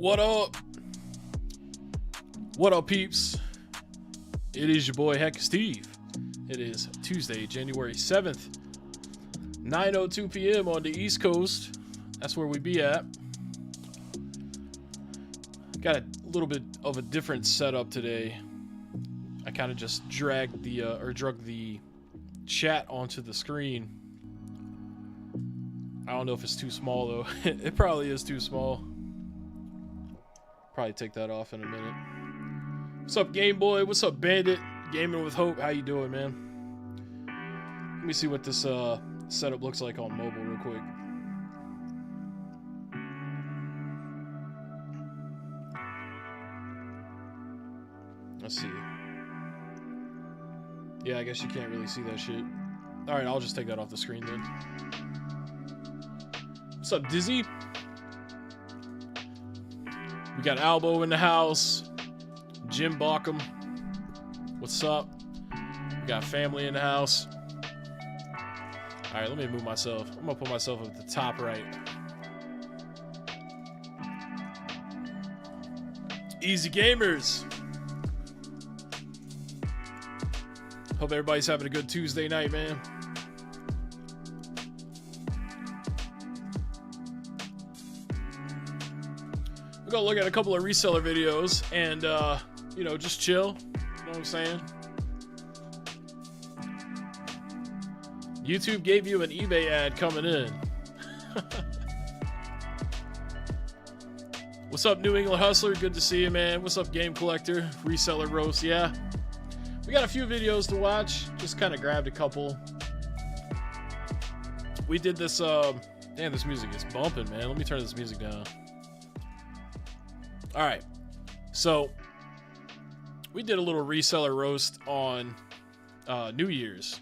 What up? What up, peeps? It is your boy Heckin Steve. It is Tuesday, January 7th, 9:02 p.m. on the East Coast. That's where we be at. Got a little bit of a different setup today. I kind of just drug the chat onto the screen. I don't know if it's too small though. It probably is too small. Probably take that off in a minute. What's up, Game Boy? What's up, Bandit? Gaming with Hope. How you doing, man? Let me see what this setup looks like on mobile real quick. Let's see. Yeah, I guess you can't really see that shit. Alright, I'll just take that off the screen then. What's up, Dizzy? We got Albo in the house. Jim Bauckham. What's up? We got family in the house. Alright, let me move myself. I'm gonna put myself at the top right. Easy gamers. Hope everybody's having a good Tuesday night, man. We're gonna look at a couple of reseller videos and, you know, just chill. You know what I'm saying? YouTube gave you an eBay ad coming in. What's up, New England Hustler? Good to see you, man. What's up, Game Collector? Reseller Roast, yeah. We got a few videos to watch. Just kind of grabbed a couple. We did this, damn, this music is bumping, man. Let me turn this music down. All right. So, we did a little reseller roast on New Year's.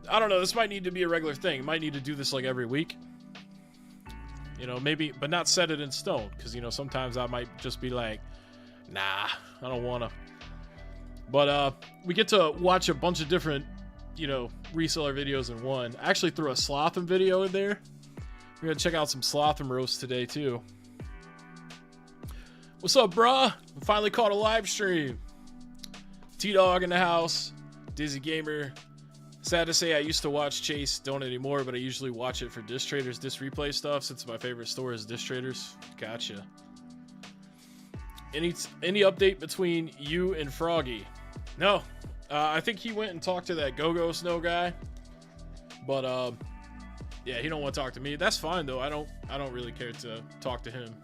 I don't know. This might need to be a regular thing. Might need to do this like every week. You know, maybe, but not set it in stone. Because, you know, sometimes I might just be like, nah, I don't want to. But we get to watch a bunch of different, you know, reseller videos in one. I actually threw a Slotham video in there. We're going to check out some Slotham roasts today, too. What's up, bruh? Finally caught a live stream. T-Dog in the house. Dizzy Gamer. Sad to say I used to watch Chase. Don't anymore, but I usually watch it for Disc Traders, Disc Replay stuff, since my favorite store is Disc Traders. Gotcha. Any update between you and Froggy? No. I think he went and talked to that Go-Go Snow guy. But, yeah, he don't want to talk to me. That's fine, though. I don't really care to talk to him.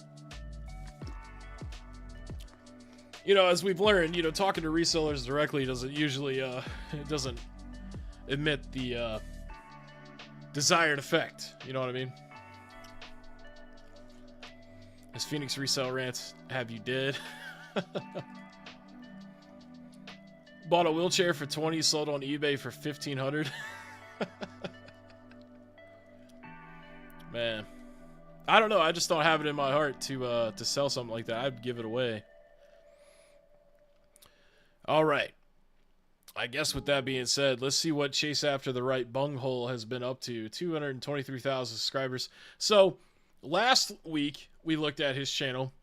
You know, as we've learned, you know, talking to resellers directly doesn't usually, it doesn't emit the desired effect. You know what I mean? As Phoenix Resale Rants have you dead? Bought a wheelchair for 20, sold on eBay for 1,500. Man, I don't know. I just don't have it in my heart to sell something like that. I'd give it away. All right. I guess with that being said, let's see what Chase After the Right Bunghole has been up to. 223,000 subscribers. So, last week, we looked at his channel.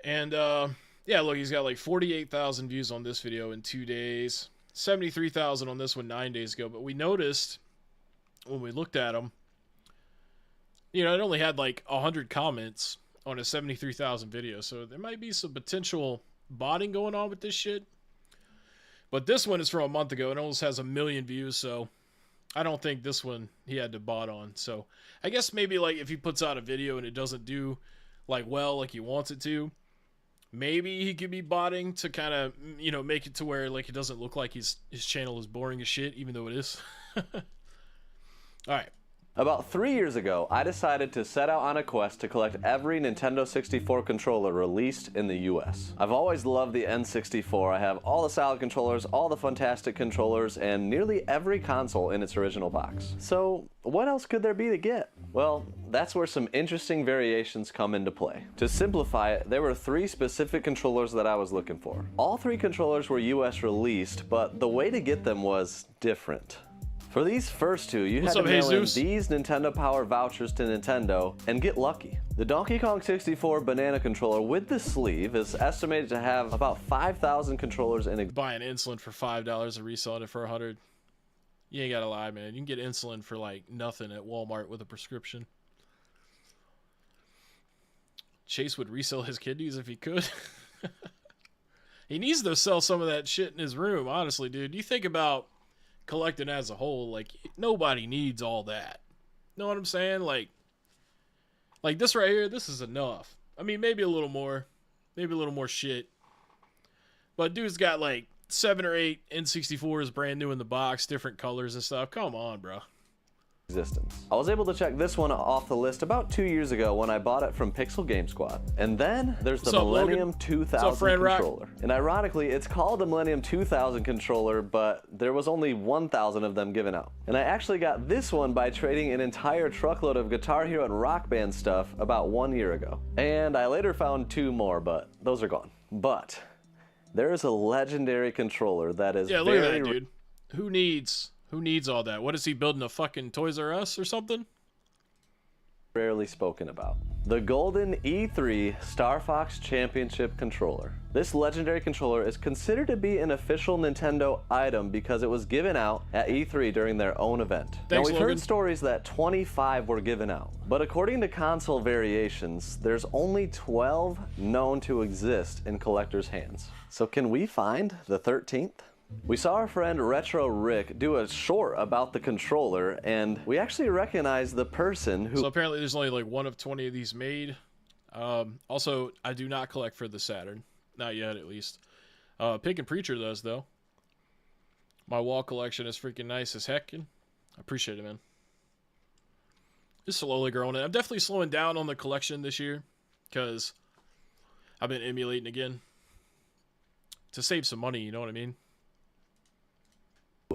And, yeah, look, he's got like 48,000 views on this video in 2 days. 73,000 on this one 9 days ago. But we noticed, when we looked at him, you know, it only had like 100 comments on a 73,000 video. So, there might be some potential botting going on with this shit. But this one is from a month ago. It almost has 1 million views, so I don't think this one he had to bot on. So I guess maybe like if he puts out a video and it doesn't do like well like he wants it to, maybe he could be botting to kind of, you know, make it to where like it doesn't look like his channel is boring as shit, even though it is. All right. About 3 years ago, I decided to set out on a quest to collect every Nintendo 64 controller released in the US. I've always loved the N64. I have all the solid controllers, all the fantastic controllers, and nearly every console in its original box. So, what else could there be to get? Well, that's where some interesting variations come into play. To simplify it, there were 3 specific controllers that I was looking for. All 3 controllers were US released, but the way to get them was different. For these first two, you What's had up, to mail in Jesus? these Nintendo Power vouchers to Nintendo and get lucky. The Donkey Kong 64 banana controller with the sleeve is estimated to have about 5,000 controllers in Buying insulin for $5 and reselling it for $100. You ain't gotta lie, man. You can get insulin for like nothing at Walmart with a prescription. Chase would resell his kidneys if he could. He needs to sell some of that shit in his room, honestly, dude. You think about collecting as a whole, like, nobody needs all that. Know what I'm saying? Like this right here, this is enough. I mean, maybe a little more shit. But dude's got like 7 or 8 N64s brand new in the box, different colors and stuff. Come on, bro. existence. I was able to check this one off the list about 2 years ago when I bought it from Pixel Game Squad. And then there's the Millennium 2000 controller. And ironically, it's called the Millennium 2000 controller, but there was only 1,000 of them given out. And I actually got this one by trading an entire truckload of Guitar Hero and Rock Band stuff about 1 year ago. And I later found 2 more, but those are gone. But there is a legendary controller that is look at that, dude. Who needs all that? What is he building, a fucking Toys R Us or something? Rarely spoken about. The golden E3 Star Fox Championship controller. This legendary controller is considered to be an official Nintendo item because it was given out at E3 during their own event. Thanks, now we've Logan. heard stories that 25 were given out, but according to console variations, there's only 12 known to exist in collectors' hands. So can we find the 13th? We saw our friend Retro Rick do a short about the controller, and we actually recognized the person who... So apparently there's only like 1 of 20 of these made. Also, I do not collect for the Saturn. Not yet, at least. Pig and Preacher does, though. My wall collection is freaking nice as heckin'. I appreciate it, man. Just slowly growing it. I'm definitely slowing down on the collection this year, because I've been emulating again. To save some money, you know what I mean?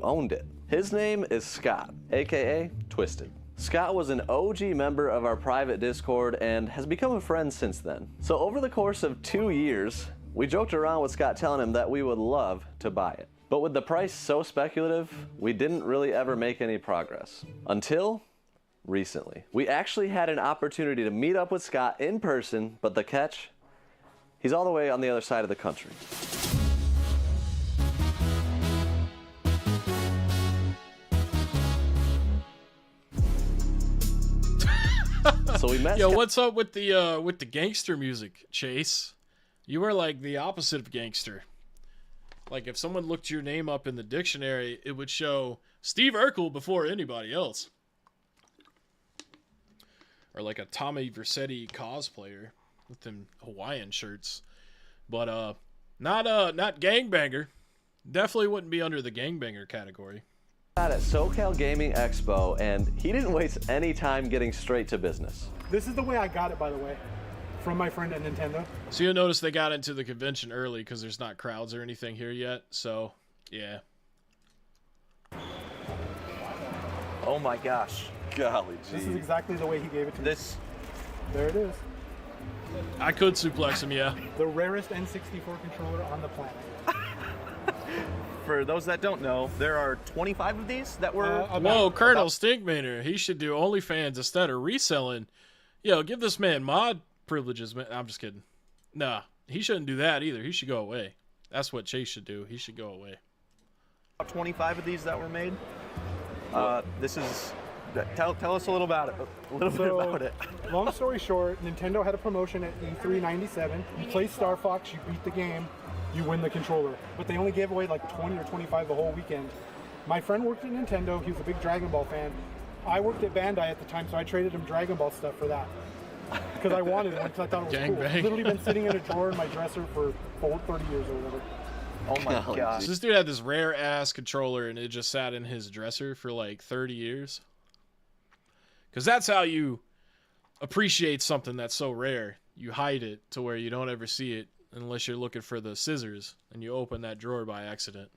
owned it. His name is Scott, aka Twisted. Scott was an OG member of our private Discord and has become a friend since then. So over the course of 2 years, we joked around with Scott telling him that we would love to buy it. But with the price so speculative, we didn't really ever make any progress. Until recently. We actually had an opportunity to meet up with Scott in person, but the catch, he's all the way on the other side of the country. So we met. Yo, what's up with the gangster music, Chase? You were like the opposite of gangster. Like if someone looked your name up in the dictionary, it would show Steve Urkel before anybody else. Or like a Tommy Vercetti cosplayer with them Hawaiian shirts. But not gangbanger. Definitely wouldn't be under the gangbanger category. At SoCal Gaming Expo, and he didn't waste any time getting straight to business. This is the way I got it, by the way, from my friend at Nintendo. So you'll notice they got into the convention early because there's not crowds or anything here yet. So, yeah. Oh my gosh. Golly, This is exactly the way he gave it to me. There it is. I could suplex him, yeah. The rarest N64 controller on the planet. For those that don't know, there are 25 of these that were... Whoa, Colonel Stinkmaner. He should do OnlyFans instead of reselling. Yo, give this man mod privileges, man. I'm just kidding. Nah, he shouldn't do that either. He should go away. That's what Chase should do. He should go away. about 25 of these that were made. This is... Tell us a little about it. Long story short, Nintendo had a promotion at E3 '97. You play Star Fox, you beat the game, you win the controller. But they only gave away like 20 or 25 the whole weekend. My friend worked at Nintendo. He was a big Dragon Ball fan. I worked at Bandai at the time, so I traded him Dragon Ball stuff for that. Because I wanted it, because I thought it was cool. Gangbang. It's literally been sitting in a drawer in my dresser for 30 years or whatever. Oh my gosh. So this dude had this rare ass controller and it just sat in his dresser for like 30 years. Because that's how you appreciate something that's so rare. You hide it to where you don't ever see it unless you're looking for the scissors and you open that drawer by accident.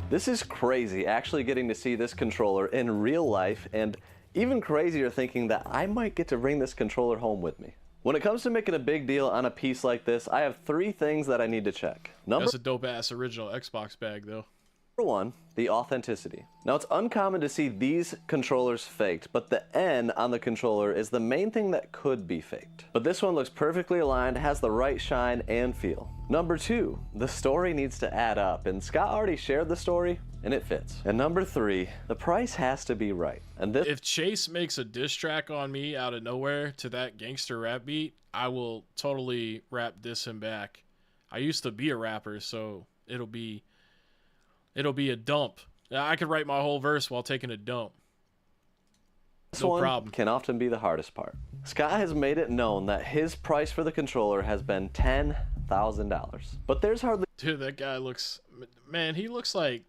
This is crazy, actually getting to see this controller in real life, and even crazier thinking that I might get to bring this controller home with me. When it comes to making a big deal on a piece like this, I have 3 things that I need to check. That's a dope ass original Xbox bag though. Number one, the authenticity. Now it's uncommon to see these controllers faked, but the N on the controller is the main thing that could be faked. But this one looks perfectly aligned, has the right shine and feel. Number two, the story needs to add up, and Scott already shared the story, and it fits. And number three, the price has to be right. And this— If Chase makes a diss track on me out of nowhere to that gangster rap beat, I will totally rap diss him back. I used to be a rapper, so it'll be a dump. I could write my whole verse while taking a dump. This one can often be the hardest part. Scott has made it known that his price for the controller has been $10,000. But there's hardly— Dude, that guy looks... Man, he looks like...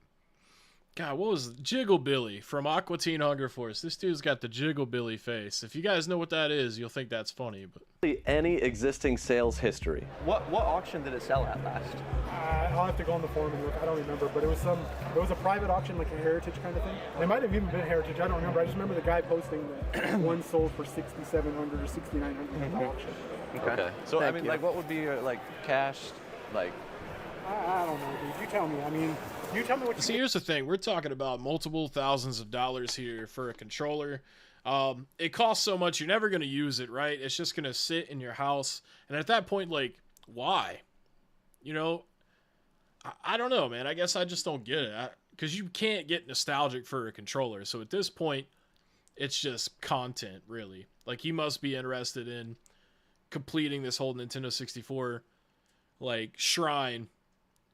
God, what was it? Jiggle Billy from Aqua Teen Hunger Force. This dude's got the Jiggle Billy face. If you guys know what that is, you'll think that's funny. But any existing sales history. What auction did it sell at last? I'll have to go on the forum and look. I don't remember, but it was a private auction, like a heritage kind of thing. It might have even been heritage. I don't remember. I just remember the guy posting that one sold for $6,700 or $6,900 at the auction. Okay. So Thank I mean, you. like, what would be your, like, cash, like? I don't know, dude. You tell me. I mean, you tell me what you see, here's the thing. We're talking about multiple thousands of dollars here for a controller. It costs so much, you're never going to use it, right? It's just going to sit in your house. And at that point, like, why? You know, I don't know, man. I guess I just don't get it. Because you can't get nostalgic for a controller. So at this point, it's just content, really. Like, he must be interested in completing this whole Nintendo 64, like, shrine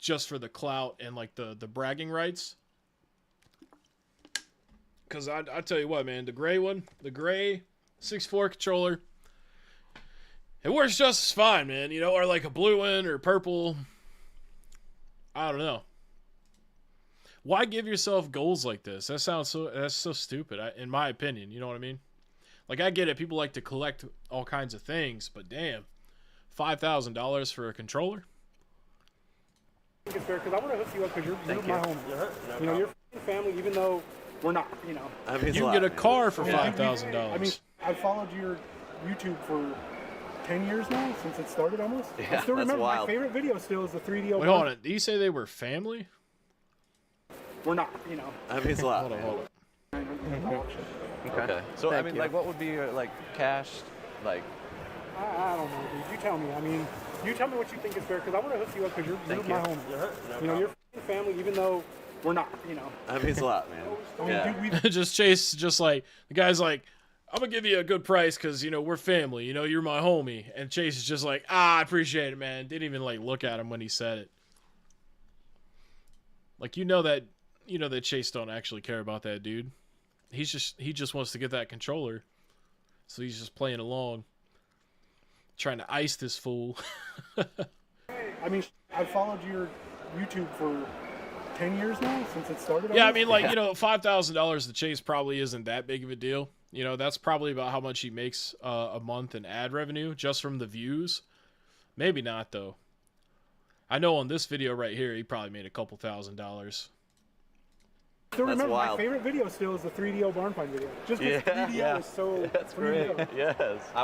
just for the clout and, like, the bragging rights. Because I tell you what, man, the gray 64 controller, it works just as fine, man. You know, or like a blue one or purple. I don't know. Why give yourself goals like this? That's so stupid, in my opinion. You know what I mean? Like, I get it. People like to collect all kinds of things, but damn, $5,000 for a controller? think it's fair because I want to hook you up because you're my homie. You know, you're family, even though we're not. You know, you can get a car for $5,000. I mean, I've followed your YouTube for 10 years now, since it started almost. Yeah, I still remember wild. my favorite video still is the 3D. Wait, hold on. Did you say they were family? We're not, you know. That means a lot. Hold on. Okay. So I mean, like, what would be your like cash, like? I don't know, dude. You tell me. I mean, you tell me what you think is fair because I want to hook you up because you're my homie. You know, you're family, even though we're not. You know. That means a lot, man. I mean, Yeah. dude, Just Chase, just like the guy's like, I'm gonna give you a good price because you know we're family. You know, you're my homie. And Chase is just like, I appreciate it, man. Didn't even like look at him when he said it. Like you know that Chase don't actually care about that dude. He just wants to get that controller, so he's just playing along, trying to ice this fool. I mean, I've followed your YouTube for 10 years now, since it started. Yeah, I mean, like, you know, $5,000 to Chase probably isn't that big of a deal. You know, that's probably about how much he makes a month in ad revenue just from the views. Maybe not, though. I know on this video right here, he probably made a couple $1,000s. Still That's remember wild. my favorite video still is the 3DO barn find video. Just because 3DO is so. That's 3DO. great. Yes. I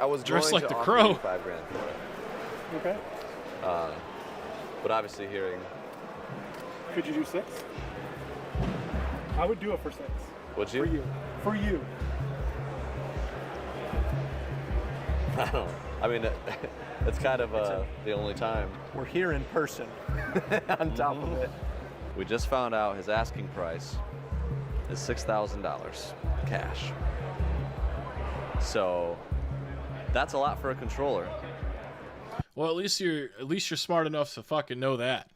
was Dressed going like to the offer Crow. you $5,000 for it. Okay. But obviously hearing. Could you do 6? I would do it for 6. Would you? For you. For you. I don't know. I mean, it's kind of the only time. We're here in person. On top of it. We just found out his asking price is $6,000 cash. So that's a lot for a controller. Well, at least you're smart enough to fucking know that.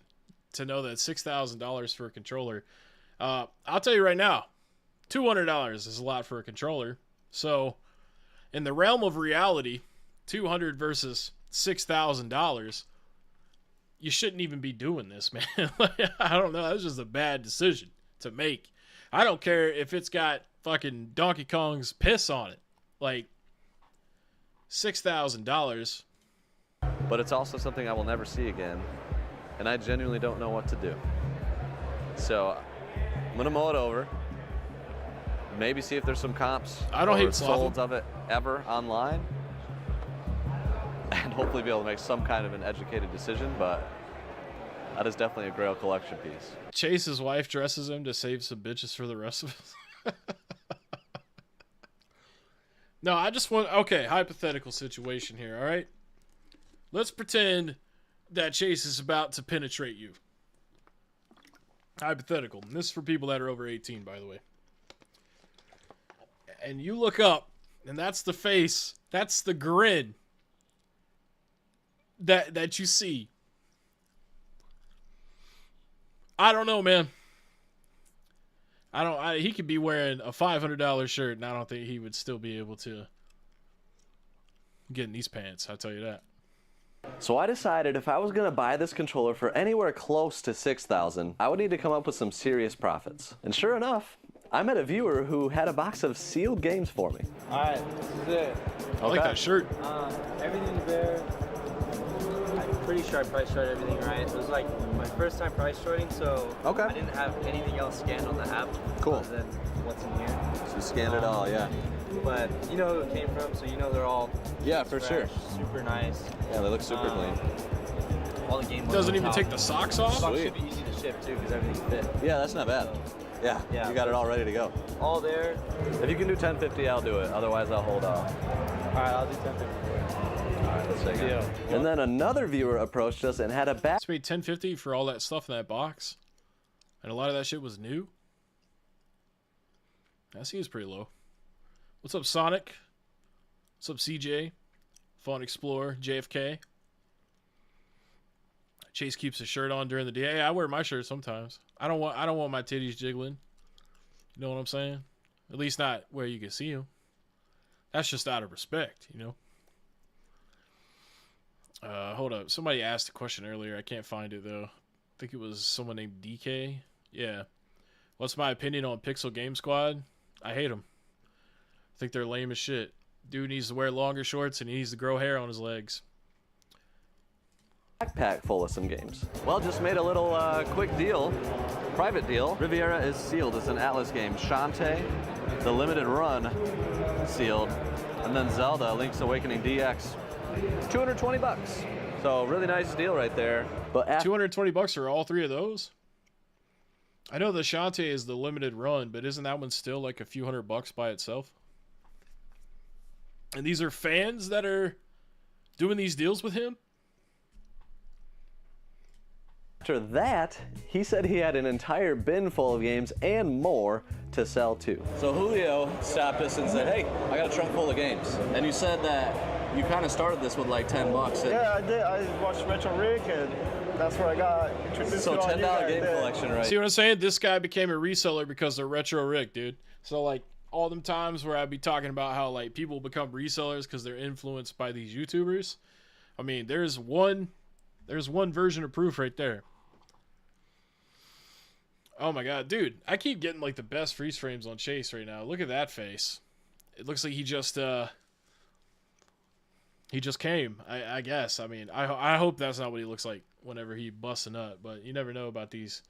To know that $6,000 for a controller. I'll tell you right now, $200 is a lot for a controller. So, in the realm of reality, $200 versus $6,000, you shouldn't even be doing this, man. I don't know. That's just a bad decision to make. I don't care if it's got fucking Donkey Kong's piss on it. Like, $6,000. But it's also something I will never see again. And I genuinely don't know what to do. So I'm going to mull it over. Maybe see if there's some comps I don't or hate solds Slav. of it ever online. And hopefully be able to make some kind of an educated decision. But That is definitely a Grail collection piece. Chase's wife dresses him to save some bitches for the rest of us. No, I just want... Okay, hypothetical situation here, all right? Let's pretend that Chase is about to penetrate you. Hypothetical. And this is for people that are over 18, by the way. And you look up, and that's the face, that's the grin that you see. I don't know, man. He could be wearing a $500 shirt, and I don't think he would still be able to get in these pants. I'll tell you that. So I decided if I was going to buy this controller for anywhere close to $6,000, I would need to come up with some serious profits. And sure enough, I met a viewer who had a box of sealed games for me. Alright, this is it. I like that shirt. Everything's there. I'm pretty sure I price shorted everything right. It was like my first time price shorting, so Okay. I didn't have anything else scanned on the app. Cool. Other than what's in here. So you scanned it all, yeah. But you know who it came from, so you know they're all Yeah, for sure. fresh, super nice. Yeah, they look super clean. All the game Doesn't on even top. take the socks off? Socks Sweet. should be easy to ship too, because everything's fit. Yeah, that's not bad. Yeah, Yeah. you got it all ready to go. All there. If you can do 1050, I'll do it. Otherwise, I'll hold off. Alright, I'll do 1050. All right, let's take it. And then another viewer approached us and had a It's paid $10.50 for all that stuff in that box. And a lot of that shit was new. That seems pretty low. What's up, Sonic? What's up, CJ? Fun Explorer, JFK. Chase keeps his shirt on during the day. Hey, I wear my shirt sometimes. I don't want my titties jiggling. You know what I'm saying? At least not where you can see them. That's just out of respect, you know? Hold up. Somebody asked a question earlier. I can't find it, though. I think it was someone named DK. Yeah. What's my opinion on Pixel Game Squad? I hate them. I think they're lame as shit. Dude needs to wear longer shorts and he needs to grow hair on his legs. backpack full of some games. Well, just made a little quick deal, private deal. Riviera is sealed. It's an Atlas game. Shantae, the limited run, sealed. And then Zelda, Link's Awakening DX, 220 bucks. So really nice deal right there. But after $220 for all three of those? I know the Shantae is the limited run, but isn't that one still like a few $100 by itself? And these are fans that are doing these deals with him? After that, he said he had an entire bin full of games and more to sell too. So Julio stopped us and said, hey, I got a trunk full of games. And you said that you kind of started this with like 10 bucks. Yeah, I did. I watched Retro Rick, and that's where I got introduced So to all $10 you guys. game Yeah. collection, right? See what I'm saying? This guy became a reseller because of Retro Rick, dude. So like all them times where I'd be talking about how like people become resellers because they're influenced by these YouTubers. I mean, there's one version of proof right there. Oh my god, dude. I keep getting like the best freeze frames on Chase right now. Look at that face. It looks like he just came, I guess. I mean, I hope that's not what he looks like whenever he busts a nut, but you never know about these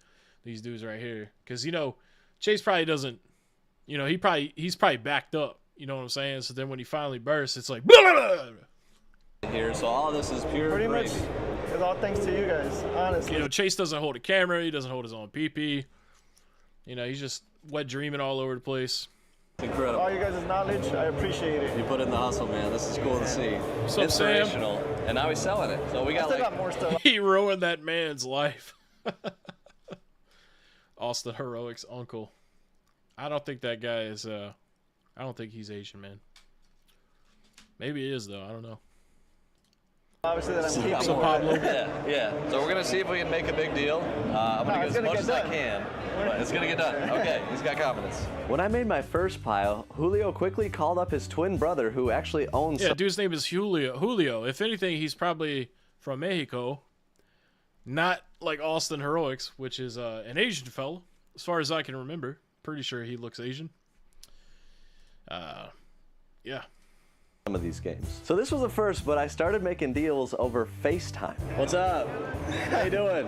dudes right here. Because, you know, Chase probably doesn't, you know, he's probably backed up. You know what I'm saying? So then when he finally bursts, it's like, blah, blah, blah. Here, so all of this is pure Pretty much, gravy. it's all thanks to you guys, honestly. You know, Chase doesn't hold a camera. He doesn't hold his own PP. You know, he's just wet dreaming all over the place. Incredible. All you guys' knowledge, I appreciate it. You put in the hustle, man. This is cool to see. What's up, Sam? Inspirational. And now he's selling it. So we I got still like got more stuff. He ruined that man's life. Austin Heroic's uncle. I don't think that guy is, I don't think he's Asian, man. Maybe he is, though. I don't know. Obviously, that I'm keeping What's up, more. Pablo? Yeah. So we're gonna see if we can make a big deal. I'm gonna it's get as gonna much get as I done. can, but it's gonna get done. Okay, he's got confidence. When I made my first pile, Julio quickly called up his twin brother, who actually owns. Yeah, dude's name is Julio. If anything, he's probably from Mexico. Not like Austin Heroics, which is an Asian fellow, as far as I can remember. Pretty sure he looks Asian. Yeah. Some of these games. So this was the first, but I started making deals over FaceTime. What's up? How you doing?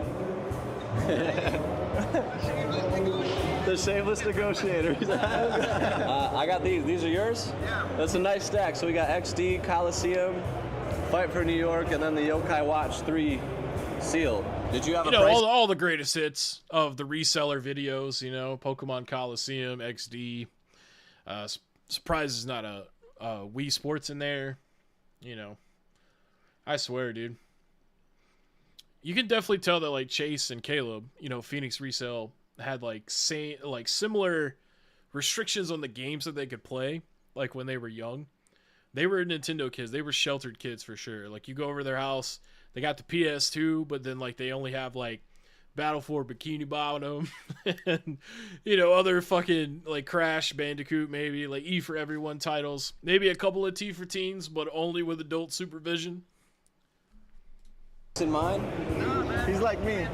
The shameless negotiator. I got these. These are yours? Yeah. That's a nice stack. So we got XD, Coliseum, Fight for New York, and then the Yokai Watch 3 sealed. Did you have You a know, price? all the greatest hits of the reseller videos, you know, Pokemon Coliseum, XD. Surprise is not a Wii Sports in there. You know, I swear, dude. You can definitely tell that, like, Chase and Caleb, you know, Phoenix Resale had, like, similar restrictions on the games that they could play, like, when they were young. They were Nintendo kids. They were sheltered kids for sure. Like, you go over their house, they got the PS2, but then, like, they only have, like, Battle for Bikini Bottom and, you know, other fucking, like, Crash Bandicoot, maybe, like, E for Everyone titles. Maybe a couple of T for Teens, but only with adult supervision. In mind? He's like me.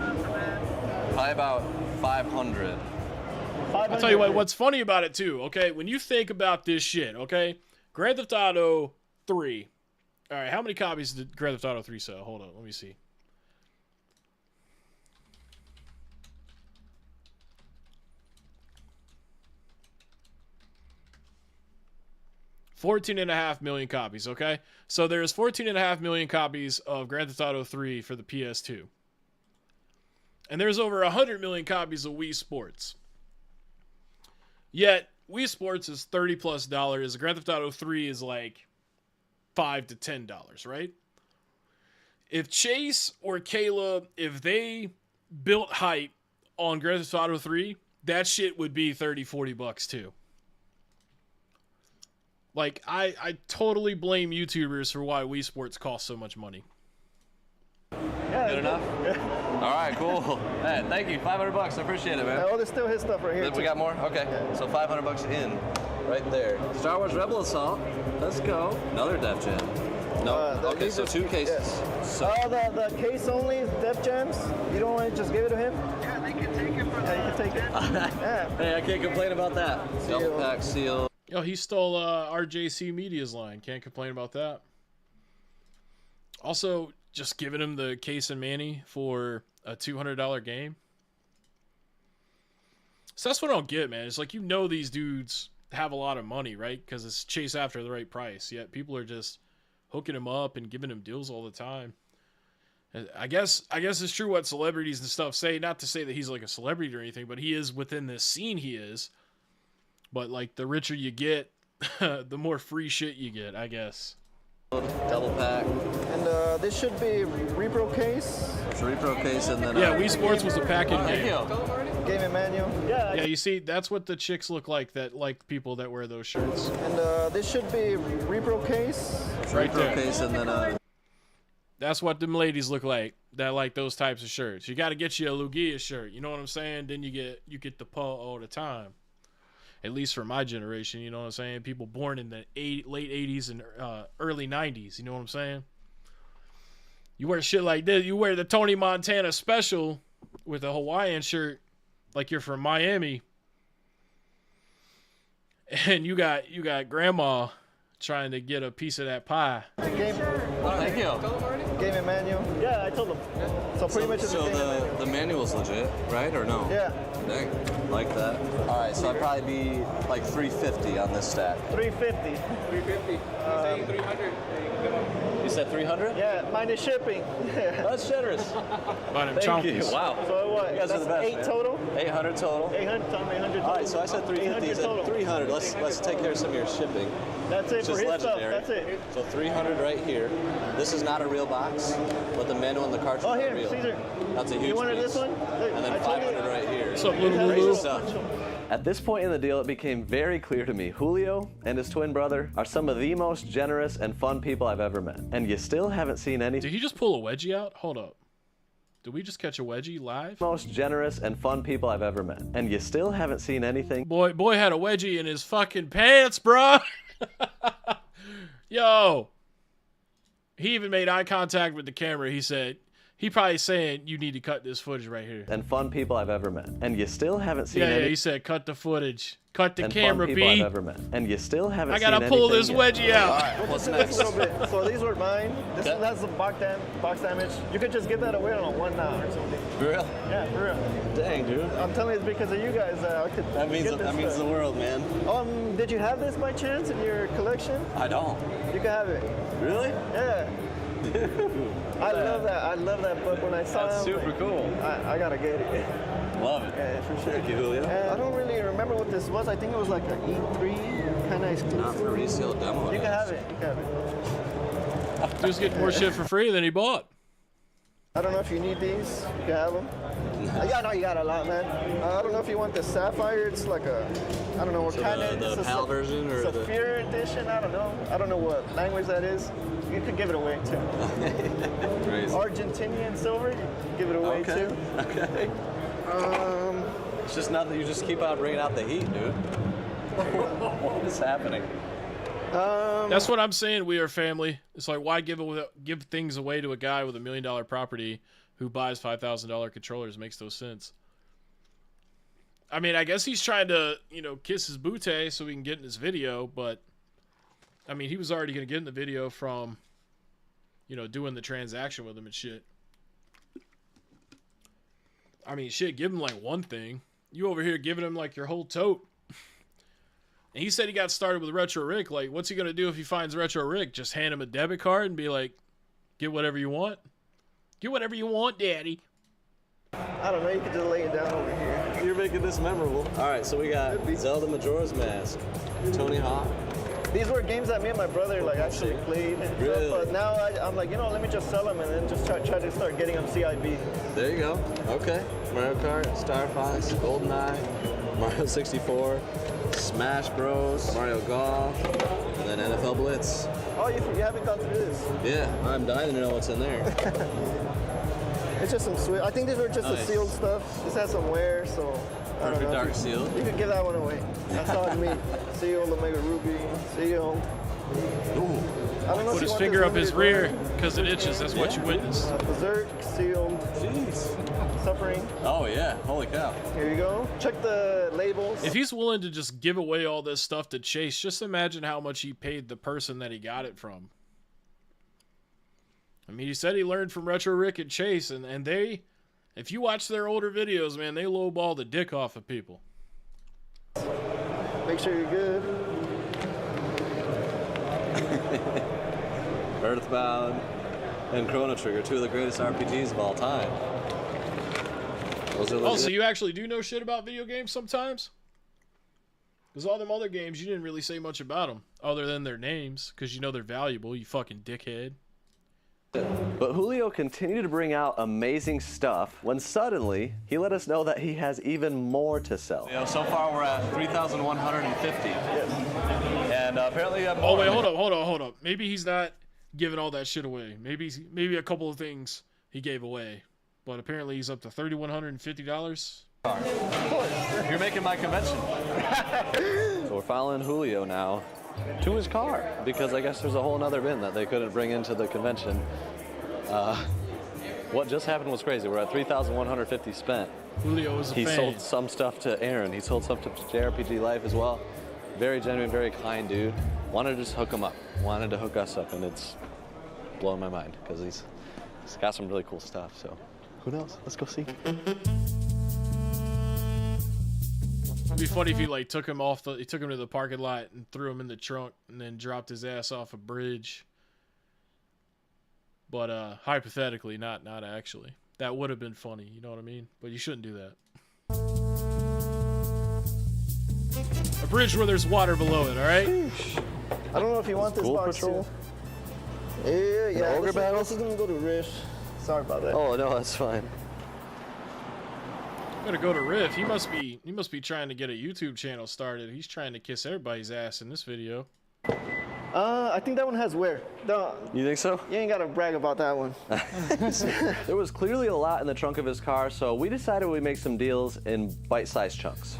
Probably about 500. I'll tell you what's funny about it, too, okay? When you think about this shit, okay? Grand Theft Auto 3. All right, how many copies did Grand Theft Auto 3 sell? Hold on, let me see. $14.5 million copies, okay? So there's 14.5 million copies of Grand Theft Auto 3 for the PS2. And there's over 100 million copies of Wii Sports. Yet, Wii Sports is $30+ dollars. Grand Theft Auto 3 is like $5 to $10, right? If Chase or Caleb, if they built hype on Grand Theft Auto 3, that shit would be $30-$40 too. Like, I totally blame YouTubers for why Wii Sports costs so much money. Yeah, Good enough? All right, cool. Hey, thank you. $500. I appreciate it, man. Oh, there's still his stuff right here. We got more? Okay. So $500 in, right there. Star Wars Rebel Assault. Let's go. Another Def Jam. No. Okay, these so are- 2 cases. yes. So, The case only Def Jams. You don't want to just give it to him? Yeah, they can take it from Yeah, you can take it. Yeah. hey, I can't complain about that. Double pack seal. Yo, he stole RJC Media's line. Can't complain about that. Also, just giving him the case and Manny for a $200 game. So that's what I don't get, man. It's like, you know, these dudes have a lot of money, right? Because it's chase after the right price. Yet people are just hooking him up and giving him deals all the time. And I guess it's true what celebrities and stuff say. Not to say that he's like a celebrity or anything, but he is within this scene. He is. But, like, the richer you get, the more free shit you get, I guess. Double pack. And this should be repro case. It's a repro case and then... Yeah, Wii Sports was a pack-in Thank game. you. Game and manual. Yeah. Yeah, you see, that's what the chicks look like that like people that wear those shirts. And this should be repro case. It's Right repro there. case and then... That's what them ladies look like that like those types of shirts. You got to get you a Lugia shirt. You know what I'm saying? Then you get the pull all the time. At least for my generation, you know what I'm saying? People born in the late 80s and early 90s, you know what I'm saying? You wear shit like this. You wear the Tony Montana special with a Hawaiian shirt like you're from Miami. And you got grandma trying to get a piece of that pie. Game, Thank you. game and manual. Yeah, I told him. So pretty much it's So a game and manual. the manual's legit, right? Or no? Yeah. Dang. Like that. All right, so I'd probably be like 350 on this stack. 350. 350. He's saying 300. You said 300? Yeah, minus shipping. That's generous. Buy them Thank you. chonkies. Wow. So what? You guys are That's the best, 8 man. total? 800 total. 800 times 800 total. All right, so I said 350. You 800 said total. 300. Let's take care of some of your shipping. That's it It's for just his legendary. stuff. That's it. So 300 right here. This is not a real box, but the manual and the cartridge Oh, are here, real. Caesar. That's a huge You wanted piece. this one? Look, And then I told you. 500 right here. What's up, little Crazy Lulu? stuff. At this point in the deal, it became very clear to me Julio and his twin brother are some of the most generous and fun people I've ever met. And you still haven't seen any Did he just pull a wedgie out? Hold up. Did we just catch a wedgie live? most generous and fun people I've ever met. And you still haven't seen anything Boy had a wedgie in his fucking pants, bruh. Yo. He even made eye contact with the camera. He said, he probably saying, you need to cut this footage right here. and fun people I've ever met. And you still haven't seen Yeah, any he said, cut the footage. Cut the and camera, fun people B. I've ever met. And you still haven't I seen gotta pull this anything wedgie yet. out. What's Just next? a little bit. So these were mine. Okay. That's the box damage. You could just give that away on a one now or something. For real? Yeah, for real. Dang, dude. I'm telling you, it's because of you guys. I could That means get this the stuff. world, man. Did you have this by chance in your collection? I don't. You can have it. Really? Yeah. I love that. I love that book. When I saw That's him, super cool. I gotta get it. Love it. Yeah, for sure. Thank you, Julio. I don't really remember what this was. I think it was like an E3 kind of exclusive. Not for resale demo. You can have it. You can have it. Dude's getting more shit for free than he bought. I don't know if you need these. You can have them. Yeah, no, you got a lot, man. I don't know if you want the Sapphire. It's like a, I don't know what kind of. The PAL version or the Sapphire edition? I don't know. I don't know what language that is. You could give it away too. Crazy. Argentinian silver. You can give it away too. Okay. It's just not that you just keep on bringing out the heat, dude. What is happening? That's what I'm saying. We are family. It's like, why give things away to a guy with $1 million property who buys $5,000 controllers? Makes no sense. I mean, I guess he's trying to, kiss his booty so we can get in his video, but I mean, he was already going to get in the video from, doing the transaction with him and shit. I mean, shit, give him like one thing. You over here giving him like your whole tote. And he said he got started with Retro Rick. Like, what's he going to do if he finds Retro Rick? Just hand him a debit card and be like, get whatever you want? Get whatever you want, daddy. I don't know. You could just lay it down over here. You're making this memorable. All right, so we got Zelda Majora's Mask, Tony Hawk. These were games that me and my brother actually played. And Really? stuff, but now I'm like, let me just sell them and then just try to start getting them CIB. There you go. Okay. Mario Kart, Star Fox, GoldenEye, Mario 64, Smash Bros, Mario Golf, and then NFL Blitz. Oh, you haven't gone through this? Yeah, I'm dying to know what's in there. It's just some sweet. I think these were just the sealed stuff. This has some wear, so I don't Perfect know. Dark Seal. You could give that one away. That's all me. Sealed, Omega Ruby, sealed. Ooh. I don't know Put if his you want finger this up his limited rear because it itches. That's what you witness. Berserk, sealed, Jeez. suffering. Oh yeah, holy cow. Here you go. Check the labels. If he's willing to just give away all this stuff to Chase, just imagine how much he paid the person that he got it from. I mean, he said he learned from Retro Rick and Chase, and they, if you watch their older videos, man, they lowball the dick off of people. Make sure you're good. Earthbound and Chrono Trigger, two of the greatest RPGs of all time. Those are Oh, so legit. you actually do know shit about video games sometimes? Because all them other games, you didn't really say much about them, other than their names, because you know they're valuable, you fucking dickhead. But Julio continued to bring out amazing stuff when suddenly he let us know that he has even more to sell. So far we're at 3,150. Yes. And apparently you have Oh, wait, hold up. Maybe he's not giving all that shit away. Maybe a couple of things he gave away. But apparently he's up to $3,150. You're making my convention. So we're following Julio now to his car because I guess there's a whole nother bin that they couldn't bring into the convention. What just happened was crazy. We're at 3,150 spent. Julio is a He fan. sold some stuff to Aaron. He sold some to JRPG Life as well. Very genuine, very kind dude. Wanted to just hook him up. Wanted to hook us up, and it's blowing my mind because he's got some really cool stuff. So who knows? Let's go see. It'd be funny if he took him to the parking lot and threw him in the trunk and then dropped his ass off a bridge. But hypothetically, not actually. That would have been funny, you know what I mean? But you shouldn't do that. A bridge where there's water below it, all right? I don't know if you want this School box patrol? too. Yeah. ogre battle? This is gonna go to Rish. Sorry about that. Oh no, that's fine. I'm gonna go to Riff. He must be trying to get a YouTube channel started. He's trying to kiss everybody's ass in this video. I think that one has wear. No, You think so? you ain't gotta brag about that one. There was clearly a lot in the trunk of his car, so we decided we'd make some deals in bite-sized chunks.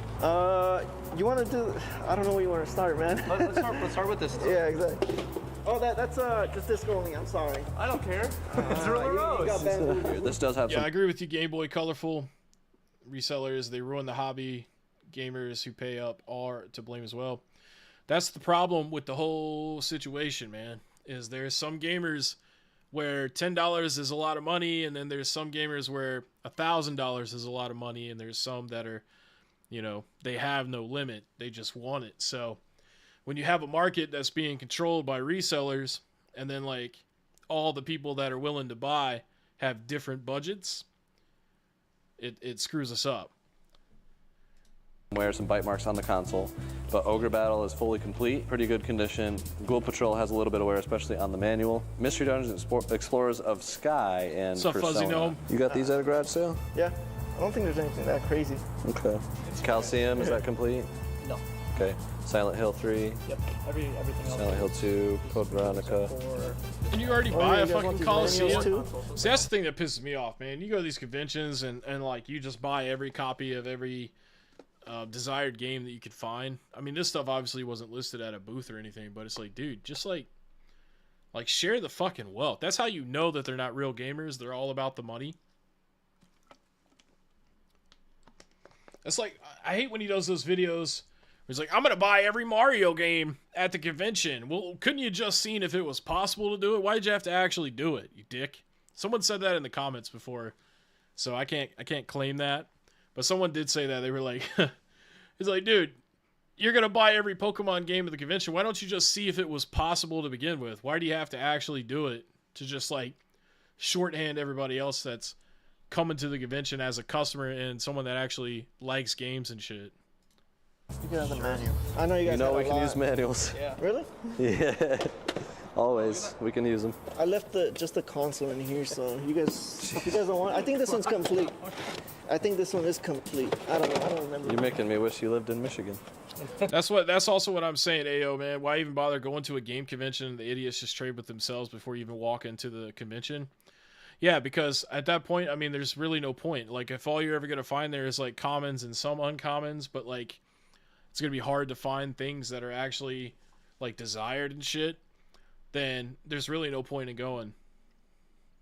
You want to do? I don't know where you want to start, man. Let's start with this. Yeah, exactly. Oh, that's just disc only. I'm sorry. I don't care. It's You got bamboo. This does have Yeah, I some. agree with you, Game Boy Colorful. Resellers, they ruin the hobby. Gamers who pay up are to blame as well. That's the problem with the whole situation, man. Is there's some gamers where $10 is a lot of money, and then there's some gamers where $1,000 is a lot of money, and there's some that are, they have no limit. They just want it. So when you have a market that's being controlled by resellers, and then all the people that are willing to buy have different budgets, it screws us up. Wear some bite marks on the console, but Ogre Battle is fully complete, pretty good condition. Ghoul Patrol has a little bit of wear, especially on the manual. Mystery Dungeons Explorers of Sky and What's up, Persona. Fuzzy Gnome? You got these at a garage sale? Yeah. I don't think there's anything that crazy. Okay. Calcium, is that complete? No. Okay. Silent Hill 3, Yep. Everything else. Silent Hill 2, Code Veronica. Can you already Oh, buy yeah, a you guys want fucking these Coliseum? manuals too? See, that's the thing that pisses me off, man. You go to these conventions and like you just buy every copy of every desired game that you could find. I mean, this stuff obviously wasn't listed at a booth or anything, but it's like, dude, just like share the fucking wealth. That's how you know that they're not real gamers. They're all about the money. It's like, I hate when he does those videos where he's like, I'm gonna buy every Mario game at the convention. Well, couldn't you just seen if it was possible to do it? Why'd you have to actually do it, you dick? Someone said that in the comments before, so I can't claim that. But someone did say that. They were like, he's like, dude, you're going to buy every Pokemon game at the convention. Why don't you just see if it was possible to begin with? Why do you have to actually do it to just, like, shorthand everybody else that's coming to the convention as a customer and someone that actually likes games and shit? You can have the manual. I know you guys have we a can lot. use manuals. Yeah. Really? Yeah. Always. We can use them. I left just the console in here, so you guys don't want. I think this one's complete. I think this one is complete. I don't know. I don't remember. You're making me wish you lived in Michigan. That's also what I'm saying, AO, man. Why even bother going to a game convention? The idiots just trade with themselves before you even walk into the convention. Yeah, because at that point, I mean, there's really no point. Like, if all you're ever going to find there is, like, commons and some uncommons, but, like, it's going to be hard to find things that are actually, like, desired and shit, then there's really no point in going.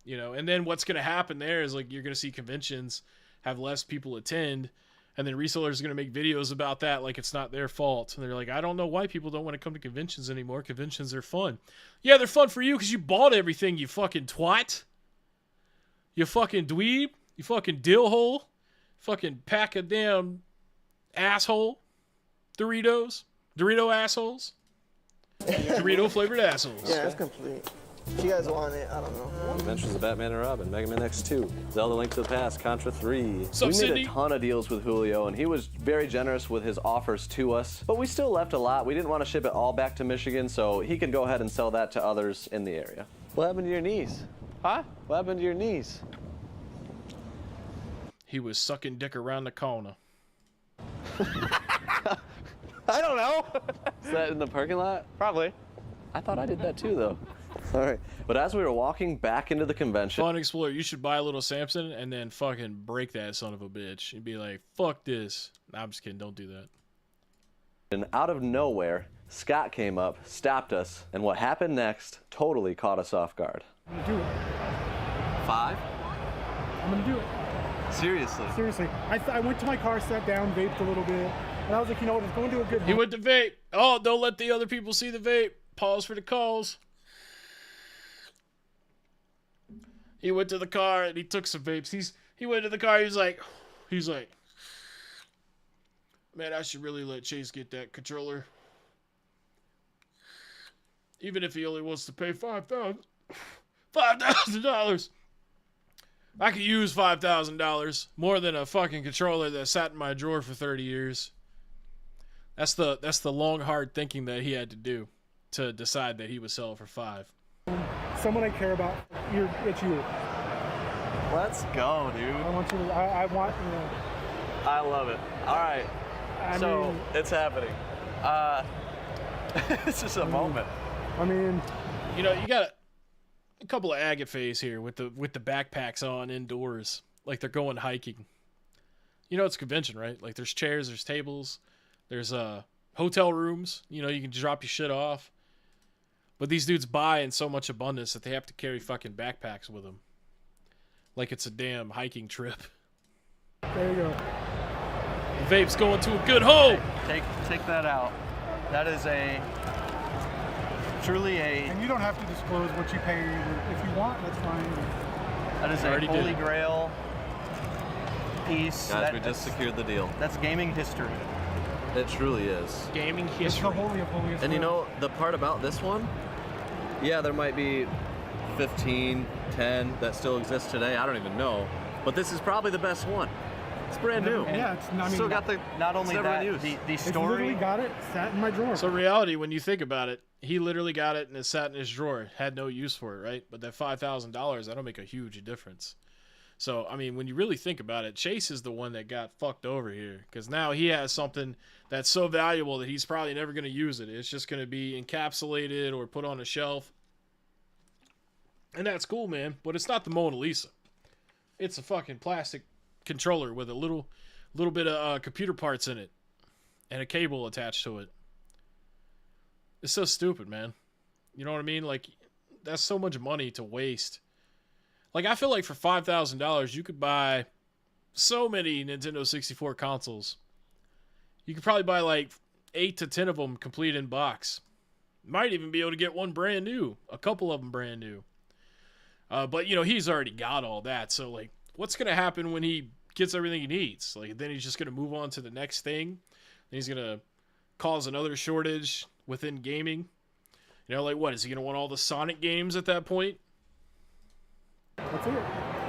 You know? And then what's going to happen there is, like, you're going to see conventions have less people attend, and then resellers are going to make videos about that like it's not their fault. And they're like, I don't know why people don't want to come to conventions anymore. Conventions are fun. Yeah, they're fun for you because you bought everything, you fucking twat. You fucking dweeb. You fucking dillhole. Fucking pack of damn asshole. Doritos. Dorito assholes. Dorito flavored assholes. Yeah, it's complete. If you guys want it, I don't know. Adventures of Batman and Robin, Mega Man X2, Zelda Link to the Past, Contra 3. Sup, We made Sydney? a ton of deals with Julio, and he was very generous with his offers to us, but we still left a lot. We didn't want to ship it all back to Michigan, so he can go ahead and sell that to others in the area. What happened to your knees? Huh? What happened to your knees? He was sucking dick around the corner. I don't know. Is that in the parking lot? Probably. I thought I did that too, though. All right. But as we were walking back into the convention, Fun Explorer, you should buy a little Samson and then fucking break that son of a bitch. You'd be like, fuck this. Nah, I'm just kidding. Don't do that. and out of nowhere, Scott came up, stopped us, and what happened next totally caught us off guard. I'm gonna do it. 5? I'm gonna do it. Seriously? Seriously. I went to my car, sat down, vaped a little bit, and I was like, you know what, it's going to a good He went to vape. Oh, don't let the other people see the vape. Pause for the calls. He went to the car and he took some vapes. He went to the car. He's like, man, I should really let Chase get that controller. Even if he only wants to pay $5,000. I could use $5,000 more than a fucking controller that sat in my drawer for 30 years. That's the long, hard thinking that he had to do to decide that he would sell it for $5. Someone I care about, it's you. Let's go, dude. I want you to, I want, you know. I love it. All right. I So, mean, it's happening. It's just a moment. I mean, You know, you got a couple of agate phase here with the backpacks on indoors, like they're going hiking. You know, it's a convention, right? Like there's chairs, there's tables, there's hotel rooms. You know, you can drop your shit off. But these dudes buy in so much abundance that they have to carry fucking backpacks with them, like it's a damn hiking trip. there you go. The vape's going to a good hole. Take that out. That is truly a And you don't have to disclose what you pay. If you want, that's fine. that is a Already did holy it. grail piece. Guys, we just secured the deal. That's gaming history. It truly is. Gaming It's the history. holy of holiest. And you know, the part about this one, yeah, there might be 15, 10 that still exist today. I don't even know. But this is probably the best one. It's brand new. Yeah, it's. I mean, Still got the. Not only never that, in use. the it's story. literally got it sat in my drawer. So reality, when you think about it, he literally got it and it sat in his drawer, had no use for it, right? But that $5,000, that'll make a huge difference. So, I mean, when you really think about it, Chase is the one that got fucked over here because now he has something that's so valuable that he's probably never going to use it. It's just going to be encapsulated or put on a shelf. And that's cool, man. But it's not the Mona Lisa. It's a fucking plastic controller with a little bit of computer parts in it and a cable attached to it. It's so stupid, man. You know what I mean? Like, that's so much money to waste. Like, I feel like for $5,000, you could buy so many Nintendo 64 consoles. You could probably buy like 8 to 10 of them complete in box. Might even be able to get one brand new. A couple of them brand new. But, you know, he's already got all that. So, like, what's going to happen when he gets everything he needs? Like, then he's just going to move on to the next thing. And he's going to cause another shortage within gaming. You know, like, what? Is he going to want all the Sonic games at that point? That's it.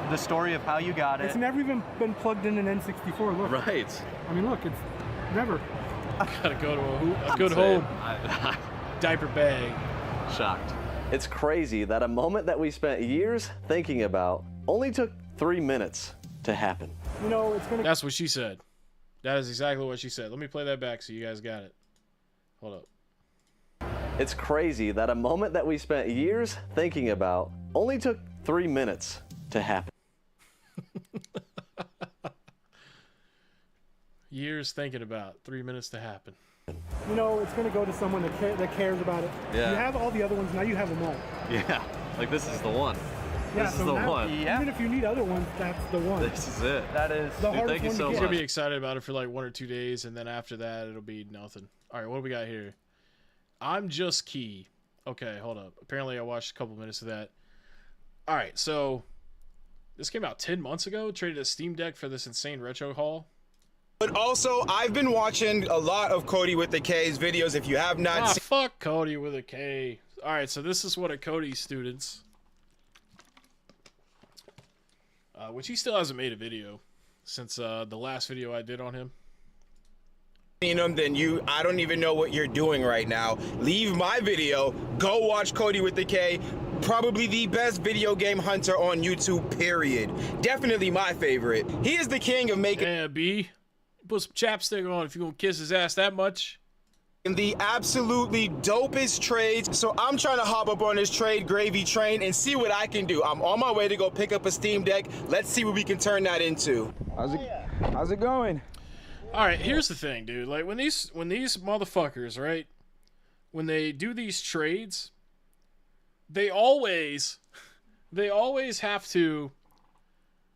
The story of how you got It's it. never even been plugged in an N64. Look. Right. I mean, look. It's never. Gotta go to a good home. Diaper bag. Shocked. It's crazy that a moment that we spent years thinking about only took 3 minutes to happen. You know, it's gonna. That's what she said. That is exactly what she said. Let me play that back so you guys got it. Hold up. It's crazy that a moment that we spent years thinking about only took 3 minutes to happen. Years thinking about, 3 minutes to happen. You know, it's gonna go to someone that cares about it. Yeah. You have all the other ones now. You have them all. Yeah, like this is the one. Yeah, This is so the now, one. Yeah. Even if you need other ones, that's the one. This is it. That is. The Dude, hardest thank you one so to He's get. gonna be excited about it for like 1 or 2 days, and then after that, it'll be nothing. All right, what do we got here? I'm just Key. Okay, hold up. Apparently, I watched a couple minutes of that. All right, so this came out 10 months ago. Traded a Steam Deck for this insane retro haul. But also, I've been watching a lot of Cody with the K's videos. If you have not seen, Fuck Cody with a K. All right, so this is one of Cody's students, which he still hasn't made a video since the last video I did on him. them, then I don't even know what you're doing right now. Leave my video, go watch Cody with the K. Probably the best video game hunter on YouTube, period. Definitely my favorite. He is the king of making Yeah, B. Put some chapstick on if you're gonna kiss his ass that much. the absolutely dopest trades. So I'm trying to hop up on this trade gravy train and see what I can do. I'm on my way to go pick up a Steam Deck. Let's see what we can turn that into. How's it going? All right, here's the thing, dude. Like when these motherfuckers, right? When they do these trades, they always have to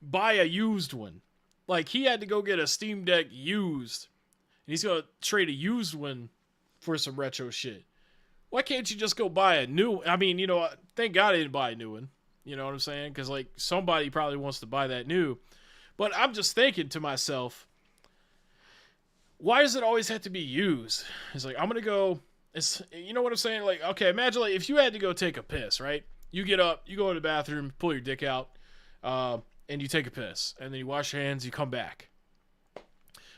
buy a used one. Like he had to go get a Steam Deck used, and he's gonna trade a used one for some retro shit. Why can't you just go buy a new? I mean, you know, thank God I didn't buy a new one. You know what I'm saying? Because like somebody probably wants to buy that new. But I'm just thinking to myself, why does it always have to be used? It's like I'm gonna go. It's, you know what I'm saying? Like, okay, imagine like if you had to go take a piss, right? You get up, you go to the bathroom, pull your dick out, and you take a piss, and then you wash your hands, you come back.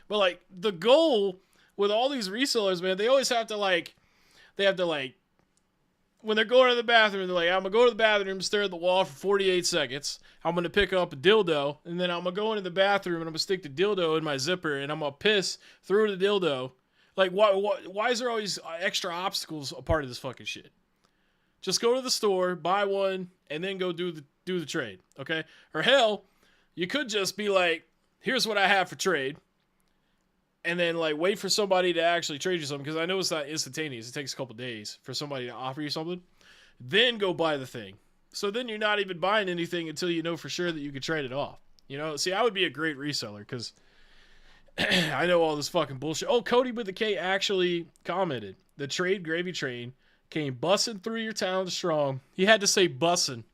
But like the goal with all these resellers, man, they always have to like, when they're going to the bathroom, they're like, I'm gonna go to the bathroom, stare at the wall for 48 seconds. I'm gonna pick up a dildo, and then I'm gonna go into the bathroom and I'm gonna stick the dildo in my zipper, and I'm gonna piss through the dildo. Like, why is there always extra obstacles a part of this fucking shit? Just go to the store, buy one, and then go do the trade, okay? Or hell, you could just be like, here's what I have for trade, and then like wait for somebody to actually trade you something, because I know it's not instantaneous. It takes a couple days for somebody to offer you something. Then go buy the thing. So then you're not even buying anything until you know for sure that you could trade it off. You know, see, I would be a great reseller because I know all this fucking bullshit. Oh, Cody with the K actually commented, the trade gravy train came bussing through your town strong. He had to say bussing,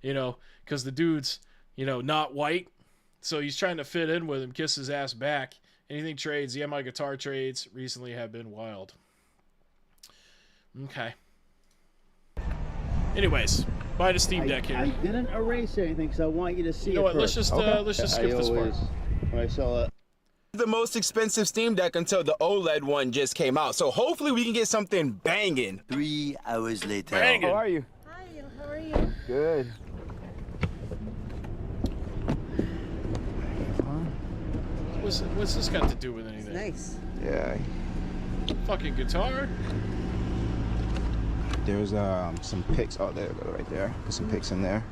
you know, because the dude's, you know, not white. So he's trying to fit in with him, kiss his ass back. Anything trades, yeah, my guitar trades recently have been wild. Okay. Anyways, Buy the Steam Deck here. I didn't erase anything because I want you to see You know it what? first. Let's just skip this part. When I saw it. The most expensive Steam Deck until the OLED one just came out. So hopefully we can get something banging. 3 hours later. Banging. How are you? Hi, how are you? Good. What's this got to do with anything? Nice. Yeah. Fucking guitar? There's some pics. Oh, there, right there. There's some pics in there.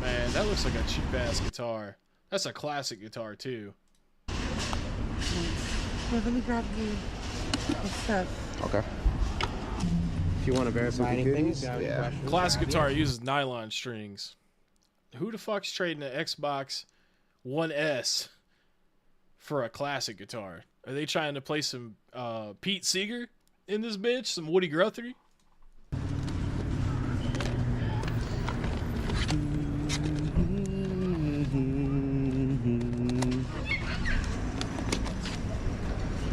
Man, that looks like a cheap ass guitar. That's a classic guitar too. Well, let me grab the stuff. Okay. If you want to verify anything, Yeah. Classic guitar uses nylon strings. Who the fuck's trading an Xbox One S for a classic guitar? Are they trying to play some Pete Seeger in this bitch? Some Woody Guthrie?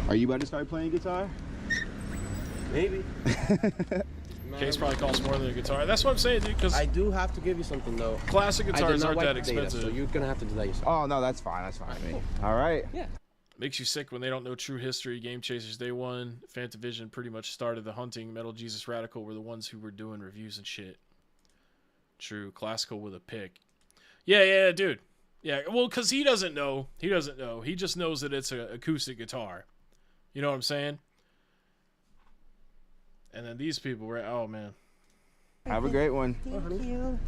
Are you about to start playing guitar? Maybe. Case probably costs more than a guitar. That's what I'm saying, dude. Because I do have to give you something though. classic I did guitars not aren't wipe that the data, expensive. so you're gonna have to do that yourself. Oh no, that's fine. That's fine. All right. Yeah. Makes you sick when they don't know true history. Game Chasers Day 1, Fantavision pretty much started the hunting. Metal Jesus Radical were the ones who were doing reviews and shit. True. Classical with a pick. Yeah, dude. Yeah, well, because he doesn't know. He doesn't know. He just knows that it's an acoustic guitar. You know what I'm saying? And then these people were, oh, man. Have a great one. Thank you.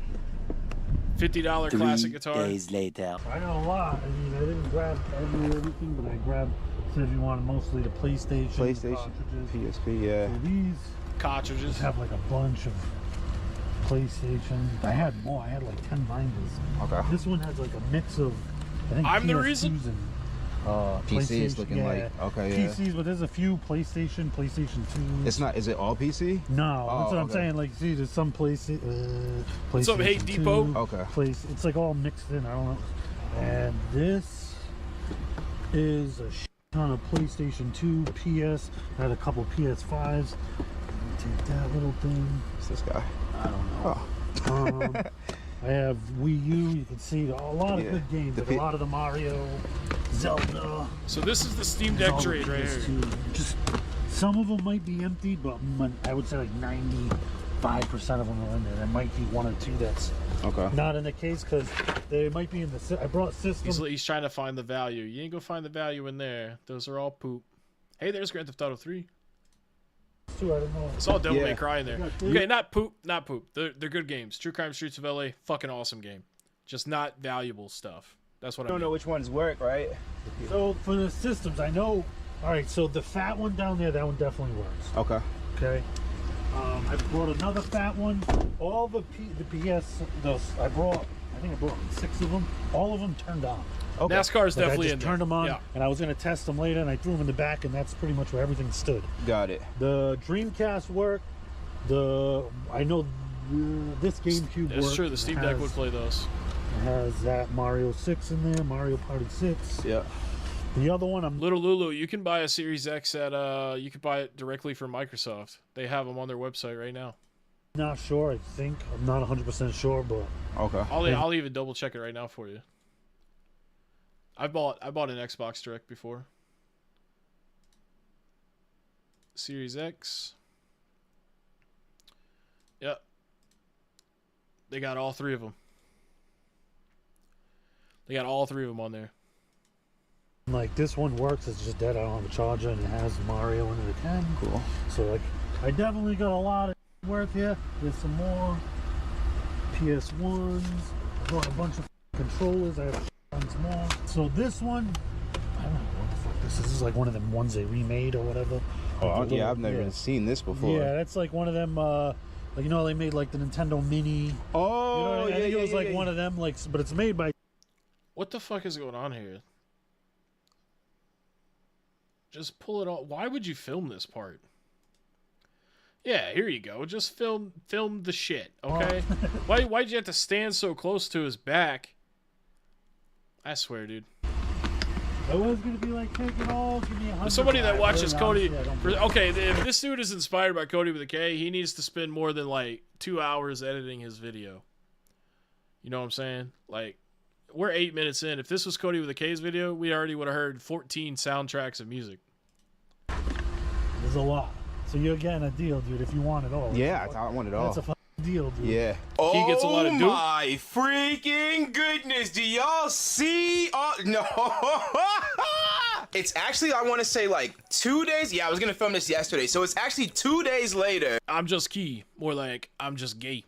$50 classic 3 guitar. days later. I got a lot. I mean, I didn't grab everything, but I grabbed, said if you wanted mostly the PlayStation, cartridges. PSP, yeah. So these Cartridges. have like a bunch of PlayStation. I had more. I had like 10 binders. Okay. This one has like a mix of, I think, I'm the PS2s reason? and PC is looking like, okay, yeah. PCs, but there's a few PlayStation 2. It's not, is it all PC? No, Oh, that's what I'm okay. saying. Like, see, there's some PlayStation. What's up, Hate Depot? Okay. It's like all mixed in. I don't know. And this is a ton of PlayStation 2, PS. I had a couple PS5s. Take that little thing. What's this guy? I don't know. Oh. I have Wii U. You can see a lot of good games, like a lot of the Mario, Zelda. So this is the Steam Deck trade right here. Just some of them might be empty, but I would say like 95% of them are in there. There might be one or two that's not in the case because they might be in the. I brought systems. He's trying to find the value. You ain't gonna find the value in there. Those are all poop. Hey, there's Grand Theft Auto 3. I don't know. It's all Devil May Cry in there. Okay, not poop. They're good games. True Crime Streets of LA, fucking awesome game. Just not valuable stuff. That's what I don't know which ones work, right? So for the systems, I know. All right, so the fat one down there, that one definitely works. Okay. Okay. I brought another fat one. All the PS, I think I brought 6 of them. All of them turned on. Okay. NASCAR is definitely I just in there. turned them on, Yeah. and I was going to test them later, and I threw them in the back, and that's pretty much where everything stood. Got it. The Dreamcast worked. I know this GameCube worked. It's true. The Steam Deck would play those. It has that Mario 6 in there, Mario Party 6. Yeah. The other one, Little Lulu, you can buy a Series X at you can buy it directly from Microsoft. They have them on their website right now. Not sure. I think I'm not 100% sure, but okay. I'll even double check it right now for you. I bought an Xbox Direct before. Series X. Yep. They got all 3 of them. They got all 3 of them on there. like this one works. It's just dead. I don't have a charger, and it has Mario in it again. Cool. So like, I definitely got a lot of worth here. There's some more PS1s. I bought a bunch of controllers. I have tons more. So this one, I don't know what the fuck this is. This is like one of them ones they remade or whatever. Oh, like yeah, I've never even seen this before. Yeah, that's like one of them. Like, you know, they made like the Nintendo Mini. Oh, you know, I think it was like yeah. one of them. Like, but it's made by. What the fuck is going on here? Just pull it all. Why would you film this part? Yeah, here you go. Just film the shit, okay? Why'd you have to stand so close to his back? I swear, dude. It was gonna be like taking all. Give me For somebody that watches Cody, Honestly, okay, if this dude is inspired by Cody with a K, he needs to spend more than like 2 hours editing his video. You know what I'm saying? Like, we're 8 minutes in. If this was Cody with a K's video, we already would have heard 14 soundtracks of music. there's a lot. So you're getting a deal, dude. If you want it all. Yeah, I want it all. That's a fucking deal, dude. Yeah. He gets a lot of Oh dope. my freaking goodness. Do y'all see? Oh, no. It's actually, I want to say like 2 days. Yeah, I was going to film this yesterday. So it's actually 2 days later. I'm just key. More like, I'm just gay.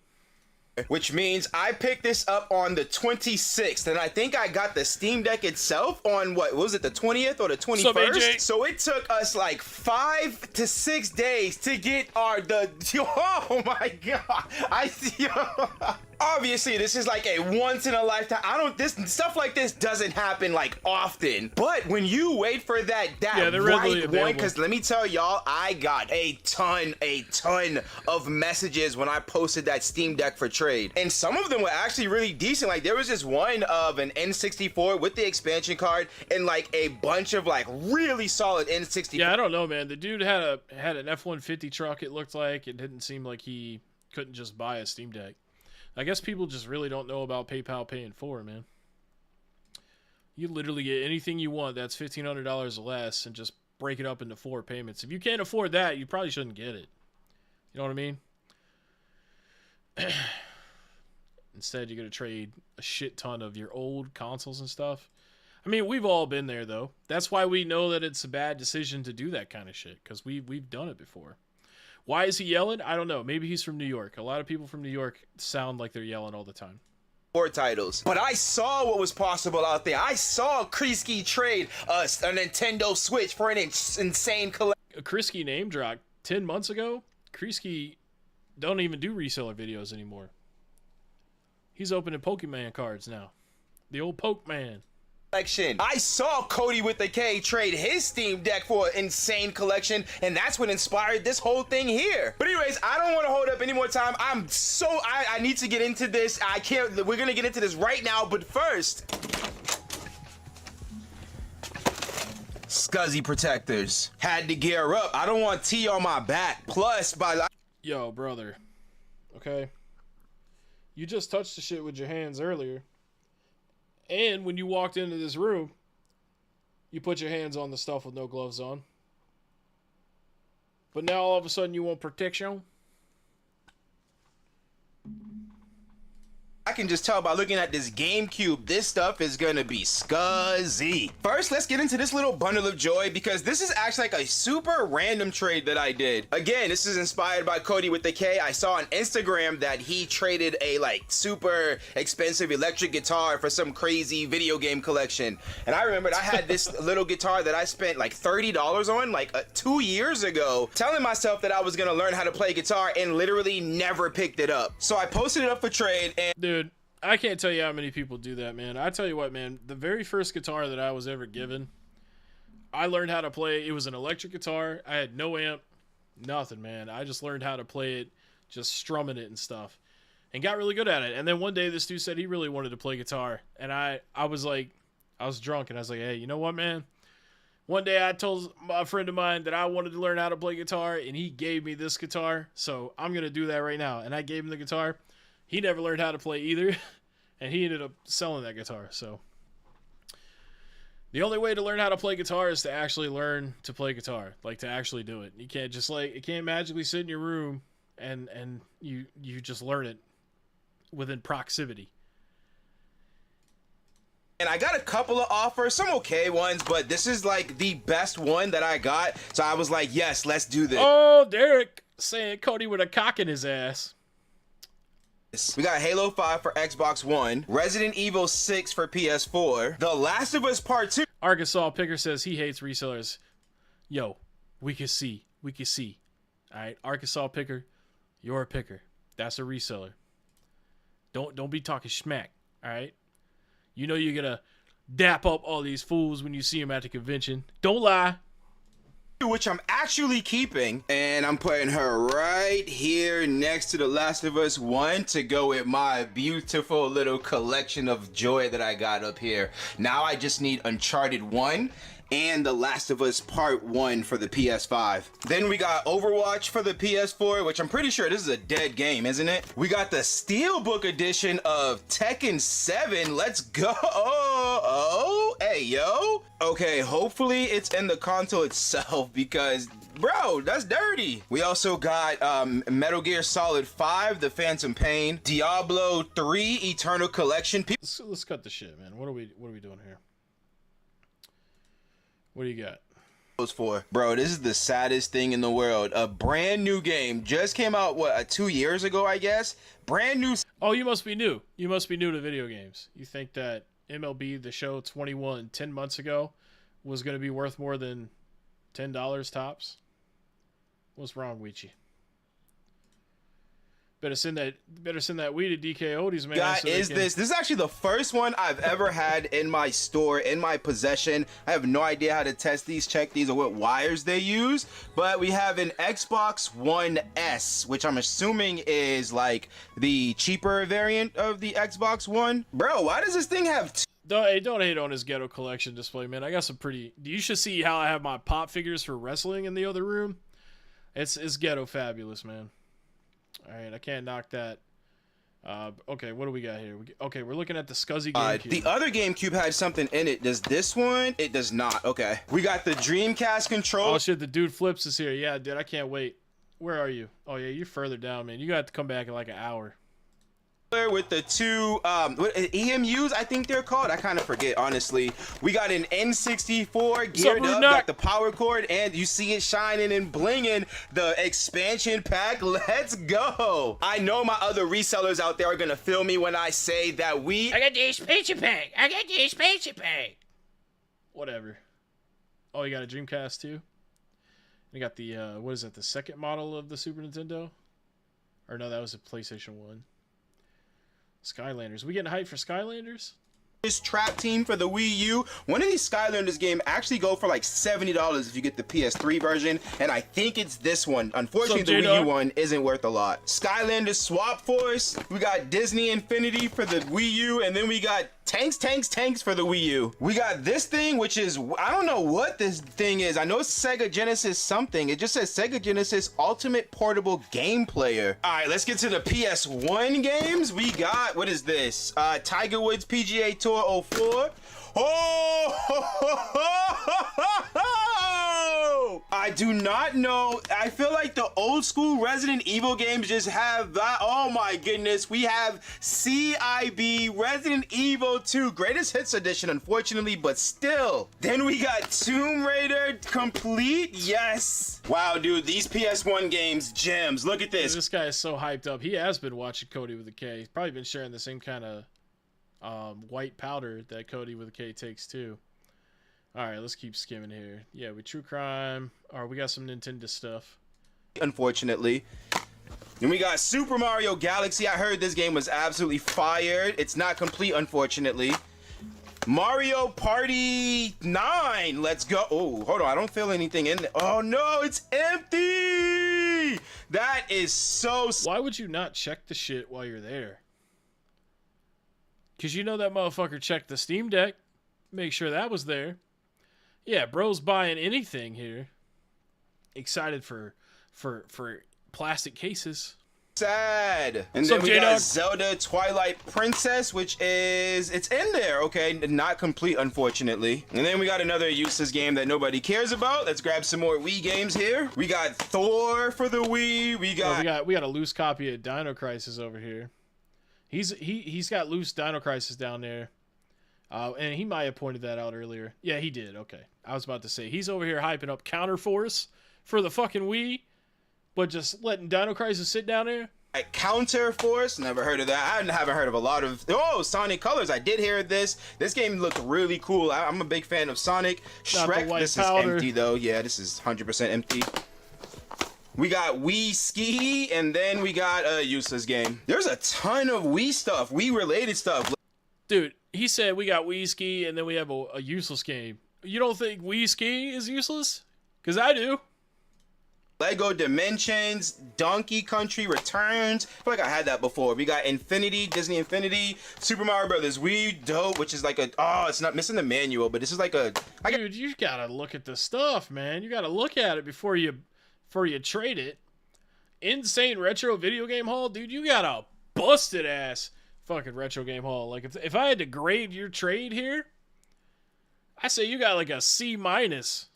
Which means I picked this up on the 26th, and I think I got the Steam Deck itself on what was it, the 20th or the 21st? Sup, AJ? So it took us like 5 to 6 days to get oh my god! Obviously, this is like a once in a lifetime. This stuff like this doesn't happen like often. But when you wait for that Yeah, they're readily right available. one, because let me tell y'all, I got a ton of messages when I posted that Steam Deck for trade. And some of them were actually really decent. Like there was this one of an N64 with the expansion card and like a bunch of like really solid N64. Yeah, I don't know, man. The dude had an F-150 truck, it looked like. It didn't seem like he couldn't just buy a Steam Deck. I guess people just really don't know about PayPal Pay in 4, man. You literally get anything you want that's $1,500 or less and just break it up into 4 payments. If you can't afford that, you probably shouldn't get it. You know what I mean? Instead, you're going to trade a shit ton of your old consoles and stuff. I mean, we've all been there, though. That's why we know that it's a bad decision to do that kind of shit, because we've done it before. Why is he yelling? I don't know. Maybe he's from New York. A lot of people from New York sound like they're yelling all the time. Titles. But I saw what was possible out there. I saw Krisky trade a Nintendo Switch for an insane collection. Krisky name drop 10 months ago. Krisky don't even do reseller videos anymore. He's opening Pokemon cards now. The old Pokemon. I saw Cody with the K trade his Steam Deck for an insane collection, and that's what inspired this whole thing here. But anyways, I don't want to hold up any more time. I need to get into this. We're gonna get into this right now, but first, Scuzzy protectors. Had to gear up. I don't want T on my back. Plus, Yo, brother. Okay. You just touched the shit with your hands earlier. And when you walked into this room, you put your hands on the stuff with no gloves on. But now all of a sudden you want protection? I can just tell by looking at this GameCube, this stuff is gonna be scuzzy. First, let's get into this little bundle of joy because this is actually like a super random trade that I did. Again, this is inspired by Cody with the K. I saw on Instagram that he traded a like super expensive electric guitar for some crazy video game collection. And I remembered I had this little guitar that I spent like $30 on like 2 years ago, telling myself that I was gonna learn how to play guitar and literally never picked it up. So I posted it up for trade and Dude, I can't tell you how many people do that, man. I tell you what, man, the very first guitar that I was ever given, I learned how to play. It was an electric guitar. I had no amp, nothing, man. I just learned how to play it, just strumming it and stuff, and got really good at it. And then one day this dude said he really wanted to play guitar, and I was like, I was drunk, and I was like, hey, you know what, man? One day I told a friend of mine that I wanted to learn how to play guitar, and he gave me this guitar, so I'm going to do that right now. And I gave him the guitar. He never learned how to play either, and he ended up selling that guitar. So the only way to learn how to play guitar is to actually learn to play guitar, like to actually do it. You can't just like, it can't magically sit in your room and you just learn it within proximity. And I got a couple of offers, some okay ones, but this is like the best one that I got. So I was like, yes, let's do this. Oh, Derek saying Cody with a cock in his ass. We got Halo 5 for Xbox One, Resident Evil 6 for PS4, The Last of Us Part 2. Arkansas Picker says he hates resellers. Yo, we can see. All right, Arkansas Picker, you're a picker. That's a reseller. Don't be talking schmack, all right? You know you're going to dap up all these fools when you see them at the convention. Don't lie. which I'm actually keeping, and I'm putting her right here next to The Last of Us 1 to go with my beautiful little collection of joy that I got up here. Now I just need Uncharted 1 and The Last of Us Part 1 for the PS5. Then we got Overwatch for the PS4, which I'm pretty sure this is a dead game, isn't it? We got the Steelbook edition of Tekken 7. Let's go. Oh, hey, yo. Okay, hopefully it's in the console itself because, bro, that's dirty. We also got Metal Gear Solid 5, The Phantom Pain, Diablo 3, Eternal Collection. Let's cut the shit, man. What are we doing here? What do you got? For bro, this is the saddest thing in the world. A brand new game just came out, what, 2 years ago, I guess. Brand new. Oh, you must be new. You must be new to video games. You think that MLB The Show 21 10 months ago was going to be worth more than $10 tops? What's wrong with you? Better send that weed to DK Odie's, man. God, so this is actually the first one I've ever had in my store, in my possession. I have no idea how to test these, check these, or what wires they use, but we have an Xbox One S, which I'm assuming is like the cheaper variant of the Xbox One. Bro, why does this thing have Don't hate on his ghetto collection display, man. I got some pretty... You should see how I have my pop figures for wrestling in the other room. It's ghetto fabulous, man. All right, I can't knock that. Okay, what do we got here? Okay, we're looking at the Scuzzy GameCube. The other GameCube had something in it. Does this one? It does not. Okay. We got the Dreamcast controller. Oh, shit, the dude Flips is here. Yeah, dude, I can't wait. Where are you? Oh, yeah, you're further down, man. You got to come back in like an hour. With the two EMUs, I think they're called. I kind of forget, honestly. We got an N64 geared up, got the power cord, and you see it shining and blinging. The expansion pack, let's go. I know my other resellers out there are gonna feel me when I say that I got the expansion pack. I got the expansion pack. Whatever. Oh, you got a Dreamcast too? You got the what is it? The second model of the Super Nintendo? Or no, that was a PlayStation 1. Skylanders. We getting hyped for Skylanders? This Trap Team for the Wii U. One of these Skylanders games actually go for like $70 if you get the PS3 version, and I think it's this one. Unfortunately, the Wii U one isn't worth a lot. Skylanders Swap Force. We got Disney Infinity for the Wii U, and then we got Tanks for the Wii U. We got this thing, which is, I don't know what this thing is. I know it's Sega Genesis something. It just says Sega Genesis Ultimate Portable Game Player. All right, let's get to the PS1 games. We got, what is this? Tiger Woods PGA Tour 04. Oh! I do not know. I feel like the old school Resident Evil games just have that. Oh my goodness. We have CIB Resident Evil 2 Greatest Hits Edition, unfortunately, but still. Then we got Tomb Raider Complete. Yes. Wow, dude, these PS1 games, gems. Look at this. This guy is so hyped up. He has been watching Cody with a K. He's probably been sharing the same kind of white powder that Cody with a K takes too. All right, let's keep skimming here. Yeah, with True Crime. All right, we got some Nintendo stuff. Unfortunately. And we got Super Mario Galaxy. I heard this game was absolutely fired. It's not complete, unfortunately. Mario Party 9. Let's go. Oh, hold on. I don't feel anything in there. Oh, no, it's empty. That is so... Why would you not check the shit while you're there? Because you know that motherfucker checked the Steam Deck. Make sure that was there. Yeah, bro's buying anything here. Excited for plastic cases. Sad. And then we got Zelda Twilight Princess, which is, it's in there, okay, not complete, unfortunately. And then we got another useless game that nobody cares about. Let's grab some more Wii games here. We got Thor for the Wii. We got a loose copy of Dino Crisis over here. He's got loose Dino Crisis down there. And he might have pointed that out earlier. Yeah, he did. Okay. I was about to say, he's over here hyping up Counterforce for the fucking Wii, but just letting Dino Crisis sit down there. Counterforce, never heard of that. I haven't heard of a lot of... Oh, Sonic Colors, I did hear this. This game looked really cool. I'm a big fan of Sonic. Shrek, this is empty though. Yeah, this is 100% empty. We got Wii Ski, and then we got a useless game. There's a ton of Wii stuff, Wii-related stuff. Dude, he said we got Wii Ski, and then we have a useless game. You don't think Wii Ski is useless? Because I do. Lego Dimensions, Donkey Country Returns. I feel like I had that before. We got Infinity, Disney Infinity, Super Mario Brothers Wii, Dope, which is like a, it's not missing the manual, but this is like a, dude, you gotta look at the stuff, man. You gotta look at it before you trade it. Insane retro video game haul, dude. You got a busted ass fucking retro game haul. Like if I had to grade your trade here, I say you got like a C minus.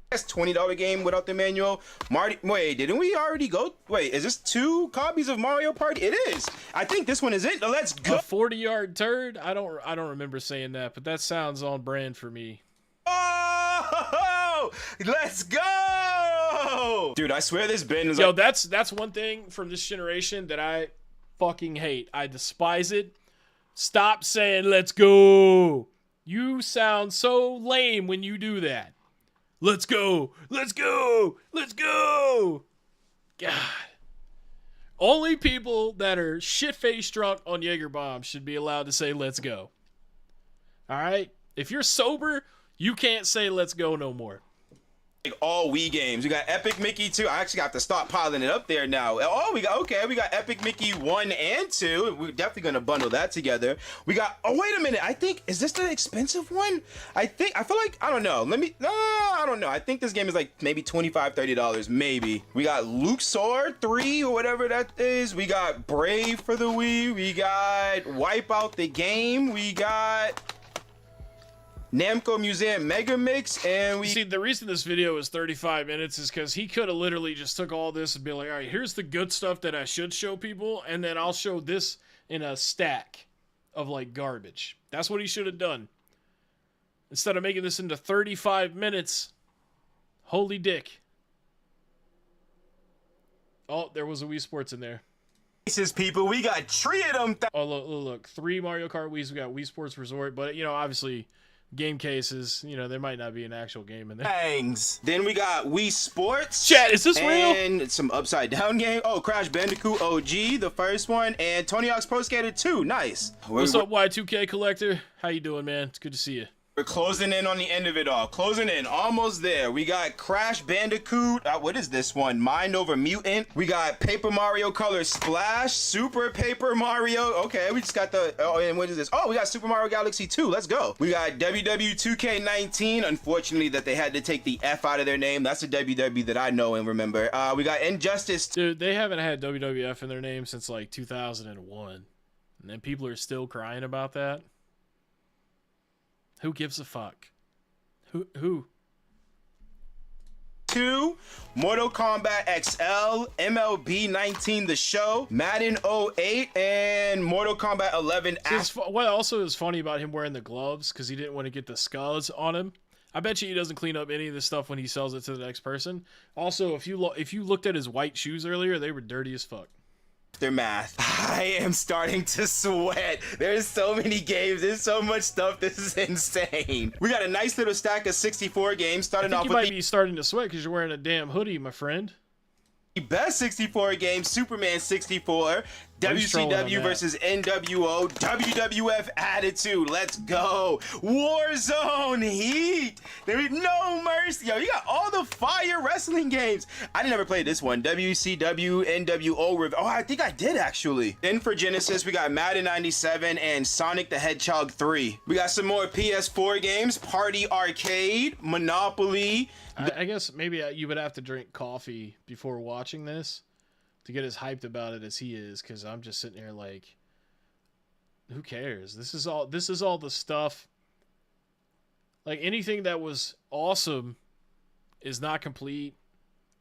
That's $20 game without the manual. Wait, didn't we already go? Wait, is this 2 copies of Mario Party? It is. I think this one is it. Let's go. A 40-yard turd? I don't remember saying that, but that sounds on brand for me. Oh, let's go, dude! I swear this bin is. Yo, that's one thing from this generation that I fucking hate. I despise it. Stop saying "let's go." You sound so lame when you do that. Let's go! Let's go! Let's go! God. Only people that are shit-faced drunk on Jaeger bombs should be allowed to say let's go. Alright? If you're sober, you can't say let's go no more. Like all Wii games. We got Epic Mickey 2. I actually got to stop piling it up there now. Oh, we got Epic Mickey 1 and 2. We're definitely gonna bundle that together. We got, oh wait a minute, I think, is this the expensive one? I feel like, I don't know. I don't know. I think this game is like maybe $25, $30, maybe. We got Luxor 3 or whatever that is. We got Brave for the Wii. We got Wipe Out the Game. We got Namco Museum Mega Mix, and we see the reason this video is 35 minutes is because he could have literally just took all this and be like, all right, here's the good stuff that I should show people, and then I'll show this in a stack of like garbage. That's what he should have done. Instead of making this into 35 minutes. Holy dick. Oh, there was a Wii Sports in there. People, we got 3 of them. Oh, look. 3 Mario Kart Wiis. We got Wii Sports Resort, but, you know, obviously game cases, you know, there might not be an actual game in there. Bangs. Then we got Wii Sports. Chat, is this real? And some Upside Down game. Oh, Crash Bandicoot OG, the first one, and Tony Hawk's Pro Skater 2. Nice. What's up, Y2K Collector? How you doing, man? It's good to see you. We're closing in on the end of it all. Closing in, almost there. We got Crash Bandicoot. What is this one? Mind Over Mutant. We got Paper Mario Color Splash, Super Paper Mario. Okay, we just got the, oh, and what is this? Oh, we got Super Mario Galaxy 2. Let's go. We got WW2K19. Unfortunately, that they had to take the F out of their name. That's a WW that I know and remember. We got Injustice. Dude, they haven't had WWF in their name since like 2001. And then people are still crying about that. Who gives a fuck? Who? 2, Mortal Kombat XL, MLB 19 The Show, Madden 08, and Mortal Kombat 11. What also is funny about him wearing the gloves, because he didn't want to get the scuzz on him. I bet you he doesn't clean up any of this stuff when he sells it to the next person. Also, if you looked at his white shoes earlier, they were dirty as fuck. Their math. I am starting to sweat. There's so many games. There's so much stuff. This is insane. We got a nice little stack of 64 games. Starting off with, you might be starting to sweat because you're wearing a damn hoodie, my friend. The best 64 game, Superman 64, WCW versus NWO, WWF Attitude. Let's go. Warzone Heat. There is no mercy. Yo, you got all the fire wrestling games. I didn't ever play this one. WCW, NWO. Oh, I think I did actually. Then for Genesis, we got Madden 97 and Sonic the Hedgehog 3. We got some more PS4 games, Party Arcade, Monopoly. I guess maybe you would have to drink coffee before watching this to get as hyped about it as he is, because I'm just sitting here like, who cares? This is all the stuff. Like, anything that was awesome is not complete,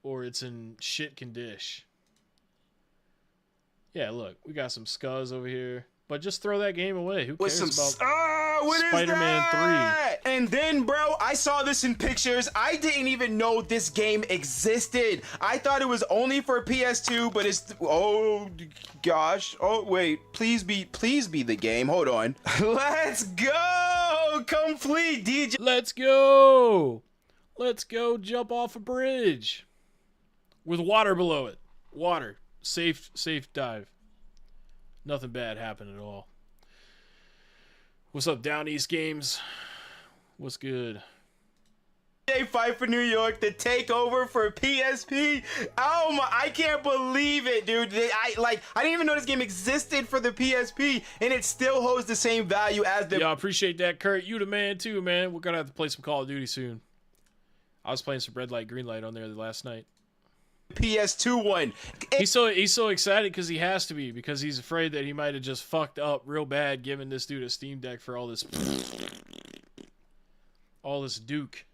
or it's in shit condition. Yeah, look, we got some scuzz over here. But just throw that game away. Who cares about Spider-Man 3? And then, bro, I saw this in pictures. I didn't even know this game existed. I thought it was only for PS2, but it's... Oh, gosh. Oh, wait. Please be the game. Hold on. Let's go! Complete, DJ. Let's go! Let's go jump off a bridge. With water below it. Water. Safe dive. Nothing bad happened at all. What's up, Down East Games? What's good? Fight for New York, the takeover for PSP. Oh my, I can't believe it, dude. I didn't even know this game existed for the PSP, and it still holds the same value as the. Yeah, I appreciate that, Kurt. You the man too, man. We're gonna have to play some Call of Duty soon. I was playing some red light, green light on there last night. PS2 one. He's so excited because he has to be, because he's afraid that he might have just fucked up real bad giving this dude a Steam Deck for all this Duke.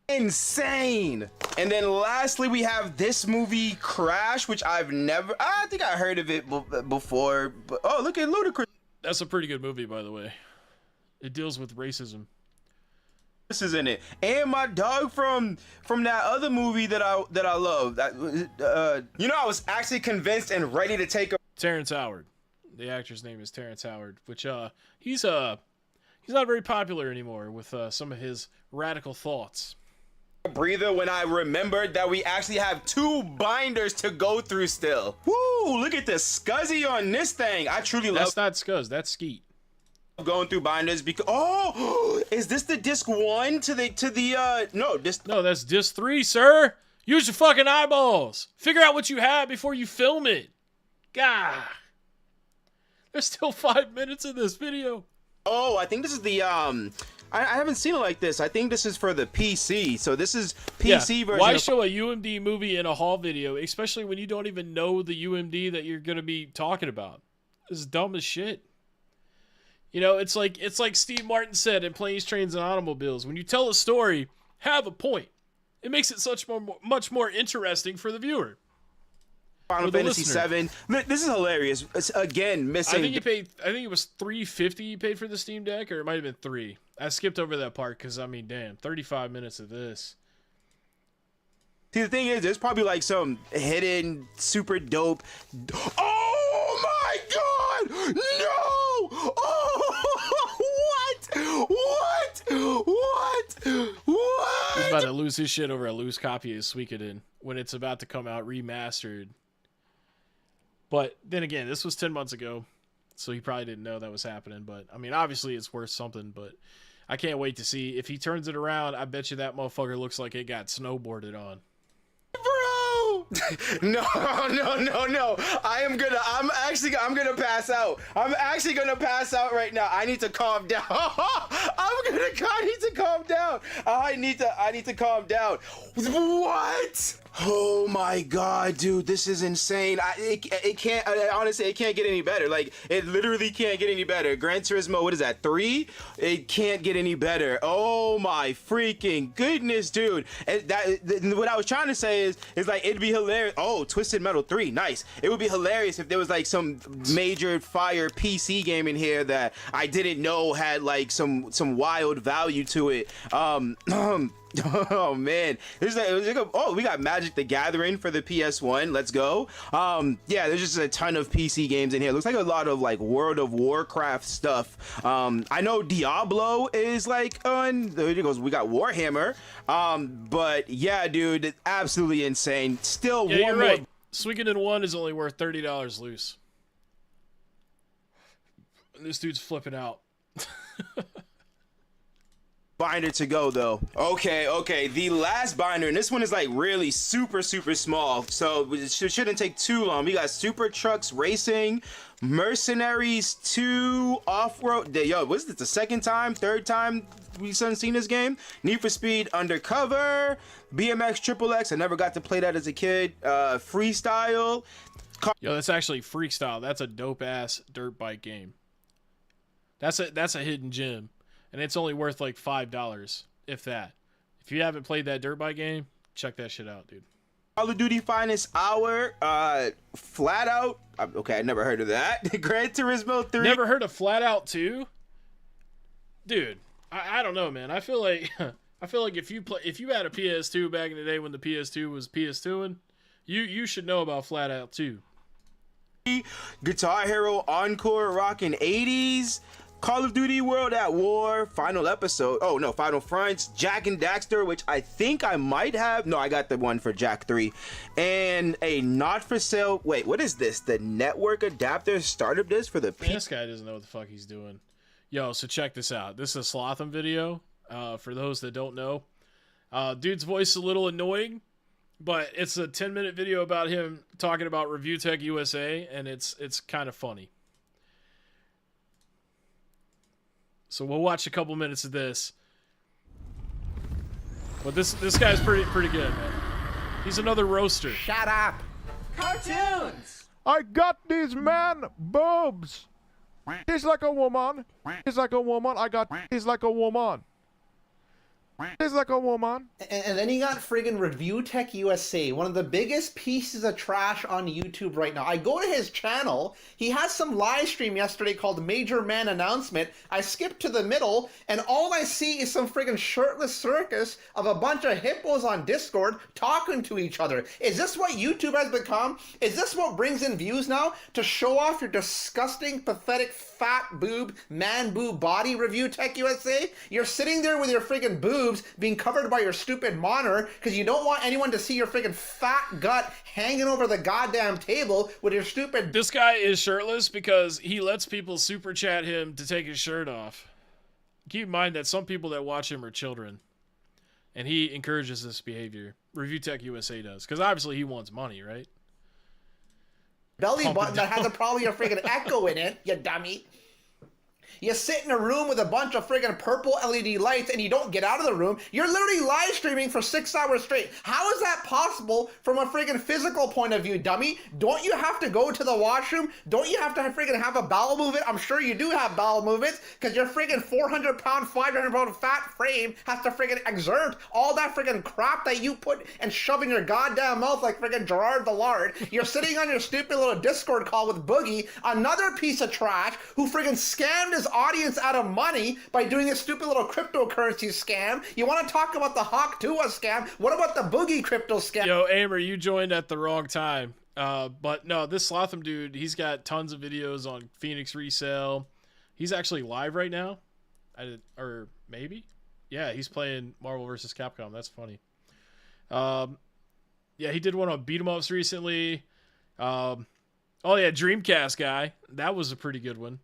Insane. And then lastly, we have this movie Crash, which I think I heard of it before, but oh, look at Ludacris. That's a pretty good movie, by the way. It deals with racism. This is in it, and my dog from that other movie that I love. I was actually convinced and ready to take a Terrence Howard. The actor's name is Terrence Howard, which he's not very popular anymore with some of his radical thoughts. breather when I remembered that we actually have 2 binders to go through still. Woo! Look at the scuzzy on this thing. I truly love. That's not scuzz. That's skeet. Going through binders because is this the disc 1 to the no that's disc 3, sir. Use your fucking eyeballs. Figure out what you have before you film it. God, there's still 5 minutes of this video. Oh, I think this is the I haven't seen it like this. I think this is for the PC. So this is PC version. Why show a UMD movie in a haul video, especially when you don't even know the UMD that you're gonna be talking about? It's dumb as shit. You know, it's like Steve Martin said in Planes, Trains, and Automobiles. When you tell a story, have a point. It makes it much more interesting for the viewer. Final Fantasy VII. This is hilarious. It's again missing. I think it was $350 you paid for the Steam Deck, or it might have been $3. I skipped over that part because I mean, damn, 35 minutes of this. See, the thing is, there's probably like some hidden super dope. Oh my god! No! Oh, what? He's about to lose his shit over a loose copy of Suikoden when it's about to come out remastered. But then again, this was 10 months ago, so he probably didn't know that was happening. But I mean, obviously it's worth something, but I can't wait to see. If he turns it around, I bet you that motherfucker looks like it got snowboarded on. Bro! No. I'm gonna pass out. I'm actually gonna pass out right now. I need to calm down. I need to calm down. I need to calm down. What? Oh my god, dude, this is insane. It can't, honestly, it can't get any better. Like, it literally can't get any better. Gran Turismo, what is that, 3? It can't get any better. Oh my freaking goodness, dude. And what I was trying to say is like, it'd be hilarious. Oh, Twisted Metal 3, nice. It would be hilarious if there was like some major fire PC game in here that I didn't know had like some wild value to it. Oh man, we got Magic the Gathering for the PS1. Let's go. Yeah, there's just a ton of PC games in here. Looks like a lot of like World of Warcraft stuff. I know Diablo is like on. There it goes. We got Warhammer. But yeah, dude, it's absolutely insane. Still, yeah, one you're more. right. Suikoden 1 is only worth $30 loose. This dude's flipping out. Binder to go though. Okay, the last binder, and this one is like really super small, so it shouldn't take too long. We got Super Trucks Racing, Mercenaries 2, Off-Road. Yo, was this the third time we've seen this game? Need for Speed Undercover, BMX Triple X. I never got to play that as a kid. Freestyle. Yo, that's actually Freestyle. That's a dope ass dirt bike game. That's a hidden gem. And it's only worth like $5, if that. If you haven't played that dirt bike game, check that shit out, dude. Call of Duty Finest Hour, Flat Out. Okay, I never heard of that. Gran Turismo 3. Never heard of Flat Out 2? Dude, I don't know, man. I feel like if you had a PS2 back in the day when the PS2 was PS2ing, you should know about Flat Out 2. Guitar Hero Encore Rockin' 80s. Call of Duty World at War, Final Episode. Oh no, Final Fronts, Jak and Daxter, which I think I might have. No, I got the one for Jak 3. And a not for sale. Wait, what is this? The network adapter startup disc for the This guy doesn't know what the fuck he's doing. Yo, so check this out. This is a Slotham video. For those that don't know, dude's voice is a little annoying, but it's a 10-minute video about him talking about Review Tech USA, and it's kind of funny. So we'll watch a couple minutes of this. But this guy's pretty good, man. He's another roaster. Shut up. Cartoons. I got these man boobs. He's like a woman. He's like a woman. I got. He's like a woman. He's like a woman. And then you got friggin' Review Tech USA, one of the biggest pieces of trash on YouTube right now. I go to his channel, he has some live stream yesterday called Major Man Announcement. I skip to the middle, and all I see is some friggin' shirtless circus of a bunch of hippos on Discord talking to each other. Is this what YouTube has become? Is this what brings in views now? To show off your disgusting, pathetic, fat boob, man boob body, Review Tech USA? You're sitting there with your friggin' boobs being covered by your stupid monitor because you don't want anyone to see your freaking fat gut hanging over the goddamn table with your stupid... This guy is shirtless because he lets people super chat him to take his shirt off. Keep in mind that some people that watch him are children, and he encourages this behavior. Review Tech USA does, because obviously he wants money, right? Belly button that has probably a freaking echo in it, you dummy. You sit in a room with a bunch of friggin' purple LED lights and you don't get out of the room. You're literally live streaming for 6 hours straight. How is that possible from a friggin' physical point of view, dummy? Don't you have to go to the washroom? Don't you have to friggin' have a bowel movement? I'm sure you do have bowel movements because your friggin' 400-pound, 500-pound fat frame has to friggin' exert all that friggin' crap that you put and shove in your goddamn mouth like friggin' Gerard the Lard. You're sitting on your stupid little Discord call with Boogie, another piece of trash who friggin' scammed his audience out of money by doing a stupid little cryptocurrency scam. You want to talk about the Hawk Tua scam? What about the Boogie crypto scam? Yo, Amer, you joined at the wrong time. But no, this Slotham dude, he's got tons of videos on Phoenix Resale. He's actually live right now. Or maybe? Yeah, he's playing Marvel vs. Capcom. That's funny. Yeah, he did one on Beat 'em Ups recently. Oh yeah, Dreamcast guy. That was a pretty good one.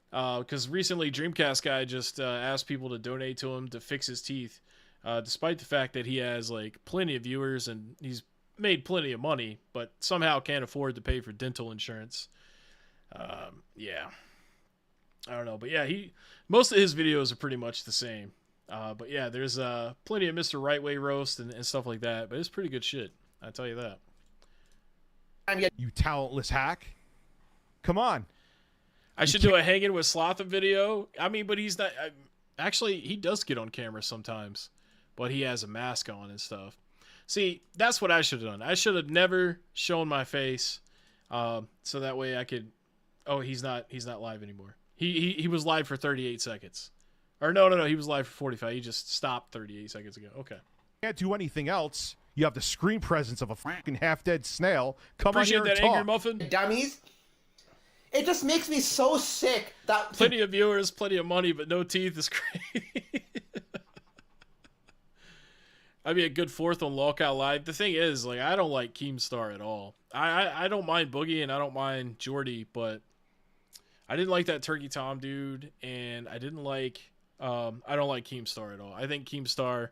Because recently Dreamcast guy just asked people to donate to him to fix his teeth, despite the fact that he has like plenty of viewers and he's made plenty of money, but somehow can't afford to pay for dental insurance. Yeah, I don't know, but yeah, most of his videos are pretty much the same. But yeah, there's plenty of Mr. Right Way roast and stuff like that, but it's pretty good shit. I tell you that. You talentless hack! Come on. I should do a hanging with Slotham video. I mean, but he's not... actually, he does get on camera sometimes, but he has a mask on and stuff. See, that's what I should have done. I should have never shown my face, so that way I could... Oh, he's not live anymore. He was live for 38 seconds. Or no, he was live for 45. He just stopped 38 seconds ago. Okay. Can't do anything else. You have the screen presence of a fucking half-dead snail. Come Appreciate on here and that, talk. Angry Muffin. Dummies. It just makes me so sick that... Plenty of viewers, plenty of money, but no teeth is crazy. I'd be a good fourth on Lockout Live. The thing is, like, I don't like Keemstar at all. I don't mind Boogie and I don't mind Jordy, but I didn't like that Turkey Tom dude, and I didn't like... I don't like Keemstar at all. I think Keemstar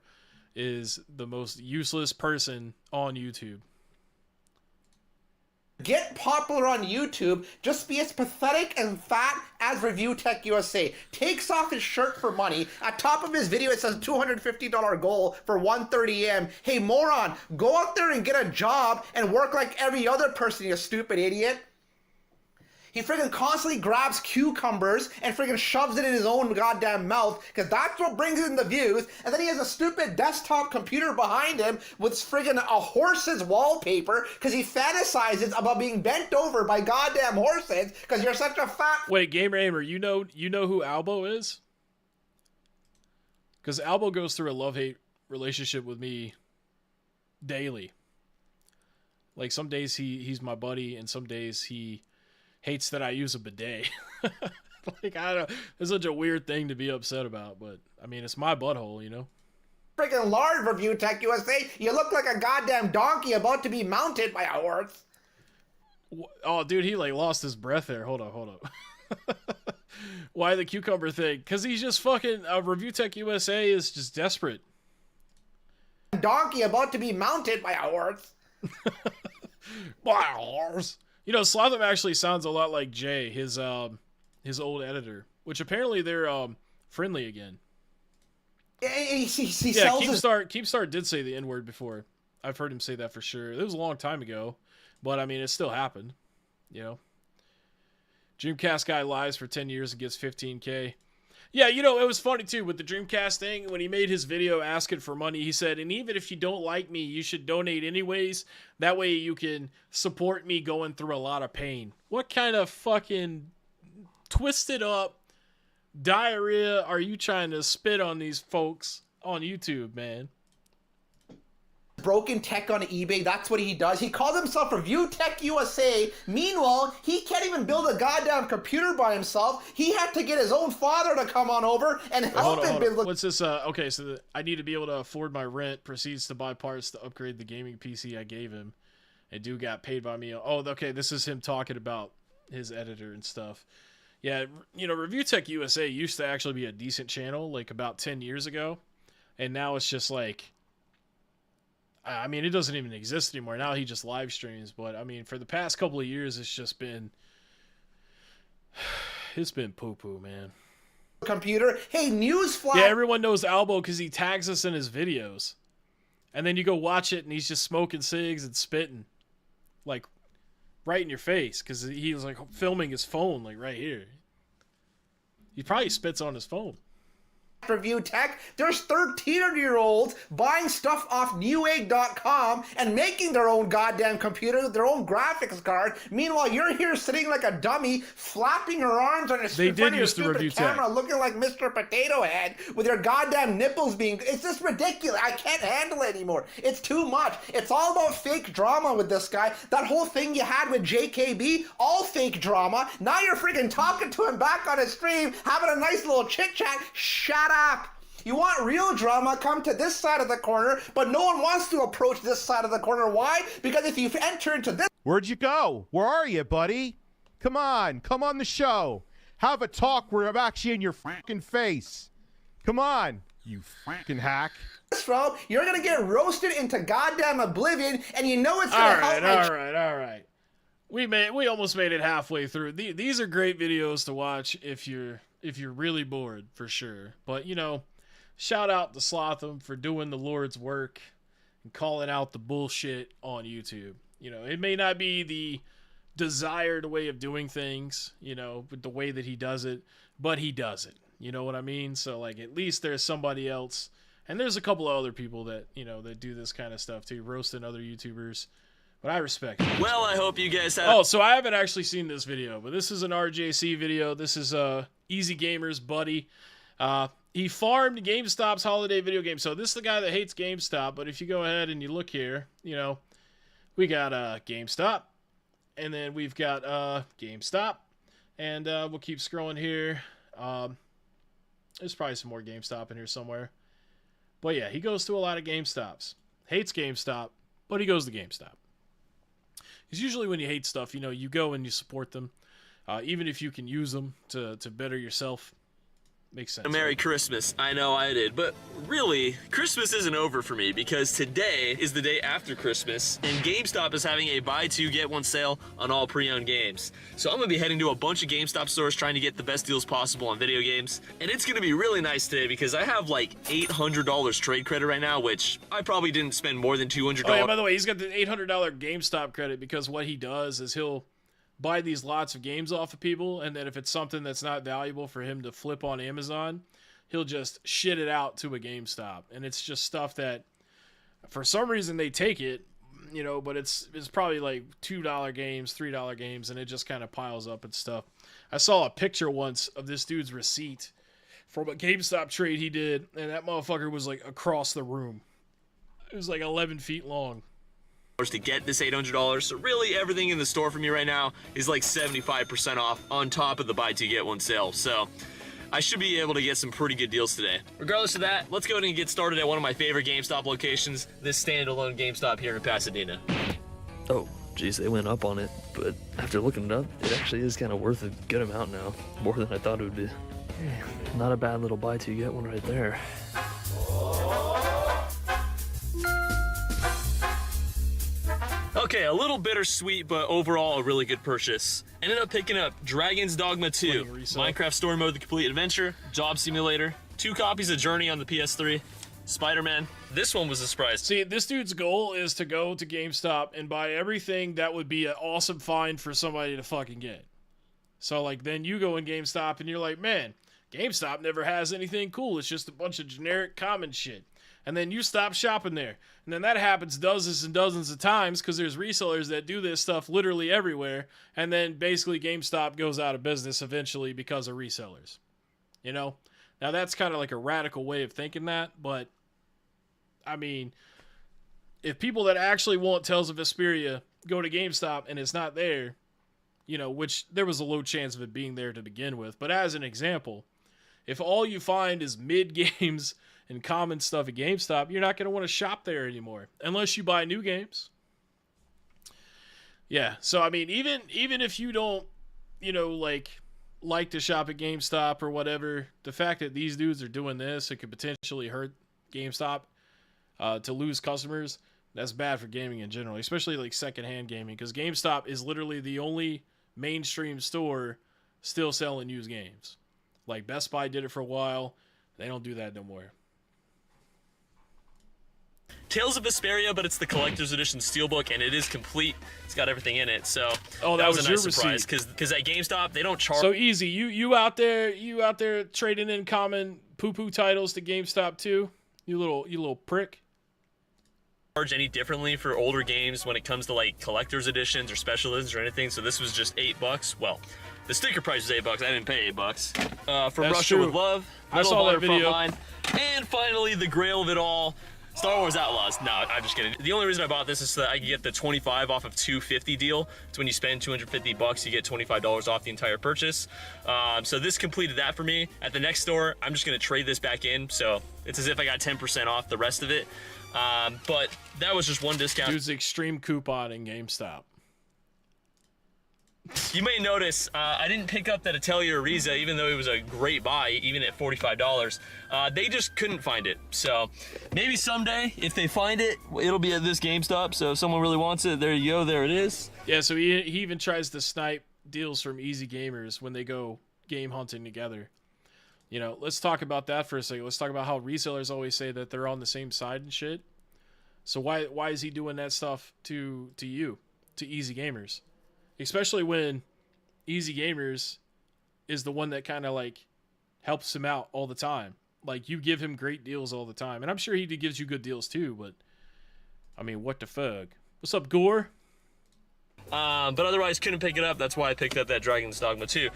is the most useless person on YouTube. Get popular on YouTube, just be as pathetic and fat as Review Tech USA. Takes off his shirt for money. At top of his video, it says $250 goal for 1:30 a.m. Hey, moron, go out there and get a job and work like every other person, you stupid idiot. He friggin' constantly grabs cucumbers and friggin' shoves it in his own goddamn mouth because that's what brings in the views. And then he has a stupid desktop computer behind him with friggin' a horse's wallpaper because he fantasizes about being bent over by goddamn horses because you're such a fat... Wait, Gamer Aimer, you know who Albo is? Because Albo goes through a love-hate relationship with me daily. Like, some days he's my buddy, and some days he hates that I use a bidet. Like, I don't... It's such a weird thing to be upset about, but, I mean, it's my butthole, you know? Friggin' Lord, Review Tech USA, you look like a goddamn donkey about to be mounted by a horse. Oh, dude, he, like, lost his breath there. Hold up. Why the cucumber thing? Because he's just fucking... Review Tech USA is just desperate. Donkey about to be mounted by a horse. By a horse. You know, Slotham actually sounds a lot like Jay, his old editor, which apparently they're friendly again. He Yeah, sells his... Keepstart did say the N-word before. I've heard him say that for sure. It was a long time ago, but I mean, it still happened, you know. Dreamcast guy lies for 10 years and gets 15K. Yeah, you know, it was funny too with the Dreamcast thing. When he made his video asking for money, he said, and even if you don't like me, you should donate anyways. That way you can support me going through a lot of pain. What kind of fucking twisted up diarrhea are you trying to spit on these folks on YouTube, man? Broken tech on eBay, that's what he does. He calls himself Review Tech USA. Meanwhile, he can't even build a goddamn computer by himself. He had to get his own father to come on over and help him build. What's this? Okay, so I need to be able to afford my rent. Proceeds to buy parts to upgrade the gaming PC I gave him. And dude got paid by me. Oh, okay, this is him talking about his editor and stuff. Yeah, you know, Review Tech USA used to actually be a decent channel like about 10 years ago. And now it's just like... I mean, it doesn't even exist anymore. Now he just live streams. But, I mean, for the past couple of years, it's just been... It's been poo-poo, man. Computer. Hey, newsflash. Yeah, everyone knows Albo because he tags us in his videos. And then you go watch it, and he's just smoking cigs and spitting. Like, right in your face. Because he was, like, filming his phone, like, right here. He probably spits on his phone. Review Tech, there's 13-year-olds buying stuff off Newegg.com and making their own goddamn computer, their own graphics card. Meanwhile, you're here sitting like a dummy, flapping your arms on your stupid camera, looking like Mr. Potato Head with your goddamn nipples being... It's just ridiculous. I can't handle it anymore. It's too much. It's all about fake drama with this guy. That whole thing you had with JKB, all fake drama. Now you're freaking talking to him back on his stream, having a nice little chit-chat. Shut up. You want real drama, come to this side of the corner, but no one wants to approach this side of the corner. Why? Because if you enter into this... Where'd you go? Where are you, buddy? Come on the show. Have a talk where I'm actually in your fucking face. Come on, you fucking hack. Bro, you're gonna get roasted into goddamn oblivion, and you know it's gonna help. All right. We almost made it halfway through. These are great videos to watch if you're really bored, for sure. But, you know, shout out to Slotham for doing the Lord's work and calling out the bullshit on YouTube. You know, it may not be the desired way of doing things, you know, with the way that he does it, but he does it. You know what I mean? So, like, at least there's somebody else. And there's a couple of other people that, you know, that do this kind of stuff too, roasting other YouTubers. But I respect it. Well, I hope you guys have... Oh, so I haven't actually seen this video, but this is an RJC video. This is Easy Gamer's buddy. He farmed GameStop's holiday video game. So this is the guy that hates GameStop, but if you go ahead and you look here, you know, we got GameStop, and then we've got GameStop, and we'll keep scrolling here. There's probably some more GameStop in here somewhere. But yeah, he goes to a lot of GameStops. Hates GameStop, but he goes to GameStop. Because usually when you hate stuff, you know, you go and you support them. Even if you can use them to better yourself. Makes sense. Merry Christmas. I know I did, but really, Christmas isn't over for me because today is the day after Christmas, and GameStop is having a buy two, get one sale on all pre-owned games. So I'm gonna be heading to a bunch of GameStop stores trying to get the best deals possible on video games, and it's gonna be really nice today because I have like $800 trade credit right now, which I probably didn't spend more than $200. Oh yeah, by the way, he's got the $800 GameStop credit because what he does is he'll buy these lots of games off of people, and then if it's something that's not valuable for him to flip on Amazon, he'll just shit it out to a GameStop. And it's just stuff that for some reason they take it, you know, but it's probably like $2 games, $3 games, and it just kind of piles up and stuff. I saw a picture once of this dude's receipt from a GameStop trade he did, and that motherfucker was like across the room. It was like 11 feet long. To get this $800, so really everything in the store for me right now is like 75% off on top of the buy two get one sale, so I should be able to get some pretty good deals today. Regardless of that, let's go ahead and get started at one of my favorite GameStop locations, this standalone GameStop here in Pasadena. Oh, geez, they went up on it. But after looking it up, it actually is kind of worth a good amount now. More than I thought it would be. Not a bad little buy two get one right there. Okay, a little bittersweet, but overall a really good purchase. Ended up picking up Dragon's Dogma 2, Minecraft Story Mode: The Complete Adventure, Job Simulator, 2 copies of Journey on the PS3, Spider-Man. This one was a surprise. See, this dude's goal is to go to GameStop and buy everything that would be an awesome find for somebody to fucking get. So, like, then you go in GameStop and you're like, man, GameStop never has anything cool. It's just a bunch of generic common shit. And then you stop shopping there. And then that happens dozens and dozens of times because there's resellers that do this stuff literally everywhere. And then basically GameStop goes out of business eventually because of resellers. You know? Now that's kind of like a radical way of thinking that. But, I mean, if people that actually want Tales of Vesperia go to GameStop and it's not there, you know, which there was a low chance of it being there to begin with. But as an example, if all you find is mid games and common stuff at GameStop, you're not going to want to shop there anymore unless you buy new games. Yeah, so I mean, even if you don't, you know, like to shop at GameStop or whatever, the fact that these dudes are doing this, it could potentially hurt GameStop to lose customers. That's bad for gaming in general, especially like secondhand gaming, because GameStop is literally the only mainstream store still selling used games. Like Best Buy did it for a while. They don't do that no more. Tales of Vesperia, but it's the collector's edition steelbook, and it is complete. It's got everything in it, so that was a your nice surprise. Because at GameStop they don't charge. So easy, you out there trading in common poo-poo titles to GameStop too, you little prick. Charge any differently for older games when it comes to like collector's editions or special editions or anything. So this was just $8. Well, the sticker price was $8. I didn't pay $8. From That's Russia true. with Love, I saw that video. Frontline, and finally the grail of it all, Star Wars Outlaws. No, I'm just kidding. The only reason I bought this is so that I could get the 25 off of $250 deal. It's when you spend $250, you get $25 off the entire purchase. So this completed that for me. At the next store, I'm just gonna trade this back in. So it's as if I got 10% off the rest of it. But that was just one discount. Dude's extreme coupon in GameStop. You may notice I didn't pick up that Atelier Ariza, even though it was a great buy, even at $45. They just couldn't find it. So maybe someday, if they find it, it'll be at this GameStop. So if someone really wants it, there you go, there it is. Yeah, so he even tries to snipe deals from Easy Gamers when they go game hunting together. You know, let's talk about that for a second. Let's talk about how resellers always say that they're on the same side and shit. So why is he doing that stuff to you, to Easy Gamers? Especially when Easy Gamers is the one that kind of like helps him out all the time. Like you give him great deals all the time. And I'm sure he gives you good deals too, but I mean, what the fuck? What's up, Gore? But otherwise couldn't pick it up. That's why I picked up that Dragon's Dogma 2.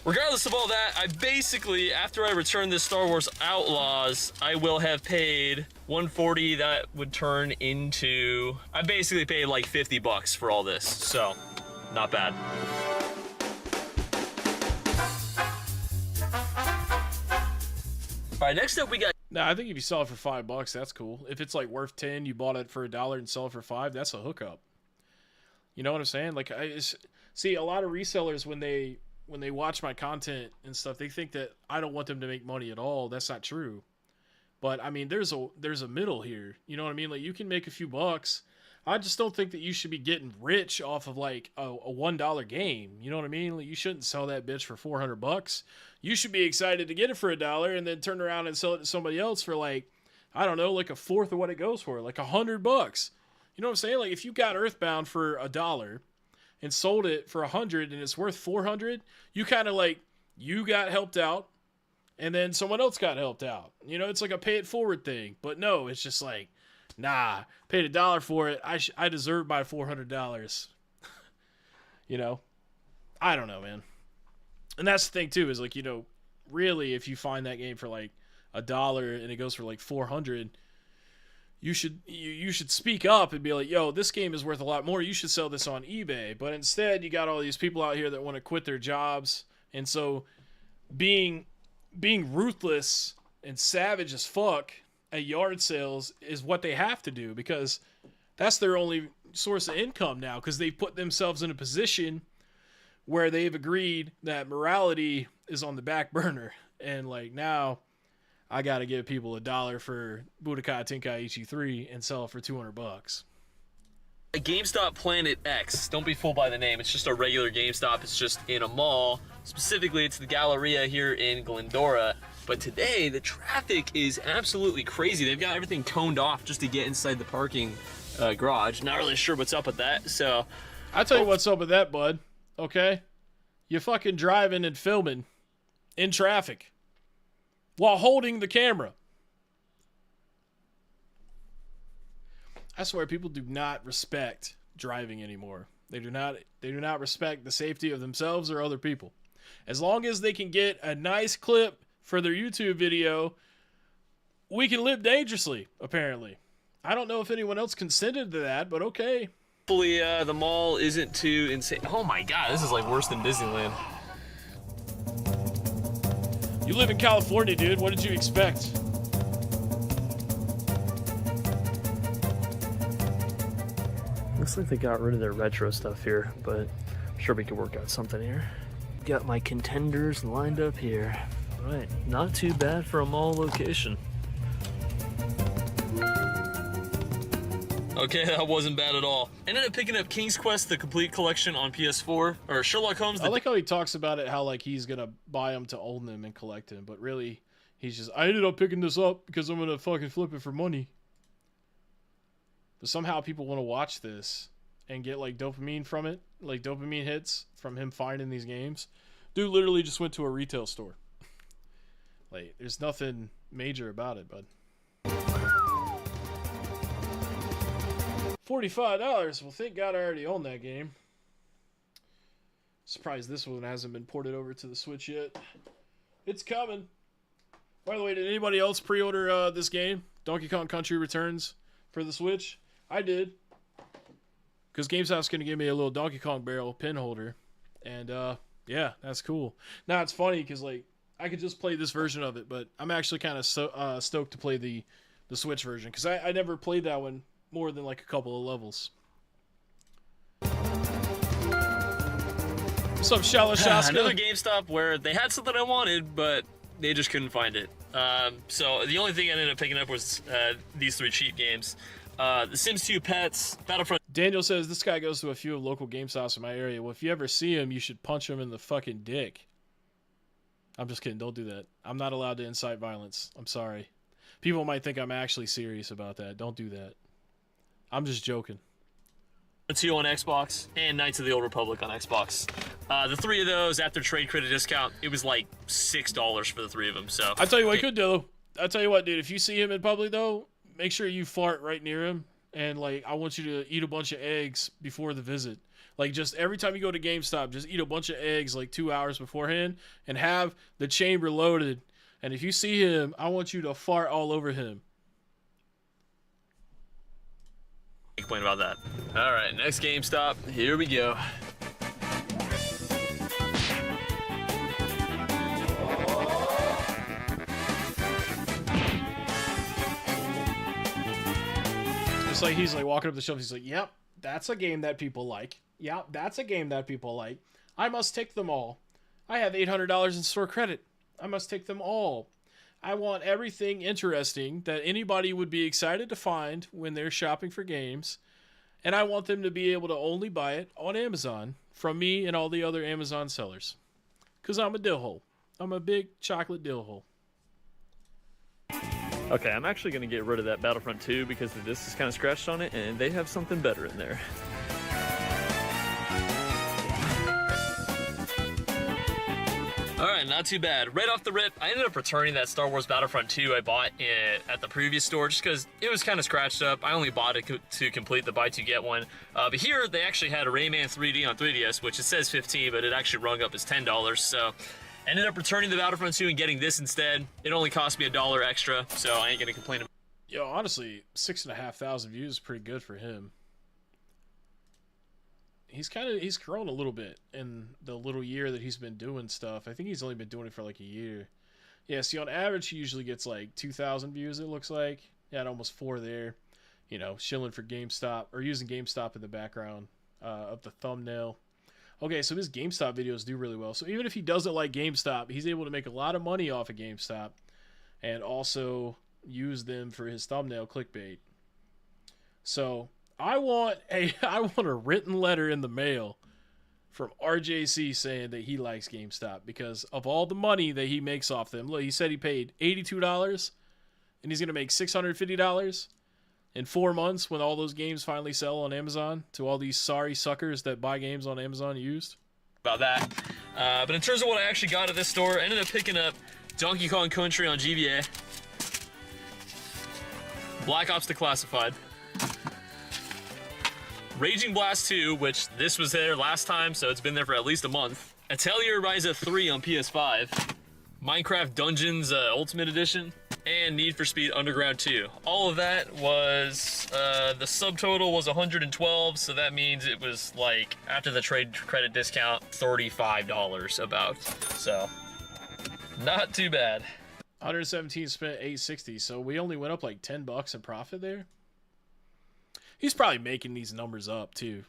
Regardless of all that, I basically, after I return this Star Wars Outlaws, I will have paid $140. That would turn into, I basically paid like $50 for all this. So not bad. All right, next up we got. Nah, I think if you sell it for $5, that's cool. If it's like worth 10, you bought it for $1 and sell it for $5, that's a hookup. You know what I'm saying? Like see a lot of resellers when they watch my content and stuff, they think that I don't want them to make money at all. That's not true. But I mean, there's a middle here. You know what I mean? Like you can make a few bucks. I just don't think that you should be getting rich off of like a $1 game. You know what I mean? Like you shouldn't sell that bitch for $400. You should be excited to get it for $1 and then turn around and sell it to somebody else for like, I don't know, like a fourth of what it goes for, like $100. You know what I'm saying? Like if you got Earthbound for $1 and sold it for $100 and it's worth $400, you kind of like, you got helped out and then someone else got helped out. You know, it's like a pay it forward thing. But no, it's just like, nah, paid $1 for it. I deserve my $400. You know, I don't know, man. And that's the thing too, is like, you know, really, if you find that game for like $1 and it goes for like $400, you should speak up and be like, yo, this game is worth a lot more. You should sell this on eBay. But instead, you got all these people out here that want to quit their jobs, and so being ruthless and savage as fuck at yard sales is what they have to do, because that's their only source of income now because they've put themselves in a position where they've agreed that morality is on the back burner. And like now I got to give people $1 for Budokai Tenkaichi 3 and sell it for $200. GameStop Planet X. Don't be fooled by the name. It's just a regular GameStop. It's just in a mall. Specifically, it's the Galleria here in Glendora. But today, the traffic is absolutely crazy. They've got everything coned off just to get inside the parking garage. Not really sure what's up with that. So, I'll tell you what's up with that, bud. Okay? You're fucking driving and filming in traffic while holding the camera. I swear people do not respect driving anymore. They do not respect the safety of themselves or other people. As long as they can get a nice clip for their YouTube video, we can live dangerously, apparently. I don't know if anyone else consented to that, but okay. hopefully the mall isn't too insane. Oh my god, this is like worse than Disneyland. You live in California, dude. What did you expect? Looks like they got rid of their retro stuff here, but I'm sure we could work out something here. Got my contenders lined up here. All right, not too bad for a mall location. Okay, that wasn't bad at all. Ended up picking up King's Quest, the complete collection on PS4, or Sherlock Holmes. I like how he talks about it, how like he's gonna buy them to own them and collect them, but really, he's just, I ended up picking this up because I'm gonna fucking flip it for money. But somehow people want to watch this and get like dopamine from it, like dopamine hits from him finding these games. Dude literally just went to a retail store. Like, there's nothing major about it, bud. $45. Well, thank God I already own that game. Surprised this one hasn't been ported over to the Switch yet. It's coming. By the way, did anybody else pre-order this game? Donkey Kong Country Returns for the Switch? I did. Because GameStop's going to give me a little Donkey Kong barrel pin holder. And, yeah, that's cool. Now, it's funny because, like, I could just play this version of it, but I'm actually kind of stoked to play the Switch version. Because I never played that one more than, like, a couple of levels. What's up, Shallow Shaska? Another GameStop where they had something I wanted, but they just couldn't find it. So the only thing I ended up picking up was these three cheap games. The Sims 2 Pets, Battlefront. Daniel says, this guy goes to a few local GameStops in my area. Well, if you ever see him, you should punch him in the fucking dick. I'm just kidding. Don't do that. I'm not allowed to incite violence. I'm sorry. People might think I'm actually serious about that. Don't do that. I'm just joking. 2 on Xbox and Knights of the Old Republic on Xbox. The three of those after trade credit discount, it was like $6 for the three of them. So I'll tell you what you could do. I'll tell you what, dude. If you see him in public, though, make sure you fart right near him. And, like, I want you to eat a bunch of eggs before the visit. Like, just every time you go to GameStop, just eat a bunch of eggs, like, 2 hours beforehand. And have the chamber loaded. And if you see him, I want you to fart all over him. Complain about that. All right, next GameStop. Here we go. It's like he's like walking up the shelf. He's like, "Yep, that's a game that people like. Yep, that's a game that people like. I must take them all. I have $800 in store credit. I must take them all. I want everything interesting that anybody would be excited to find when they're shopping for games, and I want them to be able to only buy it on Amazon from me and all the other Amazon sellers. Because I'm a dill hole. I'm a big chocolate dill hole." Okay, I'm actually going to get rid of that Battlefront 2 because this is kind of scratched on it, and they have something better in there. All right, not too bad. Right off the rip, I ended up returning that Star Wars Battlefront 2 I bought at the previous store just because it was kind of scratched up. I only bought it to complete the buy two get one. But here, they actually had a Rayman 3D on 3DS, which it says $15, but it actually rung up as $10. So ended up returning the Battlefront 2 and getting this instead. It only cost me $1 extra, so I ain't gonna complain about it. Yo, honestly, 6,500 views is pretty good for him. He's grown a little bit in the little year that he's been doing stuff. I think he's only been doing it for like a year. Yeah, see, on average, he usually gets like 2,000 views, it looks like. Yeah, almost 4 there. you know, shilling for GameStop or using GameStop in the background of the thumbnail. Okay, so his GameStop videos do really well. So even if he doesn't like GameStop, he's able to make a lot of money off of GameStop and also use them for his thumbnail clickbait. So I want a written letter in the mail from RJC saying that he likes GameStop because of all the money that he makes off them. Look, he said he paid $82 and he's going to make $650 in 4 months when all those games finally sell on Amazon to all these sorry suckers that buy games on Amazon used. About that. But in terms of what I actually got at this store, I ended up picking up Donkey Kong Country on GBA, Black Ops Declassified, Raging Blast 2, which this was there last time, so it's been there for at least a month, Atelier Ryza 3 on PS5, Minecraft Dungeons Ultimate Edition, and Need for Speed Underground 2. All of that was, the subtotal was 112, so that means it was like, after the trade credit discount, $35 about. So, not too bad. 117 spent 860, so we only went up like $10 in profit there. He's probably making these numbers up too.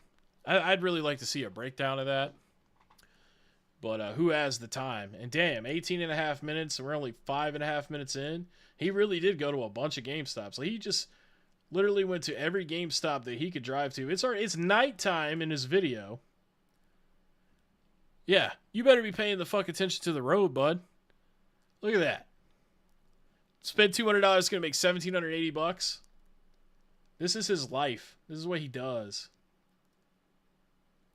I'd really like to see a breakdown of that. But who has the time? And damn, 18.5 minutes, and we're only 5.5 minutes in. He really did go to a bunch of GameStops. Like, he just literally went to every GameStop that he could drive to. It's nighttime in his video. Yeah, you better be paying the fuck attention to the road, bud. Look at that. Spend $200, gonna make $1,780. This is his life. This is what he does.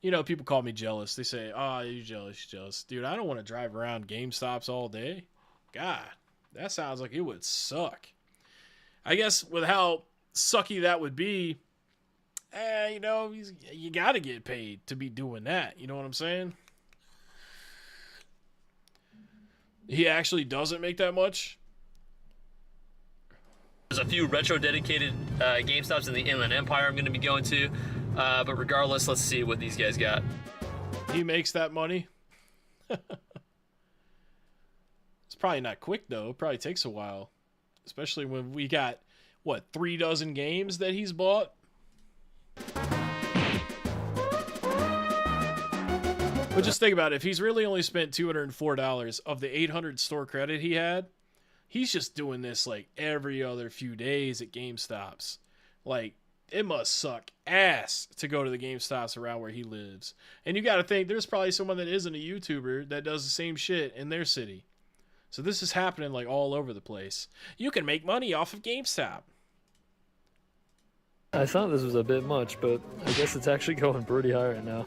You know, people call me jealous. They say, oh, you're jealous, you're jealous. Dude, I don't want to drive around GameStops all day. God, that sounds like it would suck. I guess with how sucky that would be, you know, you got to get paid to be doing that. You know what I'm saying? He actually doesn't make that much. There's a few retro dedicated GameStops in the Inland Empire I'm going to be going to. But regardless, let's see what these guys got. He makes that money. It's probably not quick, though. It probably takes a while. Especially when we got, what, 3 dozen games that he's bought? But just think about it. If he's really only spent $204 of the 800 store credit he had, he's just doing this like every other few days at GameStops. Like, it must suck ass to go to the GameStops around where he lives. And you got to think, there's probably someone that isn't a YouTuber that does the same shit in their city. So this is happening like all over the place. You can make money off of GameStop. I thought this was a bit much, but I guess it's actually going pretty high right now.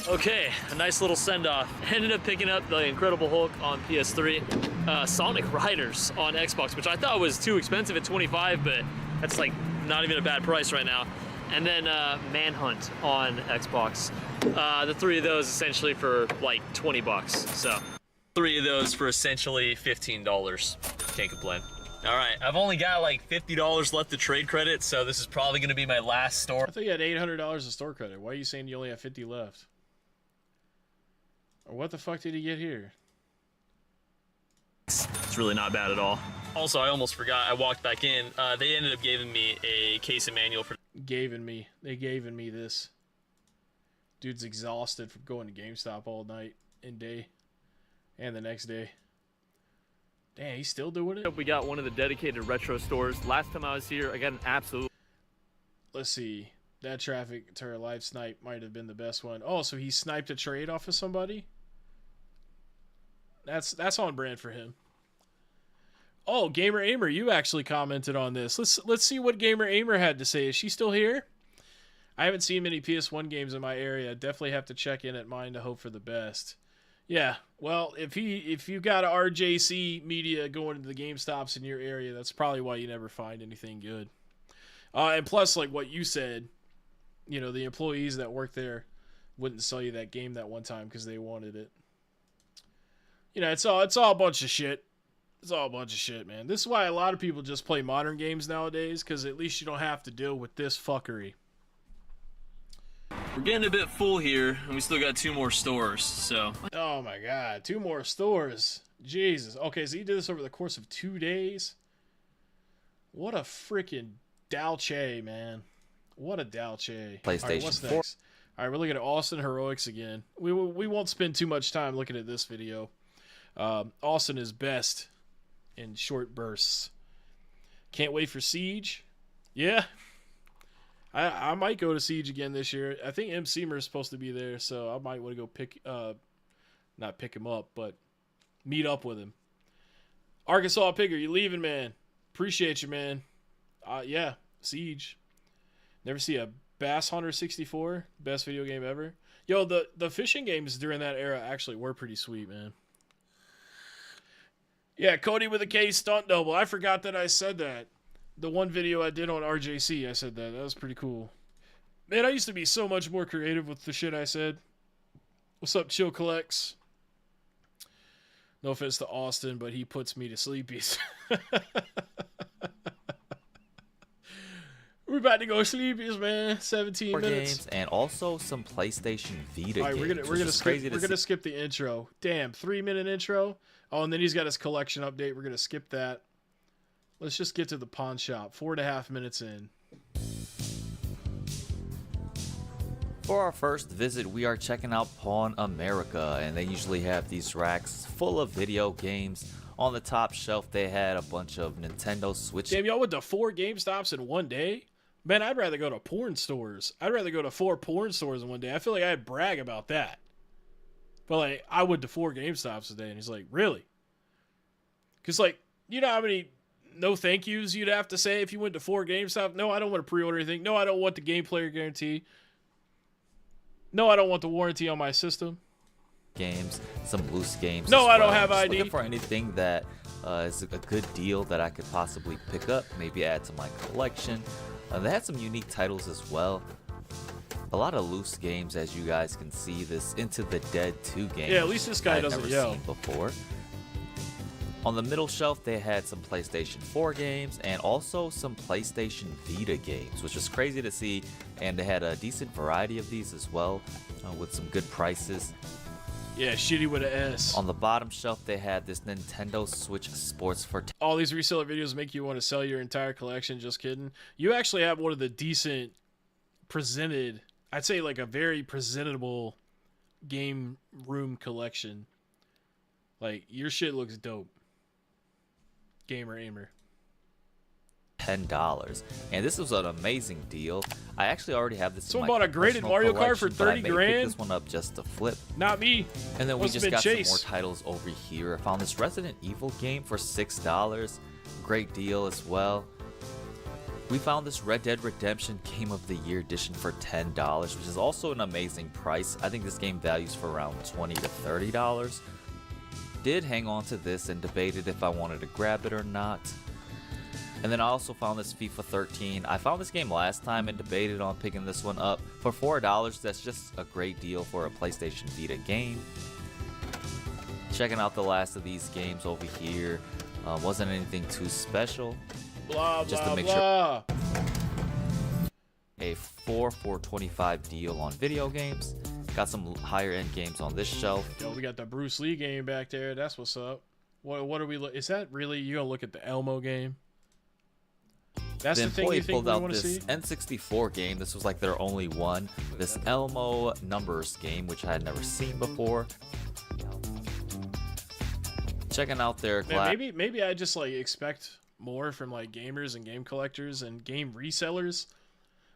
Okay, a nice little send-off. Ended up picking up the Incredible Hulk on PS3, Sonic Riders on Xbox, which I thought was too expensive at $25, but that's like not even a bad price right now. And then Manhunt on Xbox. The 3 of those essentially for like $20. So 3 of those for essentially $15. Can't complain. All right, I've only got like $50 left to trade credit, so this is probably going to be my last store. I thought you had $800 of store credit. Why are you saying you only have 50 left? Or what the fuck did he get here? It's really not bad at all. Also, I almost forgot, I walked back in. They ended up giving me a case of manual for... They gave me this. Dude's exhausted from going to GameStop all night and day. And the next day. Damn, he's still doing it? We got one of the dedicated retro stores. Last time I was here, I got an absolute... Let's see. That traffic to our live snipe might have been the best one. Oh, so he sniped a trade off of somebody? That's on brand for him. Oh, Gamer Aimer, you actually commented on this. Let's see what Gamer Aimer had to say. Is she still here? I haven't seen many PS1 games in my area. Definitely have to check in at mine to hope for the best. Yeah, well, if you got a RJC media going to the GameStops in your area, that's probably why you never find anything good. And plus, like what you said, you know, the employees that work there wouldn't sell you that game that one time because they wanted it. You know, it's all a bunch of shit. It's all a bunch of shit, man. This is why a lot of people just play modern games nowadays, because at least you don't have to deal with this fuckery. We're getting a bit full here, and we still got 2 more stores, so... Oh my god, 2 more stores. Jesus. Okay, so he did this over the course of 2 days. What a freaking Dalche, man. What a Dalche. PlayStation All right, what's 4. next? All right, we're looking at Austin Heroics again. We won't spend too much time looking at this video. Austin is best in short bursts. Can't wait for Siege. Yeah. I might go to Siege again this year. I think M. Seamer is supposed to be there, so I might want to go not pick him up, but meet up with him. Arkansas Pigger, you leaving, man? Appreciate you, man. Yeah, Siege. Never see a Bass Hunter 64, best video game ever. Yo, the fishing games during that era actually were pretty sweet, man. Yeah, Cody with a K stunt double. I forgot that I said that. The one video I did on RJC, I said that. That was pretty cool. Man, I used to be so much more creative with the shit I said. What's up, Chill Collects? No offense to Austin, but he puts me to sleepies. We're about to go sleepies, man. 17 minutes. Games and also some PlayStation Vita All right, games. we're gonna skip the intro. Damn, 3-minute intro. Oh, and then he's got his collection update. We're gonna skip that. Let's just get to the pawn shop. 4.5 minutes in. For our first visit, we are checking out Pawn America, and they usually have these racks full of video games. On the top shelf, they had a bunch of Nintendo Switch. Damn, y'all went to 4 GameStops in one day? Man, I'd rather go to porn stores. I'd rather go to 4 porn stores in one day. I feel like I'd brag about that. But, like, I went to 4 GameStops today, and he's like, really? Because, like, you know how many no thank yous you'd have to say if you went to 4 GameStop? No, I don't want to pre-order anything. No, I don't want the game player guarantee. No, I don't want the warranty on my system. Games, some loose games. No, as I don't well. have Just ID. Looking for anything that is a good deal that I could possibly pick up, maybe add to my collection. They had some unique titles as well. A lot of loose games, as you guys can see. This Into the Dead 2 game. Yeah, at least this guy I've doesn't never yell. seen before. On the middle shelf, they had some PlayStation 4 games and also some PlayStation Vita games, which is crazy to see. And they had a decent variety of these as well, with some good prices. Yeah, shitty with an S. On the bottom shelf, they had this Nintendo Switch Sports for... All these reseller videos make you want to sell your entire collection. Just kidding. You actually have one of the decent presented, I'd say like a very presentable game room collection. Like, your shit looks dope. Gamer Aimer. $10, and this was an amazing deal. I actually already have this. Someone in my bought a graded personal Mario Kart for collection, but I 30 may grand? Pick this one up just to flip. Not me. And then we Must've just been got Chase. some more titles over here. I found this Resident Evil game for $6. Great deal as well. We found this Red Dead Redemption Game of the Year edition for $10, which is also an amazing price. I think this game values for around $20 to $30. Did hang on to this and debated if I wanted to grab it or not. And then I also found this FIFA 13. I found this game last time and debated on picking this one up for $4. That's just a great deal for a PlayStation Vita game. Checking out the last of these games over here. Wasn't anything too special. Blah, just blah, to make blah. sure. A 4 for $25 deal on video games. Got some higher end games on this shelf. Yo, we got the Bruce Lee game back there. That's what's up. What are we? Is that really? You gonna look at the Elmo game? That's the thing you employee think pulled we out want to this see? N64 game. This was like their only one. This Elmo Numbers game, which I had never seen before. Checking out their Man, maybe I just like expect more from like gamers and game collectors and game resellers.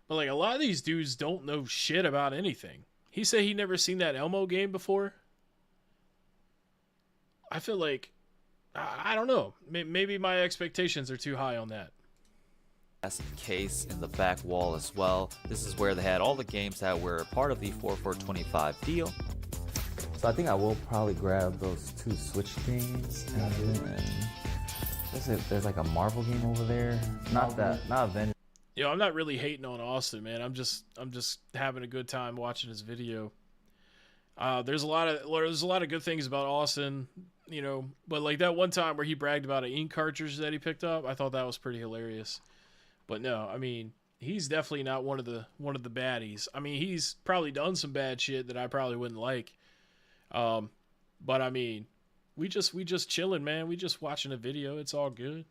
But like a lot of these dudes don't know shit about anything. He said he never seen that Elmo game before. I feel like I don't know. Maybe my expectations are too high on that. Case in the back wall as well. This is where they had all the games that were part of the 4 for $25 deal. So I think I will probably grab those 2 Switch games. And then there's like a Marvel game over there. Not Avengers. Yo, I'm not really hating on Austin, man. I'm just having a good time watching his video. There's a lot of good things about Austin, you know, but like that one time where he bragged about an ink cartridge that he picked up, I thought that was pretty hilarious. But no, I mean, he's definitely not one of the baddies. I mean, he's probably done some bad shit that I probably wouldn't like. But I mean, We just chilling, man. We just watching a video. It's all good.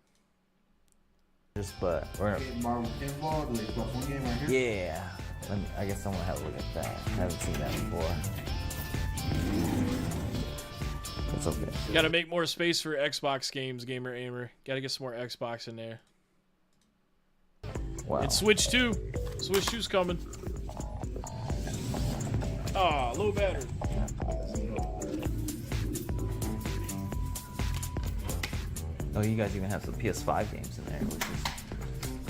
But we're Marvel Pinball, the Xbox One game right here. yeah. I guess I'm gonna have a look at that. I haven't seen that before. That's okay. Got to make more space for Xbox games, Gamer Aimer. Got to get some more Xbox in there. Wow. And Switch 2. Switch 2's coming. Ah, low battery. Oh, you guys even have some PS5 games in there, which is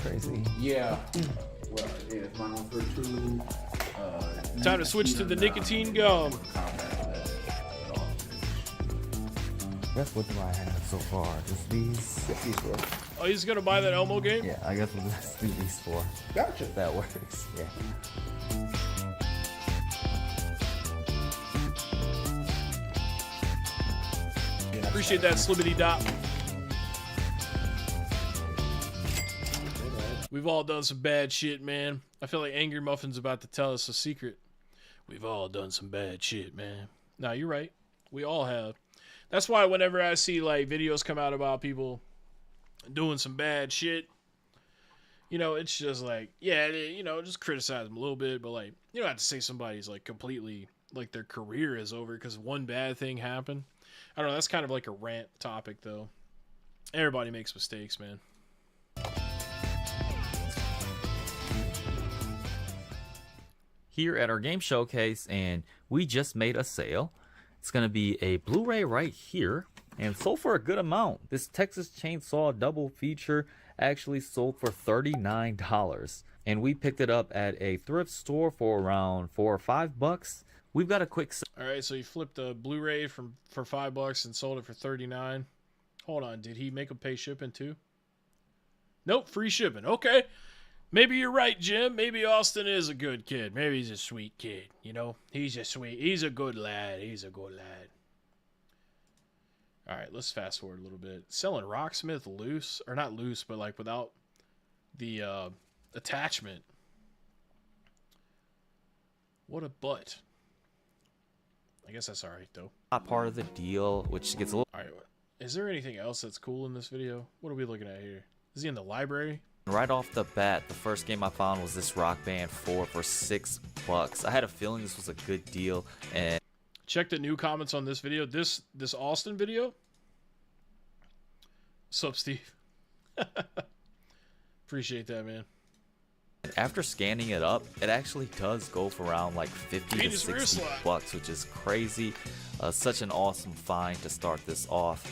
crazy. Yeah. Well, yeah, Final Fantasy 2. Time to switch to the nicotine gum. Guess what do I have so far? Just these. These four. Oh, he's gonna buy that Elmo game? Yeah, I guess we'll just do these four. Gotcha. If that works. Yeah. Appreciate that, Slibbity Dot. We've all done some bad shit, man. I feel like Angry Muffin's about to tell us a secret. We've all done some bad shit, man. Nah, you're right. We all have. That's why whenever I see like videos come out about people doing some bad shit, you know, it's just like, yeah, you know, just criticize them a little bit, but like, you don't have to say somebody's like completely, like their career is over because one bad thing happened. I don't know, that's kind of like a rant topic though. Everybody makes mistakes, man. Here at our game showcase, and we just made a sale. It's gonna be a Blu-ray right here, and sold for a good amount. This Texas Chainsaw double feature actually sold for $39, and we picked it up at a thrift store for around $4 or $5. We've got a quick. All right, so you flipped a Blu-ray for $5 and sold it for $39. Hold on, did he make him pay shipping too? Nope, free shipping. Okay. Maybe you're right, Jim. Maybe Austin is a good kid. Maybe he's a sweet kid. You know, he's a good lad. He's a good lad. All right, let's fast forward a little bit. Selling Rocksmith loose, or not loose, but like without the attachment. What a butt. I guess that's all right though. Not part of the deal, which gets a little. All right, is there anything else that's cool in this video? What are we looking at here? Is he in the library? Right off the bat, the first game I found was this Rock Band 4 for $6. I had a feeling this was a good deal, and check the new comments on this video. This Austin video. Sup, Steve? Appreciate that, man. after scanning it up, it actually does go for around like 50 to 60 bucks, which is crazy. Such an awesome find to start this off.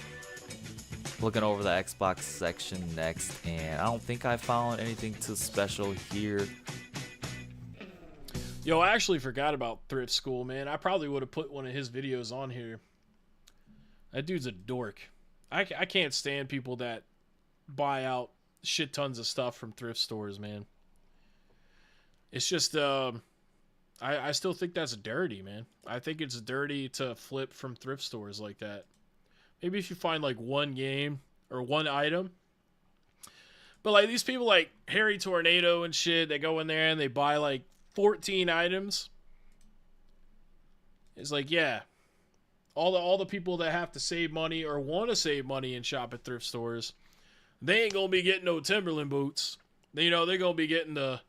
Looking over the Xbox section next, and I don't think I found anything too special here. Yo, I actually forgot about Thrift School, man. I probably would have put one of his videos on here. That dude's a dork. I can't stand people that buy out shit tons of stuff from thrift stores, man. It's just, I still think that's dirty, man. I think it's dirty to flip from thrift stores like that. Maybe if you find like one game or one item. But like these people like Harry Tornado and shit, they go in there and they buy like 14 items. It's like, yeah. All the people that have to save money or want to save money and shop at thrift stores, they ain't gonna be getting no Timberland boots. You know, they're gonna be getting the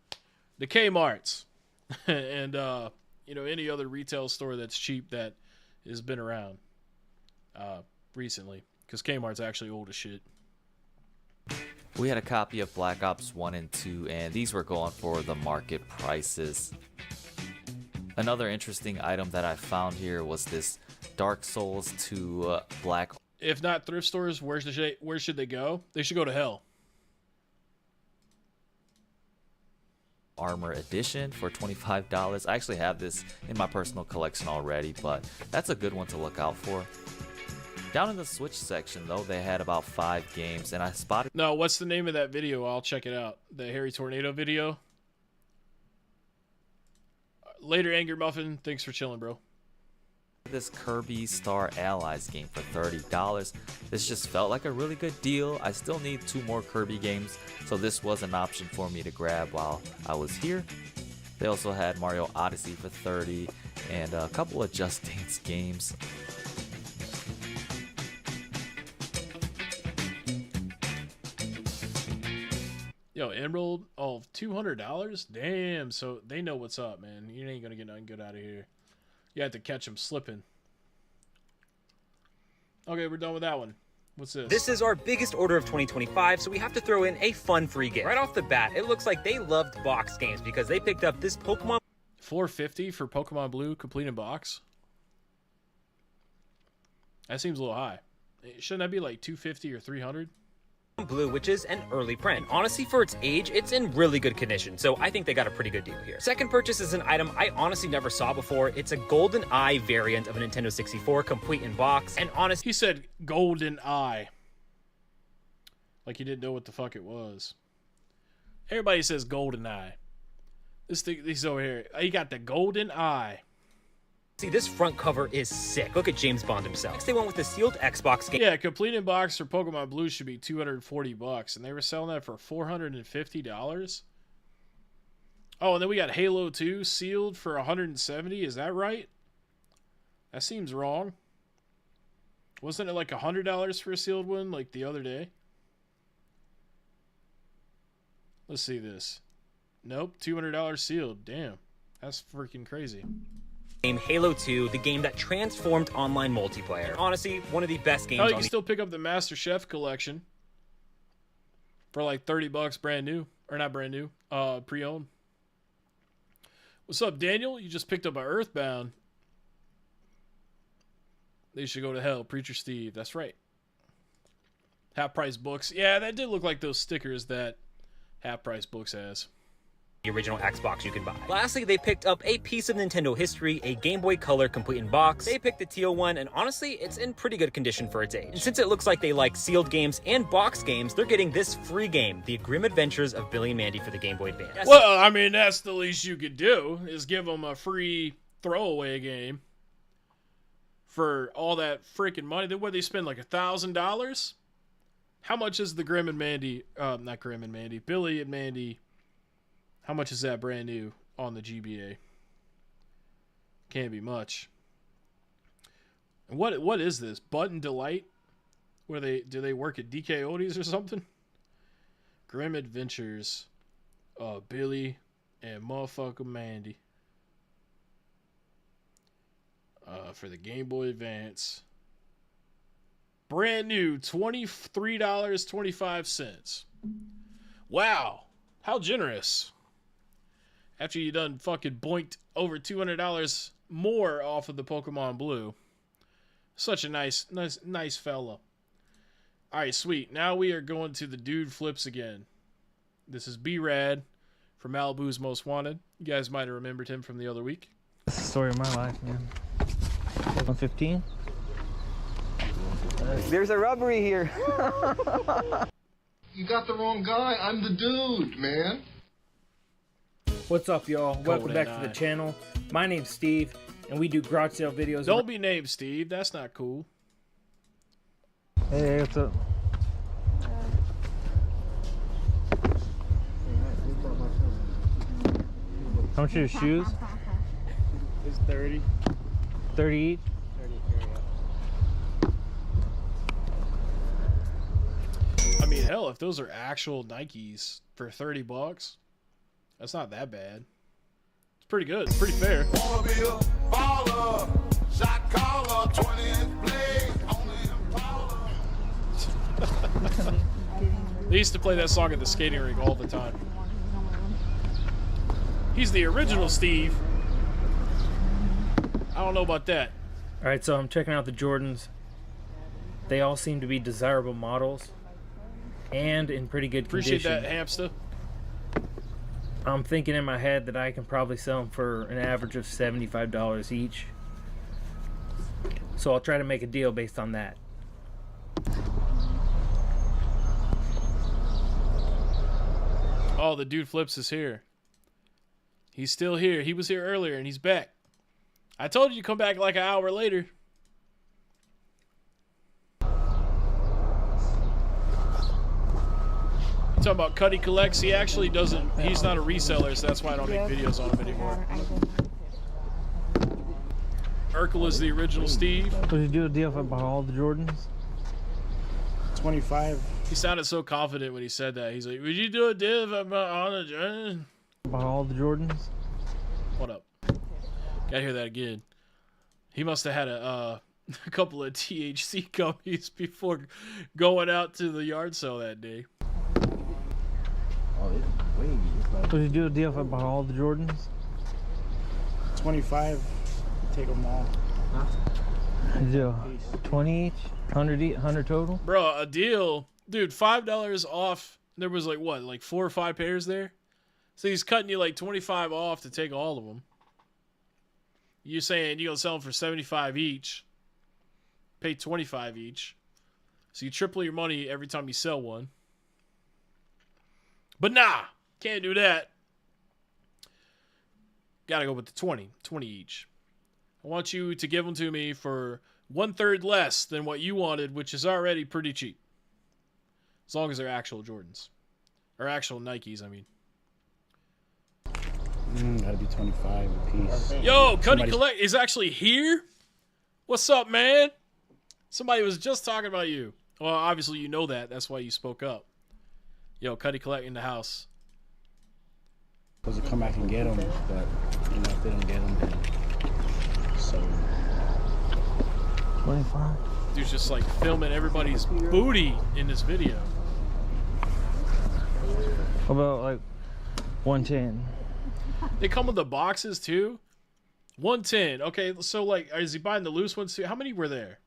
Kmarts and you know, any other retail store that's cheap that has been around recently, because Kmart's actually old as shit. We had a copy of Black Ops 1 and 2, and these were going for the market prices. Another interesting item that I found here was this Dark Souls 2 Black. If not thrift stores, where should they go? They should go to hell. Armor Edition for $25. I actually have this in my personal collection already, but that's a good one to look out for. Down in the Switch section, though, they had about 5 games, and I spotted... No, what's the name of that video? I'll check it out. The Harry Tornado video? Later, Anger Muffin. Thanks for chilling, bro. This Kirby Star Allies game for $30. This just felt like a really good deal. I still need 2 more Kirby games, so this was an option for me to grab while I was here. They also had Mario Odyssey for $30 and a couple of Just Dance games. Emerald. Oh, $200? Damn. So they know what's up, man. You ain't going to get nothing good out of here. You have to catch them slipping. Okay, we're done with that one. What's this? This is our biggest order of 2025, so we have to throw in a fun free game. Right off the bat, it looks like they loved box games because they picked up this Pokemon... $450 for Pokemon Blue complete in box? That seems a little high. Shouldn't that be like $250 or $300? Blue, which is an early print. Honestly, for its age, it's in really good condition, so I think they got a pretty good deal here. Second purchase is an item I honestly never saw before. It's a Golden Eye variant of a Nintendo 64, complete in box, and honestly... He said Golden Eye. Like he didn't know what the fuck it was. Everybody says Golden Eye. This thing, he's over here. He got the Golden Eye. See, this front cover is sick. Look at James Bond himself. Next, they went with the sealed Xbox game. Yeah, complete in box for Pokemon Blue should be $240, and they were selling that for $450. Oh, and then we got Halo 2 sealed for $170. Is that right? That seems wrong. Wasn't it like $100 for a sealed one like the other day? Let's see this. Nope, $200 sealed. Damn, that's freaking crazy. Game Halo 2, the game that transformed online multiplayer. Honestly, one of the best games. Oh, you can still pick up the Master Chef collection for like $30 brand new, or not brand new, pre-owned. What's up, Daniel? You just picked up an Earthbound. They should go to hell, Preacher Steve. That's right. Half price books. Yeah, that did look like those stickers that Half Price Books has. The original Xbox you can buy. Lastly, they picked up a piece of Nintendo history, a Game Boy Color complete in box. They picked the teal one, and honestly, it's in pretty good condition for its age. And since it looks like they like sealed games and box games, they're getting this free game, The Grim Adventures of Billy and Mandy for the Game Boy Advance. Well, I mean, that's the least you could do, is give them a free throwaway game for all that freaking money. Then what, they spend like $1,000? How much is the Grim and Mandy, not Grim and Mandy, Billy and Mandy? How much is that brand new on the GBA? Can't be much. And what is this? Button Delight? Where do they work at DK Odie's or something? Grim Adventures of Billy and motherfucker Mandy. For the Game Boy Advance. Brand new, $23.25. Wow. How generous. After you done fucking boinked over $200 more off of the Pokemon Blue. Such a nice fella. Alright, sweet. Now we are going to the Dude Flips again. This is B-Rad from Malibu's Most Wanted. You guys might have remembered him from the other week. That's the story of my life, man. 115? There's a robbery here. You got the wrong guy. I'm the dude, man. What's up, y'all? Welcome back to the channel. My name's Steve, and we do garage sale videos. Don't be named Steve. That's not cool. Hey, what's up? How much are your shoes? It's 30. 30 each? 30 I mean, hell, if those are actual Nikes for $30, that's not that bad. It's pretty good. It's pretty fair. Wanna be a baller, shot caller, 20-inch blade, only Impala. They used to play that song at the skating rink all the time. He's the original Steve. I don't know about that. All right, so I'm checking out the Jordans. They all seem to be desirable models and in pretty good condition. Appreciate that, hamster. I'm thinking in my head that I can probably sell them for an average of $75 each. So I'll try to make a deal based on that. Oh, the Dude Flips is here. He's still here. He was here earlier and he's back. I told you to come back like an hour later. Talking about Cuddy Collects, he actually doesn't, he's not a reseller, so that's why I don't make videos on him anymore. Urkel is the original Steve. Would you do a deal if I bought all the Jordans? 25 He sounded so confident when he said that. He's like, would you do a deal on a Jordan? About all the Jordans? What up? Gotta hear that again. He must have had a couple of THC gummies before going out to the yard sale that day. Oh, it's way. Would you do a deal for about all the Jordans? 25. Take them all. Do 20 each? 100 each? 100 total? Bro, a deal. Dude, $5 off. There was like, what, like 4 or 5 pairs there? So he's cutting you like 25 off to take all of them. You're saying you're going to sell them for 75 each. Pay 25 each. So you triple your money every time you sell one. But nah, can't do that. Gotta go with the 20 each. I want you to give them to me for 1/3 less than what you wanted, which is already pretty cheap. As long as they're actual Jordans. Or actual Nikes, I mean. Gotta be 25 a piece. Yo, Cuddy Collect is actually here? What's up, man? Somebody was just talking about you. Well, obviously you know that. That's why you spoke up. Yo, Cuddy Collect in the house. Supposed to come back and get them, but you know, if they don't get them, then so 25. Dude's just like filming everybody's booty in this video. What about like 110? They come with the boxes too. 110. Okay, so like, is he buying the loose ones too? How many were there?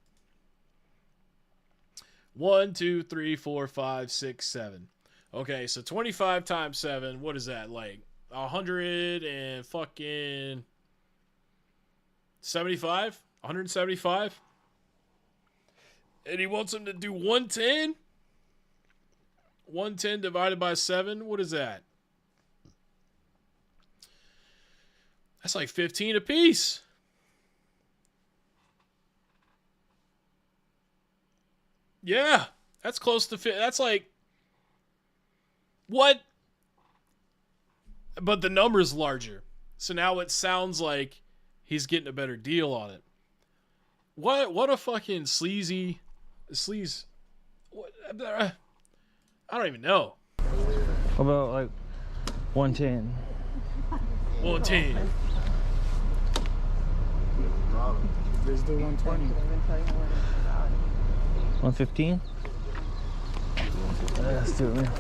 1, 2, 3, 4, 5, 6, 7. Okay, so 25 times 7. What is that? Like 100 and fucking 75? 175? And he wants him to do 110? 110 divided by 7? What is that? That's like 15 a piece. Yeah, that's close to fit. That's like what? But the number's larger. So now it sounds like he's getting a better deal on it. What a fucking sleaze. What, I don't even know. What about like 110? 110. let's do 120. 115? Let's do it, man.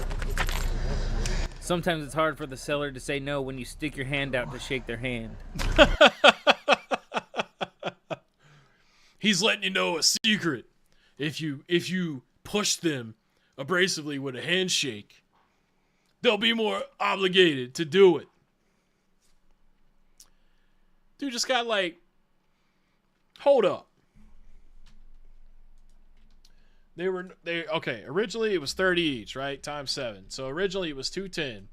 Sometimes it's hard for the seller to say no when you stick your hand out to shake their hand. He's letting you know a secret. If you push them abrasively with a handshake, they'll be more obligated to do it. Dude just got like, hold up. Okay, originally it was 30 each, right? Times 7. So originally it was 210.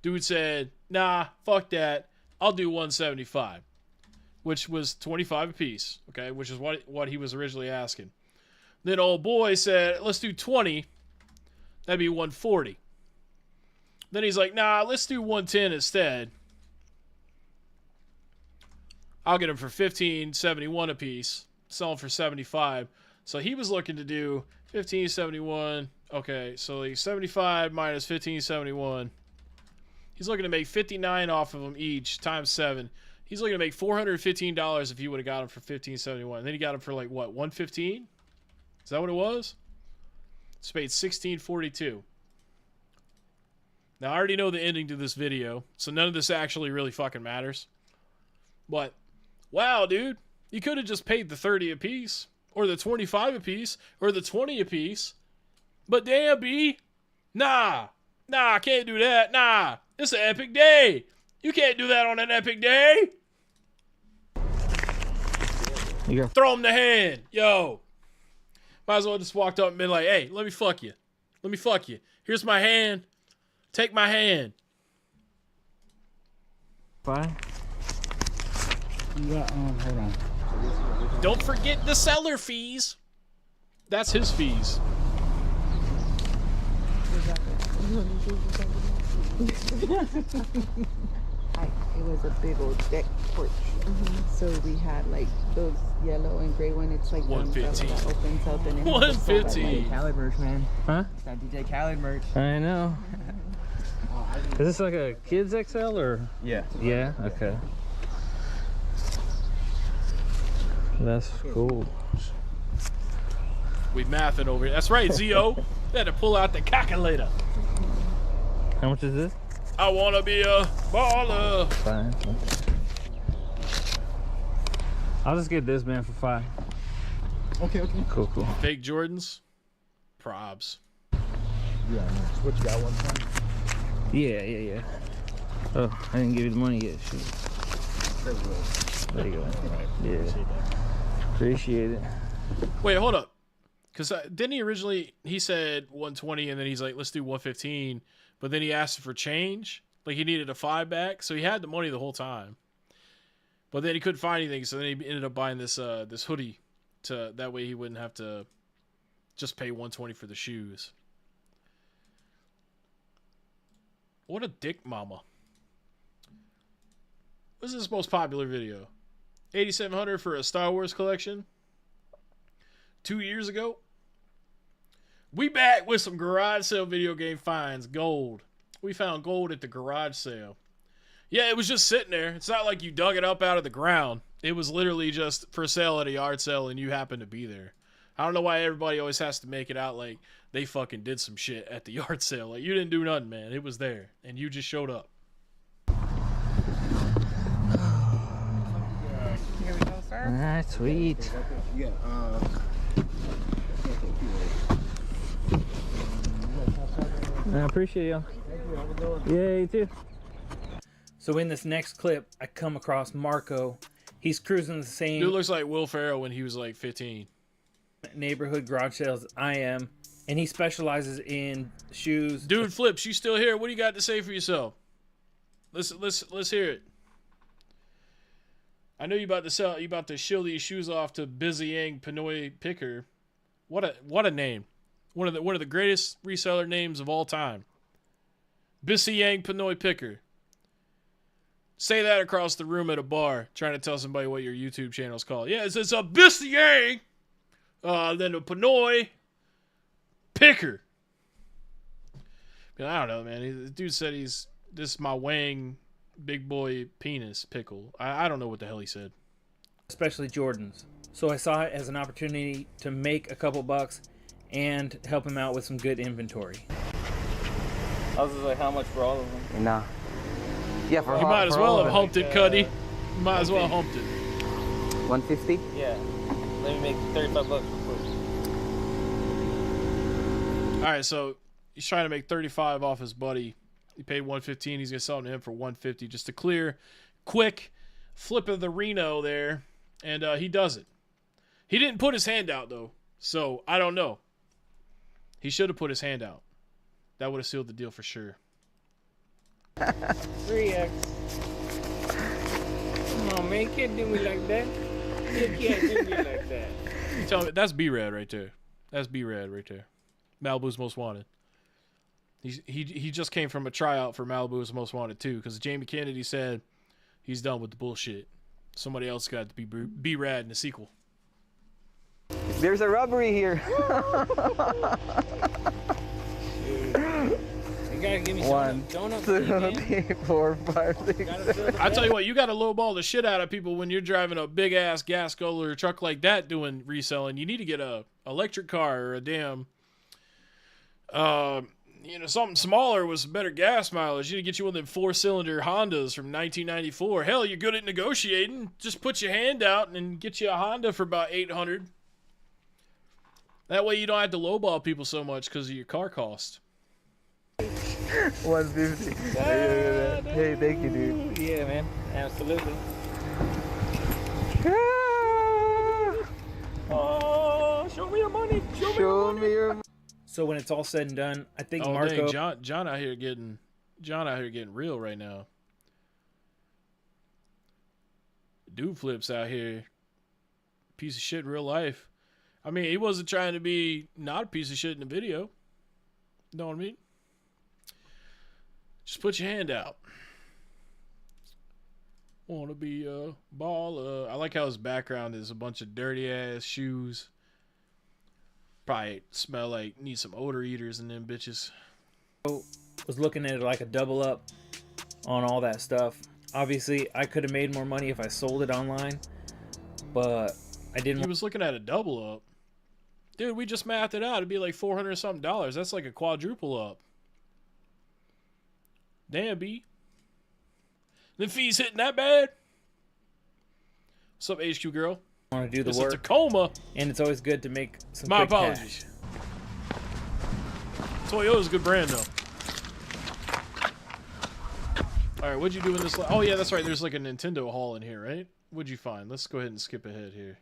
Dude said, nah, fuck that. I'll do 175. Which was 25 a piece, okay? Which is what he was originally asking. Then old boy said, let's do 20. That'd be 140. Then he's like, nah, let's do 110 instead. I'll get them for $15.71 a piece. Sell them for 75. So he was looking to do $15.71. Okay, so like 75 minus $15.71. He's looking to make $59 off of them each times 7. He's looking to make $415 if he would have got them for $15.71. Then he got them for like what, $115? Is that what it was? It's paid $16.42. Now I already know the ending to this video, so none of this actually really fucking matters. But wow, dude, you could have just paid the 30 a piece, or the 25 a piece, or the 20 a piece. But damn, B, nah, I can't do that. Nah, it's an epic day. You can't do that on an epic day. Throw him the hand, yo. Might as well just walked up and been like, hey, let me fuck you. Let me fuck you. Here's my hand. Take my hand. Fine. You got, hold on. Don't forget the seller fees. That's his fees. it was a big old deck porch. So we had like those yellow and gray one. It's like the umbrella 115. that opens up and it has a 115. side. Khaled merch, man. Huh? It's that DJ Khaled merch. I know. Is this like a kids XL or? Yeah. Yeah. Okay. That's cool. We mathing over here. That's right, Zio. Had to pull out the calculator. How much is this? I wanna be a baller. Fine. I'll just get this, man, for $5. Okay. Cool. Fake Jordans. Probs. Yeah, nice. What you got? 120. Yeah. Oh, I didn't give you the money yet. Shoot. There you go. Yeah. Appreciate it. Wait, hold up. Because didn't he originally, he said 120 and then he's like, let's do 115. But then he asked for change. Like he needed a $5 back. So he had the money the whole time. But then he couldn't find anything. So then he ended up buying this this hoodie. That way he wouldn't have to just pay 120 for the shoes. What a dick mama. This is his most popular video. 8,700 for a Star Wars collection. 2 years ago. We back with some garage sale video game finds. Gold. We found gold at the garage sale. Yeah, it was just sitting there. It's not like you dug it up out of the ground. It was literally just for sale at a yard sale and you happened to be there. I don't know why everybody always has to make it out like they fucking did some shit at the yard sale. Like, you didn't do nothing, man. It was there. And you just showed up. Here we go, sir. Alright, sweet. Yeah. I appreciate y'all. Yeah, you too. So in this next clip, I come across Marco. He's cruising the same Dude looks like Will Ferrell when he was like 15. neighborhood garage sales as I am, and he specializes in shoes. Dude Flips, you still here? What do you got to say for yourself? Let's hear it. I know you about to shill these shoes off to Busy Yang Pinoy Picker. What a name. One of the greatest reseller names of all time. Busy Yang Pinoy Picker. Say that across the room at a bar, trying to tell somebody what your YouTube channel is called. Yeah, it's a Busy Yang. Then a Pinoy Picker. I don't know, man. The dude said this is my Wang big boy penis pickle. I don't know what the hell he said. Especially Jordans. So I saw it as an opportunity to make a couple bucks and help him out with some good inventory. I was just like, how much for all of them? Nah. Yeah, for You might as well have humped it, Cuddy. You might as well have humped it. 150? Yeah. Let me make 35 bucks real quick. Alright, so he's trying to make 35 off his buddy. He paid 115. He's gonna sell it to him for 150. Just a clear, quick flip of the Reno there. And he does it. He didn't put his hand out though. So I don't know. He should have put his hand out. That would have sealed the deal for sure. 3X. Come on, man. You can't do me like that. You can't do me like that. Tell me, that's B-Rad right there. That's B-Rad right there. Malibu's Most Wanted. He just came from a tryout for Malibu's Most Wanted too, because Jamie Kennedy said he's done with the bullshit. Somebody else got to be B-Rad in the sequel. There's a robbery here. You gotta give me some donuts. 1, 2, 3, 4, 5, 6, 7. I tell you what, you got to lowball the shit out of people when you're driving a big ass gas guzzler truck like that doing reselling. You need to get a electric car or a damn, something smaller with some better gas mileage. You need to get you one of them 4-cylinder Hondas from 1994. Hell, you're good at negotiating. Just put your hand out and get you a Honda for about $800. That way you don't have to lowball people so much because of your car cost. 150. Hey, thank you, dude. Yeah, man. Absolutely. Oh, show me your money. Show me your money. So when it's all said and done, I think Oh, Marco. dang, John out here getting real right now. Dude Flips out here, piece of shit in real life. I mean, he wasn't trying to be not a piece of shit in the video. Know what I mean? Just put your hand out. Wanna be a baller. I like how his background is a bunch of dirty ass shoes. Probably smell like need some odor eaters in them bitches. Was looking at it like a double up on all that stuff. Obviously, I could have made more money if I sold it online, but I didn't. He was looking at a double up. Dude, we just mathed it out. It'd be like $400 something. That's like a quadruple up. Damn, B. The fees hitting that bad? What's up, HQ girl? I want to do the It's work. a Tacoma. And it's always good to make some My quick apologies. Toyota's a good brand, though. All right, what'd you do in this? Oh, yeah, that's right. There's like a Nintendo haul in here, right? What'd you find? Let's go ahead and skip ahead here.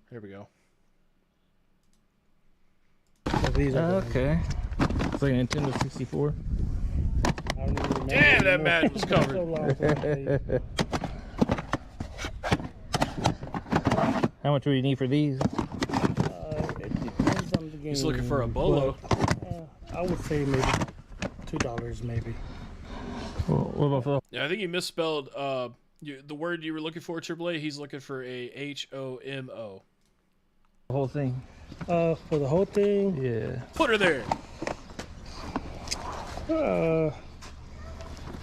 Here we go. Okay. It's like a Nintendo 64. Damn, that match was covered. How much would you need for these? It depends on the game. He's looking for a bolo. I would say maybe $2, maybe. What about for Yeah, I think he misspelled the word you were looking for, AAA. He's looking for a HOMO. the whole thing? For the whole thing? Yeah. Put her there.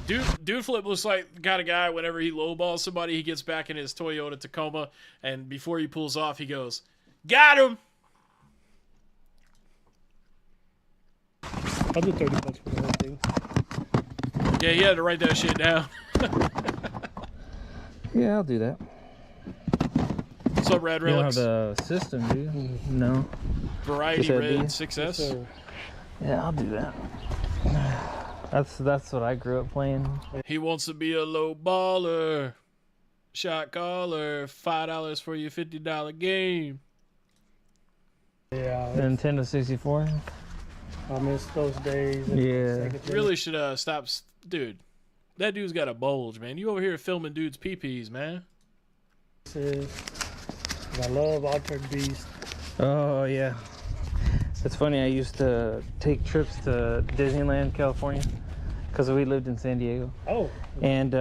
Dude Flip looks like the kind of guy, whenever he lowballs somebody, he gets back in his Toyota Tacoma, and before he pulls off, he goes, "Got him!" I'll do $30 for the whole thing. Yeah, he had to write that shit down. Yeah, I'll do that. What's up, Rad You don't have Relics? the system, do you? No. Variety Just Red ID? 6S. Yeah, I'll do that. That's what I grew up playing. He wants to be a low baller. Shot caller. $5 for your $50 game. Yeah. The Nintendo 64. I miss those days. Yeah. You really should stop. Dude, that dude's got a bulge, man. You over here filming dudes' pee-pees, man. I love Altered Beast. Oh yeah. It's funny. I used to take trips to Disneyland, California, because we lived in San Diego. Oh. And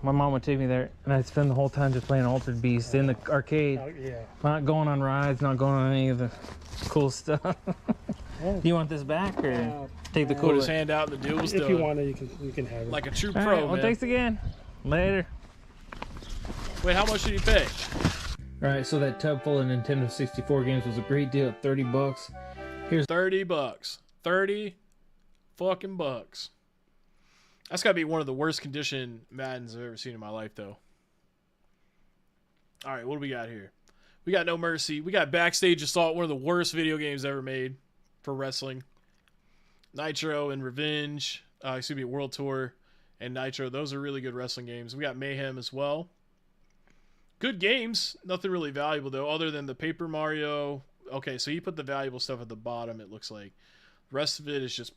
my mom would take me there, and I'd spend the whole time just playing Altered Beast in the arcade. Yeah. Not going on rides, not going on any of the cool stuff. Do you want this back, or take the Put cooler? his hand out and the deal was done. If you want it, you can have it. Like a true All pro, right, well, man. thanks again. Later. Wait, how much did he pay? All right, so that tub full of Nintendo 64 games was a great deal at $30. Here's $30. 30 fucking bucks. That's gotta be one of the worst condition Maddens I've ever seen in my life, though. All right, what do we got here? We got No Mercy. We got Backstage Assault, one of the worst video games ever made for wrestling. Nitro and Revenge, World Tour and Nitro. Those are really good wrestling games. We got Mayhem as well. Good games. Nothing really valuable, though, other than the Paper Mario. Okay, so he put the valuable stuff at the bottom, it looks like. The rest of it is just...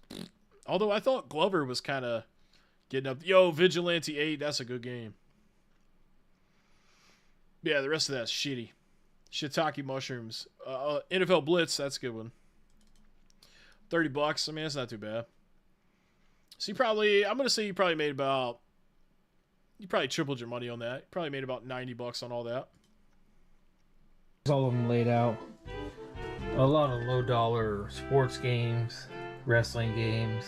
Although I thought Glover was kind of getting up. Yo, Vigilante 8, that's a good game. Yeah, the rest of that's shitty. Shiitake Mushrooms. NFL Blitz, that's a good one. $30. I mean, that's not too bad. So I'm going to say you probably made about... You probably tripled your money on that. You probably made about $90 on all that. all of them laid out. A lot of low dollar sports games, wrestling games.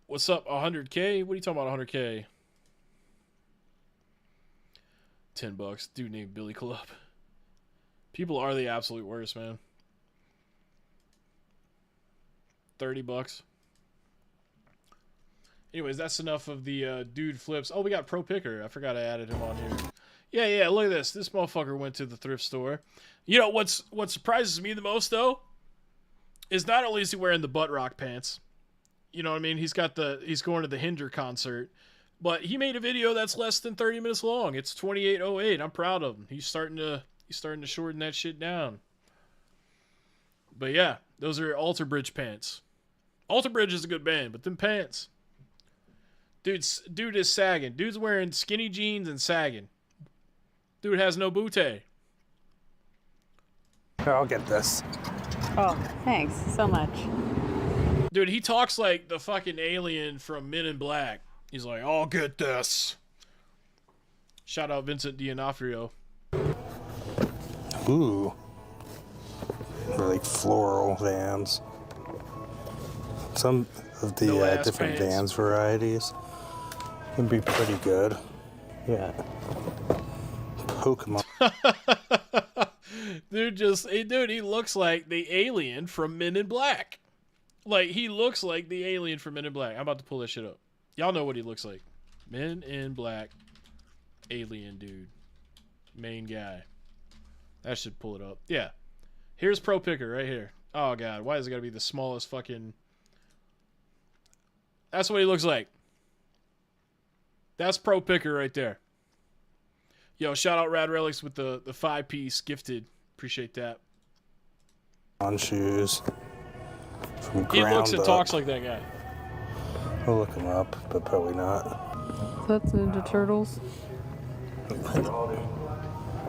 What's up, 100K? What are you talking about, 100K? $10. Dude named Billy Club. People are the absolute worst, man. $30. Anyways, that's enough of the dude flips. Oh, we got Pro Picker. I forgot I added him on here. Yeah, look at this. This motherfucker went to the thrift store. You know, what surprises me the most, though, is not only is he wearing the butt rock pants, you know what I mean? He's going to the Hinder concert, but he made a video that's less than 30 minutes long. It's 28:08. I'm proud of him. He's starting to shorten that shit down. But yeah, those are Alter Bridge pants. Alter Bridge is a good band, but them pants. Dude is sagging. Dude's wearing skinny jeans and sagging. Dude has no bootay. I'll get this. Oh, thanks so much. Dude, he talks like the fucking alien from Men in Black. He's like, I'll get this. Shout out Vincent D'Onofrio. Ooh. They're like floral vans. Some of the No-ass different pants. Vans varieties can be pretty good. Yeah. Pokemon. Dude, he looks like the alien from Men in Black. Like, he looks like the alien from Men in Black. I'm about to pull this shit up. Y'all know what he looks like. Men in Black. Alien dude. Main guy. That should pull it up. Yeah. Here's Pro Picker right here. Oh, God. Why is it got to be the smallest fucking... That's what he looks like. That's Pro Picker right there. Yo, shout out Rad Relics with the 5-piece gifted. Appreciate that. On shoes. From He looks and ground talks up. like that guy. We'll look him up, but probably not. That's Ninja Turtles.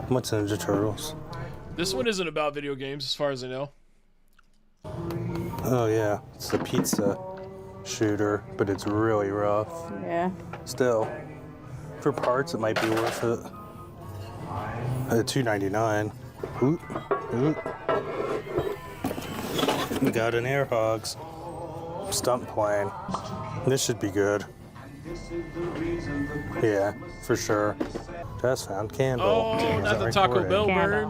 What's Ninja Turtles? This one isn't about video games, as far as I know. Oh yeah, it's the pizza shooter, but it's really rough. Yeah. Still, for parts, it might be worth it. $2.99. Oot, oot. We got an Air Hogs stunt plane. This should be good. Yeah, for sure. Just found candle. Oh, Is not that the Taco recording? Bell bird.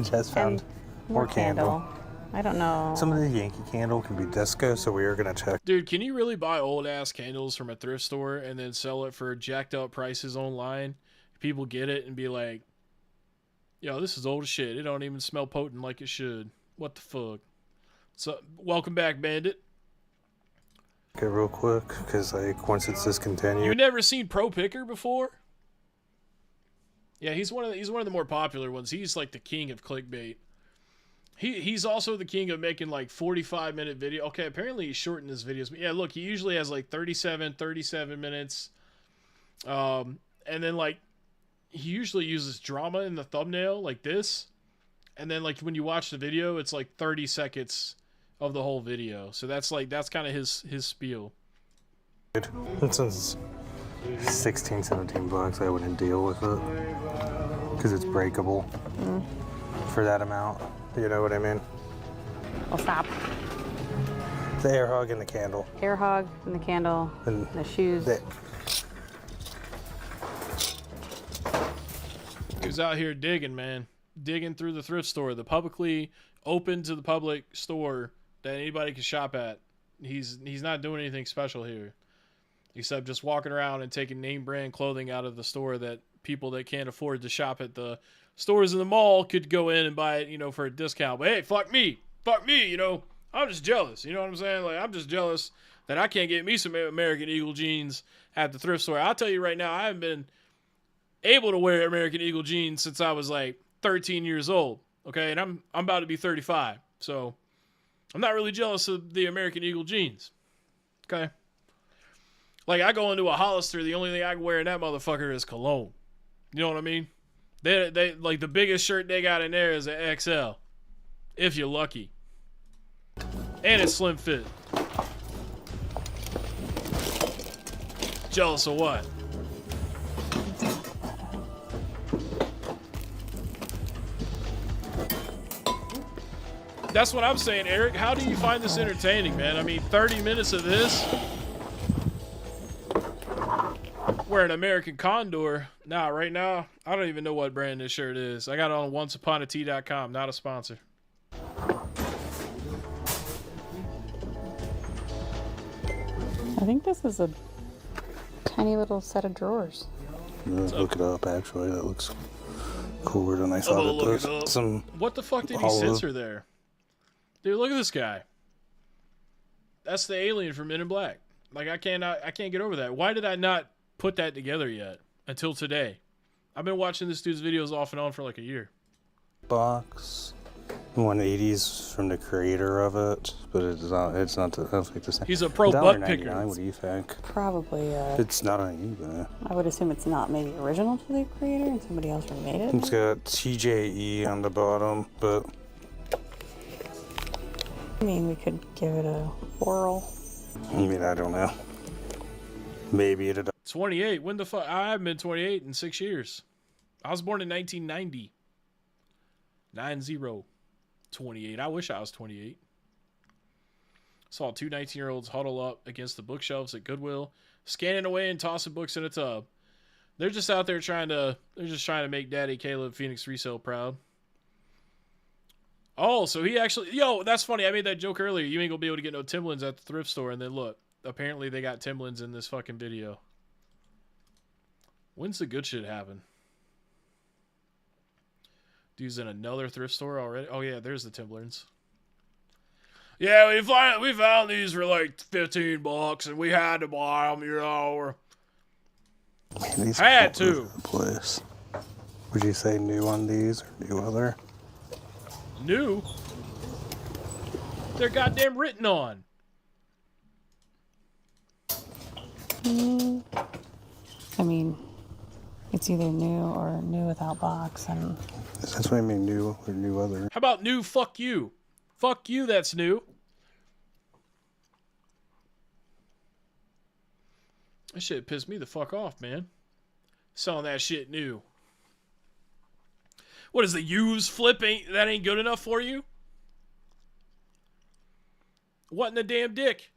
Just found more candle. I don't know. Some of the Yankee Candle can be disco, so we are gonna check. Dude, can you really buy old ass candles from a thrift store and then sell it for jacked up prices online? People get it and be like, yo, this is old as shit. It don't even smell potent like it should. What the fuck? So, welcome back, Bandit. Okay, real quick, because like once it's discontinued. You've never seen Pro Picker before? Yeah, he's one of the more popular ones. He's like the king of clickbait. He's also the king of making like 45-minute video. Okay, apparently he shortened his videos. But yeah, look, he usually has like 37 minutes. And then like he usually uses drama in the thumbnail like this. And then like when you watch the video, it's like 30 seconds of the whole video. So that's kind of his spiel. Since 16, 17 bucks, I wouldn't deal with it because it's breakable for that amount. You know what I mean? Well, stop. The Air Hog and the candle. Air hog and the candle, And the shoes. He was out here digging, man. Digging through the thrift store, the publicly open to the public store that anybody can shop at. He's not doing anything special here, except just walking around and taking name brand clothing out of the store that people that can't afford to shop at the stores in the mall could go in and buy it, you know, for a discount. But hey, fuck me, you know, I'm just jealous. You know what I'm saying? Like, I'm just jealous that I can't get me some American Eagle jeans at the thrift store. I'll tell you right now, I haven't been able to wear American Eagle jeans since I was like 13 years old. Okay, and I'm about to be 35, so I'm not really jealous of the American Eagle jeans. Okay, like I go into a Hollister, the only thing I can wear in that motherfucker is cologne. You know what I mean? They like the biggest shirt they got in there is an XL, if you're lucky, and it's slim fit. Jealous of what? That's what I'm saying, Eric. How do you find this entertaining, man? I mean, 30 minutes of this? We're an American Condor. Nah, right now, I don't even know what brand this shirt is. I got it on onceuponat.com, not a sponsor. I think this is a tiny little set of drawers. Let's look it up, actually. That looks cooler than I thought it does. Some What the fuck did he olive. censor there? Dude, look at this guy. That's the alien from Men in Black. Like, I can't get over that. Why did I not put that together yet until today? I've been watching this dude's videos off and on for like a year. box. 180s from the creator of it, but it's not the, I don't think the same. He's a pro butt $1.99, picker. What do you think? Probably. It's not on eBay. I would assume it's not maybe original to the creator and somebody else remade it. It's got TJE on the bottom, but I mean, we could give it a whirl. I mean, I don't know. Maybe it'd. 28. When the fuck? I haven't been 28 in 6 years. I was born in 1990. 90. 28. I wish I was 28. Saw two 19-year-olds huddle up against the bookshelves at Goodwill, scanning away and tossing books in a tub. They're just out there trying to make Daddy Caleb Phoenix Resale proud. Oh, so he actually, that's funny. I made that joke earlier. You ain't gonna be able to get no Timberlands at the thrift store, and then look, apparently they got Timberlands in this fucking video. When's the good shit happen? Dude's in another thrift store already. Oh yeah, there's the Timberlands. Yeah, we found these for like $15, and we had to buy them. These Had all over to. the place. Would you say new on these or new other? New? They're goddamn written on. I mean, it's either new or new without box, and That's what I mean, new or new other. How about new fuck you? Fuck you, that's new. That shit pissed me the fuck off, man. Selling that shit new. What is the used flip? That ain't good enough for you? What in the damn dick?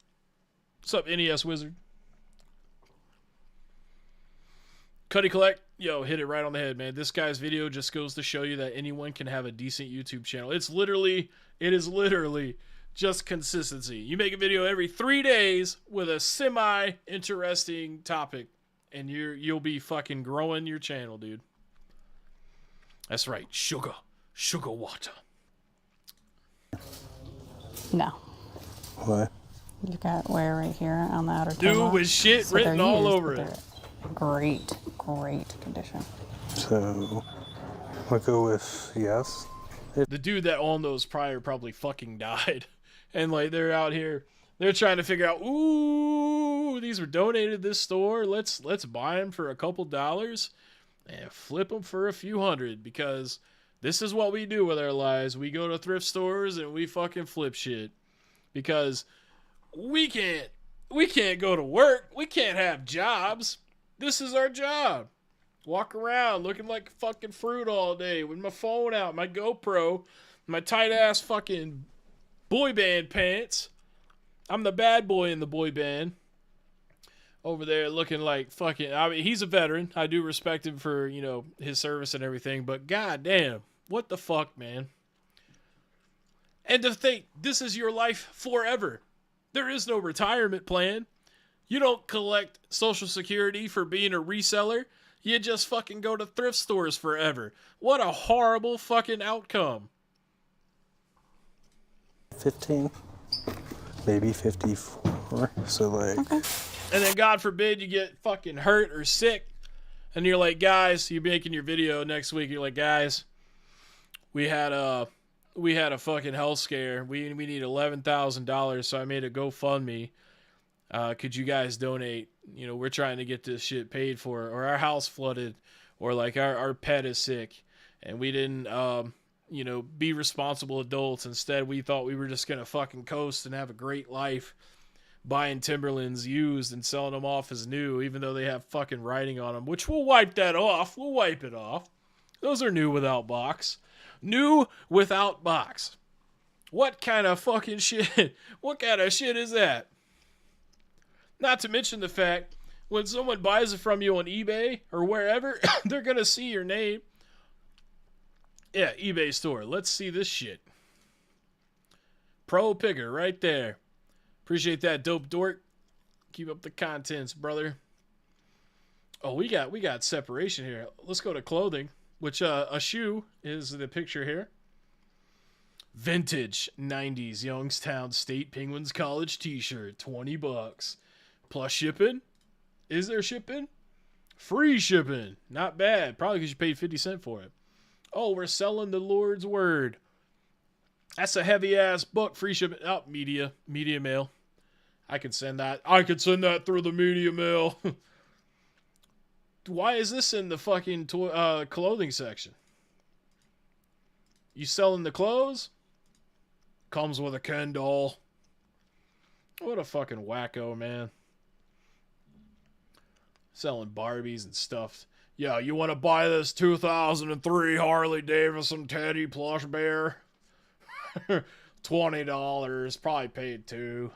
What's up, NES Wizard? Cuddy Collect, hit it right on the head, man. This guy's video just goes to show you that anyone can have a decent YouTube channel. It is literally just consistency. You make a video every 3 days with a semi-interesting topic, and you'll be fucking growing your channel, dude. That's right, sugar water. no. What? You've got wear right here on the outer toe. Dude, with shit written they're all used, over but it. they're great condition. So, we'll go with yes. The dude that owned those prior probably fucking died. And like they're out here, they're trying to figure out, ooh, these were donated to this store. Let's buy them for a couple dollars and flip them for a few hundred, because this is what we do with our lives. We go to thrift stores and we fucking flip shit, because we can't go to work. We can't have jobs. This is our job. Walk around looking like fucking fruit all day with my phone out, my GoPro, my tight ass fucking boy band pants. I'm the bad boy in the boy band. Over there looking like fucking, I mean, he's a veteran. I do respect him for, his service and everything, but goddamn, what the fuck, man? And to think this is your life forever. There is no retirement plan. You don't collect Social Security for being a reseller. You just fucking go to thrift stores forever. What a horrible fucking outcome. 15, maybe 54. So like, And then God forbid you get fucking hurt or sick, and you're like, guys, you're making your video next week. You're like, guys, we had a fucking health scare. We need $11,000, so I made a GoFundMe. Could you guys donate? We're trying to get this shit paid for, or our house flooded, or like our pet is sick, and we didn't, be responsible adults. Instead, we thought we were just gonna fucking coast and have a great life, buying Timberlands used and selling them off as new, even though they have fucking writing on them, which we'll wipe that off. We'll wipe it off. Those are new without box. New without box. What kind of fucking shit? What kind of shit is that? Not to mention the fact, when someone buys it from you on eBay or wherever, they're going to see your name. Yeah, eBay store. Let's see this shit. Pro picker right there. Appreciate that, dope dork. Keep up the contents, brother. Oh, we got separation here. Let's go to clothing, which a shoe is the picture here. Vintage 90s Youngstown State Penguins College t-shirt, $20. Plus shipping. Is there shipping? Free shipping. Not bad. Probably because you paid 50 cents for it. Oh, we're selling the Lord's word. That's a heavy ass book. Free shipping. Oh, media mail. I could send that. I could send that through the media mail. Why is this in the fucking clothing section? You selling the clothes? Comes with a Ken doll. What a fucking wacko, man. Selling Barbies and stuff. Yeah, you want to buy this 2003 Harley Davidson Teddy plush bear? $20. Probably paid $2.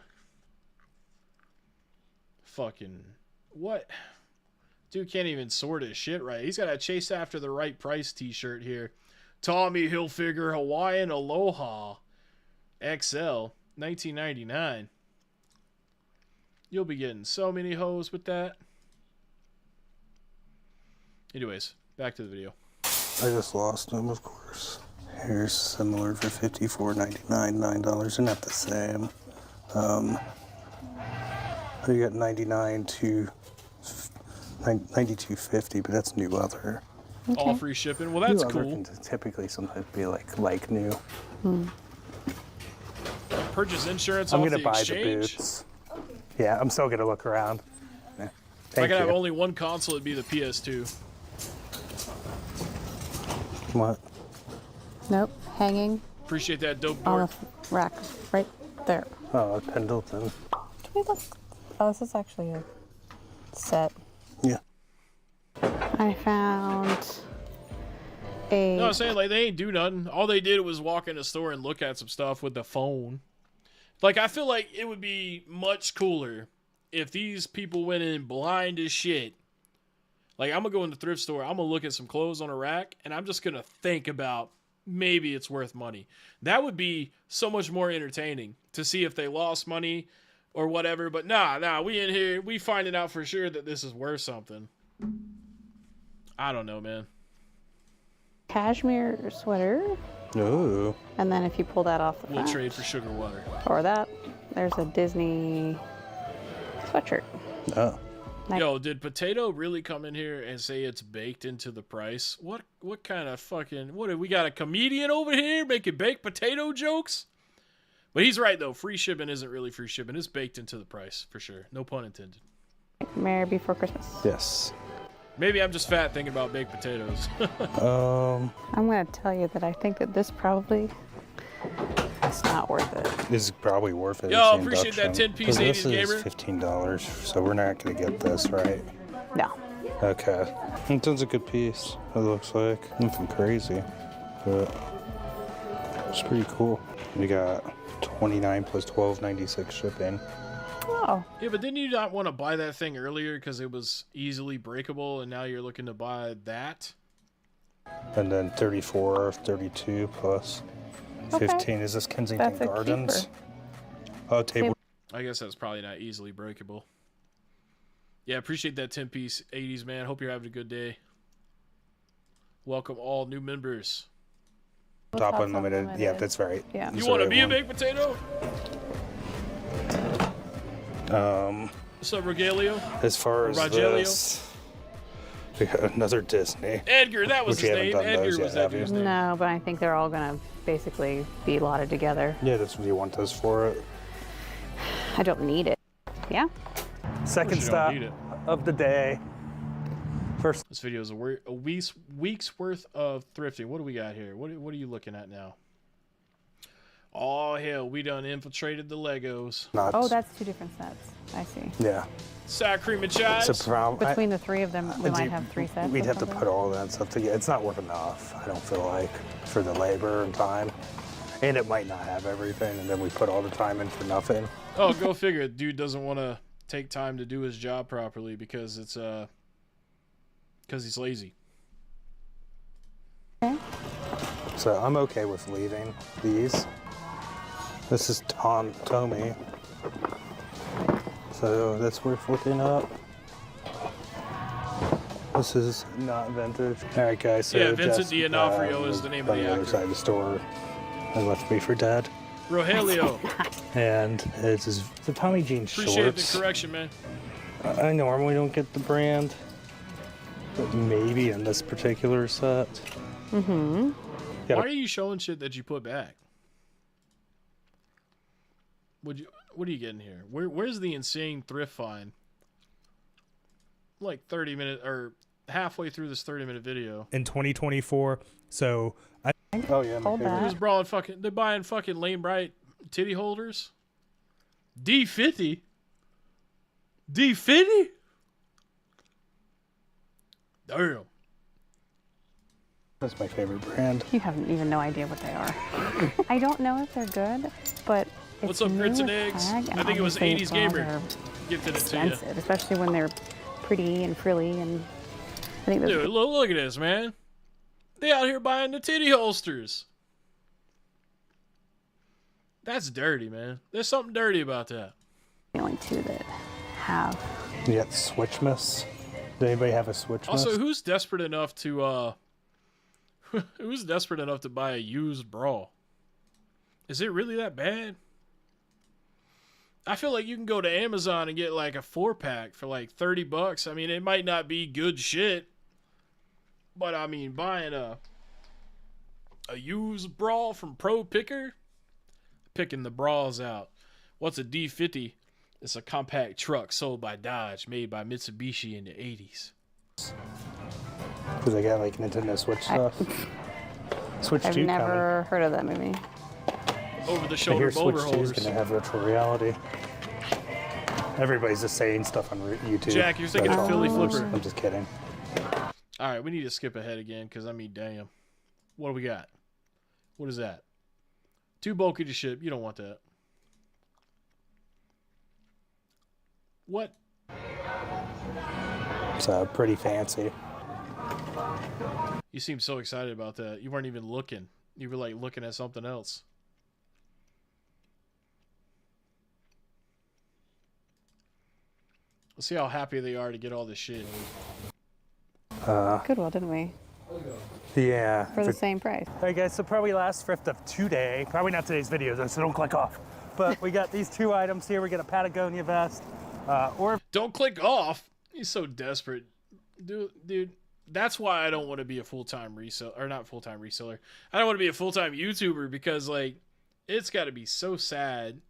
Fucking what? Dude can't even sort his shit right. He's got a Chase After the Right Price t-shirt here. Tommy Hilfiger Hawaiian Aloha XL 1999. You'll be getting so many hoes with that. Anyways, back to the video. I just lost them, of course. Here's similar for $54.99, $9. They're not the same. You got 99 to 92.50, but that's new leather. All free shipping. Well, that's New leather cool. can typically sometimes be like new. Purchase insurance I'm off gonna the buy exchange. the boots. Yeah, I'm still gonna look around. Yeah. If I Thank could you. have only one console, it'd be the PS2. What? Nope, hanging Appreciate that dope on board. the rack right there. Oh, Pendleton. Can we look? Oh, this is actually a set. Yeah. I found a. No, I'm saying like they ain't do nothing. All they did was walk in the store and look at some stuff with the phone. Like I feel like it would be much cooler if these people went in blind as shit. Like I'm gonna go in the thrift store, I'm gonna look at some clothes on a rack, and I'm just gonna think about maybe it's worth money. That would be so much more entertaining to see if they lost money or whatever. But nah, we in here, we finding out for sure that this is worth something. I don't know, man. Cashmere sweater, Ooh. and then if you pull that off the We'll front, trade for sugar water. or that, there's a Disney sweatshirt. Oh. Nice. Yo, did Potato really come in here and say it's baked into the price? What kind of fucking... What, we got a comedian over here making baked potato jokes? But he's right, though. Free shipping isn't really free shipping. It's baked into the price, for sure. No pun intended. Merry Before Christmas. Yes. Maybe I'm just fat thinking about baked potatoes. I'm going to tell you that I think that this probably is not worth it. This is probably worth it. Yo, It's the appreciate that induction. 10-piece 'Cause 80s this gamer. is $15, so we're not going to get this, right? No. Okay. It's a good piece, it looks like. Nothing crazy, but it's pretty cool. We got 29 plus 12.96 shipping. Oh. Yeah, but didn't you not want to buy that thing earlier because it was easily breakable, and now you're looking to buy that? And then 34, 32 plus 15. Is this Kensington That's a Gardens? keeper. Oh, table. I guess that's probably not easily breakable. Yeah, appreciate that 10-piece 80s, man. Hope you're having a good day. Welcome all new members. Top unlimited. Yeah, that's right. Yeah. You want to be a baked potato? What's up, Rogelio? As far as Rogelio? this, we got another Disney. Edgar, that was Which his you haven't name. done those Edgar yet, was that have you? dude's name. No, but I think they're all going to basically be lotted together. Yeah, that's what you want those for it. I don't need it. Yeah? Second you don't stop need it. of the day. First. This video is a week's worth of thrifting. What do we got here? What are you looking at now? Oh, hell, we done infiltrated the Legos. Oh, that's two different sets. I see. Yeah. Sour cream and chives. It's a problem. Between the three of them, we might have three sets. We'd or have to something. put all that stuff together. It's not worth enough, I don't feel like, for the labor and time. And it might not have everything, and then we put all the time in for nothing. Oh, go figure. Dude doesn't want to take time to do his job properly because it's because he's lazy. Okay. So I'm okay with leaving these. This is Tommy. So that's worth looking up. This is not vintage. All right, guys. So Yeah, Vincent Jess, D'Onofrio is the name of on the the other actor. side of the store and left me for dead. Rogelio. And it's the Tommy Jean Appreciate shorts. the correction, man. I normally don't get the brand, but maybe in this particular set. Mm-hmm. Why are you showing shit that you put back? What are you getting here? Where's the insane thrift find? Like 30 minutes or halfway through this 30-minute video. In 2024, so I. Oh yeah, Hold that. Who's brawling fucking? They're buying fucking Lane Bright titty holders. D50. D50. Damn. That's my favorite brand. You have even no idea what they are. I don't know if they're good, but it's What's up, grits and eggs? tag, I think it was obviously 80s bras Gamer are gifted it to you. expensive, especially when they're pretty and frilly, and I think those. Dude, look at this, man. They out here buying the titty holsters. That's dirty, man. There's something dirty about that. The only two that have. You got Switchmas. Does anybody have a Switchmas? Also, who's desperate enough to who's desperate enough to buy a used bra? Is it really that bad? I feel like you can go to Amazon and get like a 4-pack for like $30. I mean, it might not be good shit, but I mean, buying a used bra from Pro Picker, picking the bras out. What's a D50? It's a compact truck sold by Dodge, made by Mitsubishi in the 80s. Because they got like Nintendo Switch stuff. Switch 2 I've coming. never heard of that movie. Over the I shoulder hear boulder Switch 2 is holders. going to have virtual reality. Everybody's just saying stuff on YouTube. Jack, you're thinking of Virtual Philly reality. Flipper. I'm just kidding. All right, we need to skip ahead again because, I mean, damn. What do we got? What is that? Too bulky to ship. You don't want that. What? It's pretty fancy. You seem so excited about that. You weren't even looking. You were like looking at something else. Let's see how happy they are to get all this shit. Goodwill, didn't we? Yeah. For the same price. All right, guys, so probably last thrift of today. Probably not today's video, though, so don't click off. But we got these two items here. We got a Patagonia vest. Don't click off. He's so desperate. Dude, that's why I don't want to be a full-time reseller. Or not full-time reseller. I don't want to be a full-time YouTuber because, like, it's got to be so sad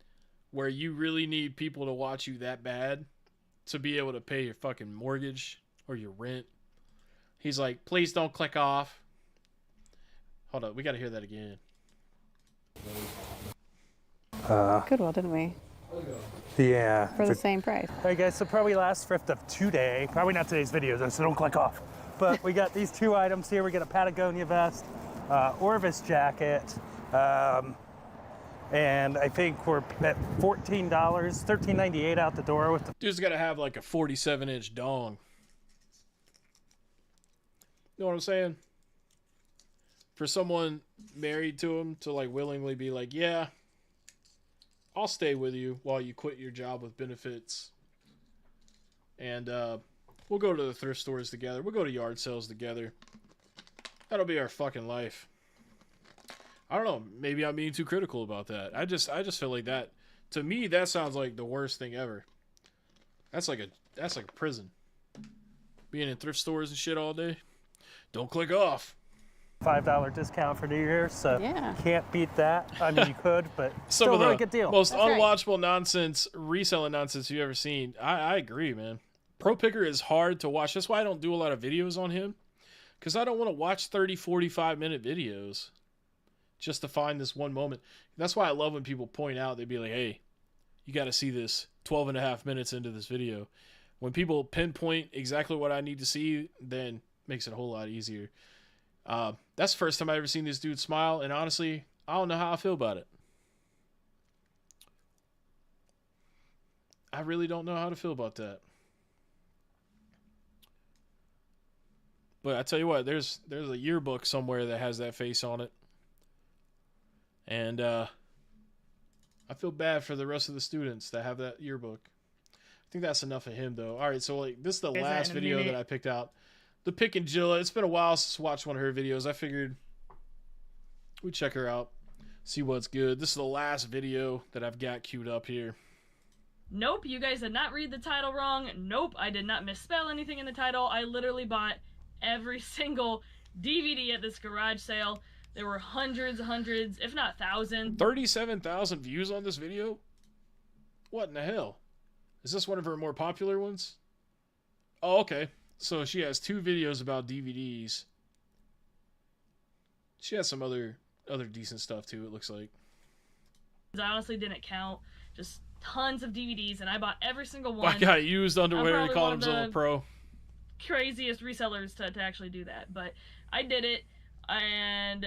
where you really need people to watch you that bad to be able to pay your fucking mortgage or your rent. He's like, please don't click off. Hold on, we got to hear that again. Goodwill, didn't we? Yeah. For the same price. All right, guys, so probably last thrift of today. Probably not today's video, though, so don't click off. But we got these two items here. We got a Patagonia vest, Orvis jacket, and I think we're at $14, $13.98 out the door with the. Dude's got to have like a 47-inch dong. You know what I'm saying? For someone married to him to like willingly be like, yeah, I'll stay with you while you quit your job with benefits. And we'll go to the thrift stores together. We'll go to yard sales together. That'll be our fucking life. I don't know. Maybe I'm being too critical about that. I just feel like that. To me, that sounds like the worst thing ever. That's like a prison. Being in thrift stores and shit all day. Don't click off. $5 discount for New Year's, so yeah. Can't beat that. I mean, you could, but Some still of a the really good deal. most unwatchable nonsense, reselling nonsense you've ever seen. I agree, man. Pro Picker is hard to watch. That's why I don't do a lot of videos on him. Because I don't want to watch 30, 45-minute videos just to find this one moment. That's why I love when people point out, they'd be like, hey, you got to see this 12 and a half minutes into this video. When people pinpoint exactly what I need to see, then it makes it a whole lot easier. That's the first time I ever seen this dude smile, and honestly, I don't know how I feel about it. I really don't know how to feel about that. But I tell you what, there's a yearbook somewhere that has that face on it. And I feel bad for the rest of the students that have that yearbook. I think that's enough of him, though. All right, so like this is the last video that I picked out. The Pick and Jilla. It's been a while since I watched one of her videos. I figured we'd check her out, see what's good. This is the last video that I've got queued up here. Nope, you guys did not read the title wrong. Nope, I did not misspell anything in the title. I literally bought every single DVD at this garage sale. There were hundreds, if not thousands. 37,000 views on this video? What in the hell? Is this one of her more popular ones? Oh, okay. So she has 2 videos about DVDs. She has some other decent stuff too, it looks like. I honestly didn't count. Just tons of DVDs, and I bought every single one. My guy used underwear. He called himself a pro. Craziest resellers to actually do that, but I did it, and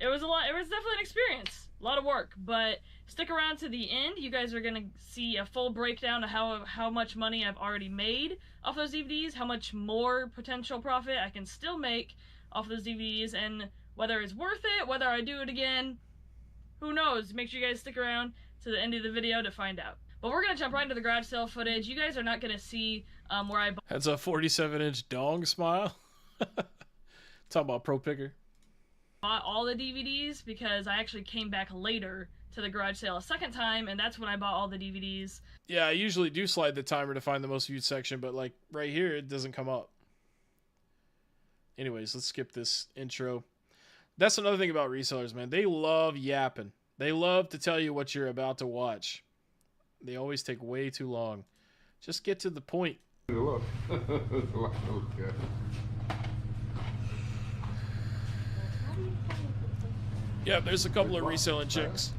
it was a lot. It was definitely an experience, a lot of work, but stick around to the end. You guys are gonna see a full breakdown of how much money I've already made off those DVDs, how much more potential profit I can still make off those DVDs, and whether it's worth it, whether I do it again, who knows. Make sure you guys stick around to the end of the video to find out. But we're gonna jump right into the garage sale footage. You guys are not gonna see where I That's a 47-inch dong smile. Talking about pro picker. Bought all the DVDs because I actually came back later to the garage sale a second time, and that's when I bought all the DVDs. Yeah, I usually do slide the timer to find the most viewed section, but like right here, it doesn't come up. Anyways, let's skip this intro. That's another thing about resellers, man. They love yapping. They love to tell you what you're about to watch. They always take way too long. Just get to the point. Look. Okay. Yeah, there's a couple of reselling chicks.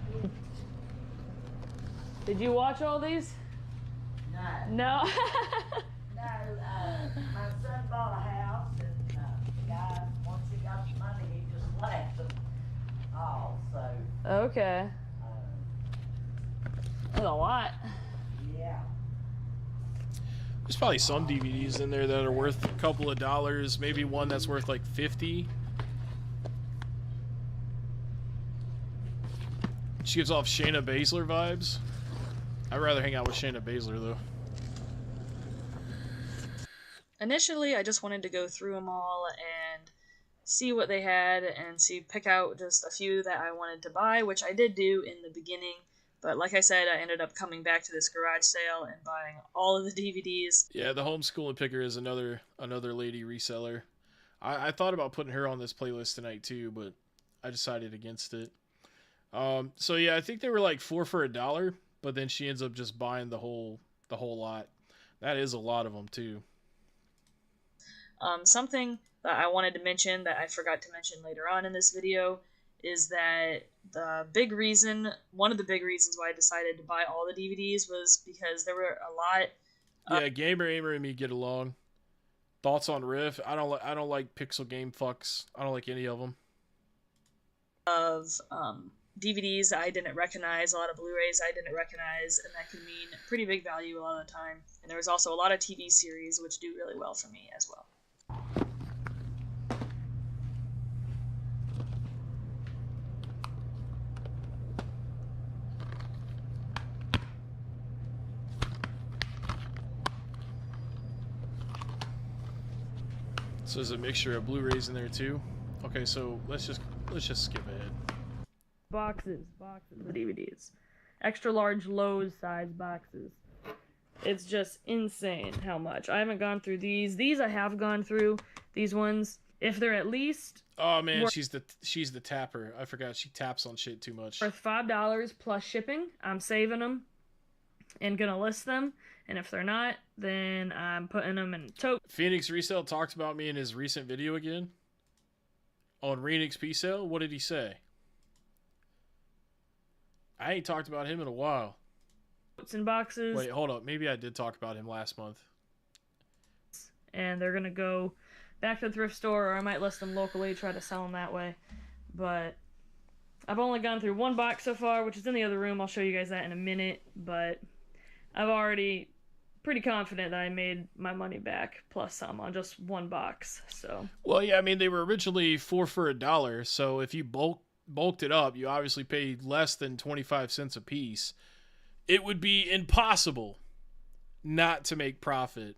Did you watch all these? No. No? No, my son bought a house, and the guy, once he got the money, he just left them all, so. Okay. That's a lot. Yeah. There's probably some DVDs in there that are worth a couple of dollars. Maybe one that's worth like 50. She gives off Shayna Baszler vibes. I'd rather hang out with Shayna Baszler though. Initially, I just wanted to go through them all and see what they had and pick out just a few that I wanted to buy, which I did do in the beginning. But like I said, I ended up coming back to this garage sale and buying all of the DVDs. Yeah, the homeschooling picker is another lady reseller. I thought about putting her on this playlist tonight too, but I decided against it. So yeah, I think they were like $4 for $1, but then she ends up just buying the whole lot. That is a lot of them too. Something that I wanted to mention that I forgot to mention later on in this video is that one of the big reasons why I decided to buy all the DVDs was because there were a lot. Yeah, Gamer Aimer and me get along. Thoughts on Riff? I don't like pixel game fucks. I don't like any of them. Of DVDs that I didn't recognize, a lot of Blu-rays I didn't recognize, and that could mean pretty big value a lot of the time. And there was also a lot of TV series which do really well for me as well. So there's a mixture of Blu-rays in there too. Okay, so let's just skip ahead. Boxes of DVDs. Extra large Lowe's size boxes. It's just insane how much. I haven't gone through these. These I have gone through. These ones, if they're at least... Oh man, she's the tapper. I forgot she taps on shit too much. Worth $5 plus shipping. I'm saving them and gonna list them. And if they're not, then I'm putting them in a tote. Phoenix Resale talked about me in his recent video again. On ReNXP sale, what did he say? I ain't talked about him in a while. Totes and boxes. Wait, hold up. Maybe I did talk about him last month. And they're gonna go back to the thrift store, or I might list them locally, try to sell them that way. But I've only gone through one box so far, which is in the other room. I'll show you guys that in a minute. But I've already pretty confident that I made my money back plus some on just one box. So. Well, yeah, I mean they were originally $4 for $1, so if you bulked it up, you obviously paid less than 25 cents a piece. It would be impossible not to make profit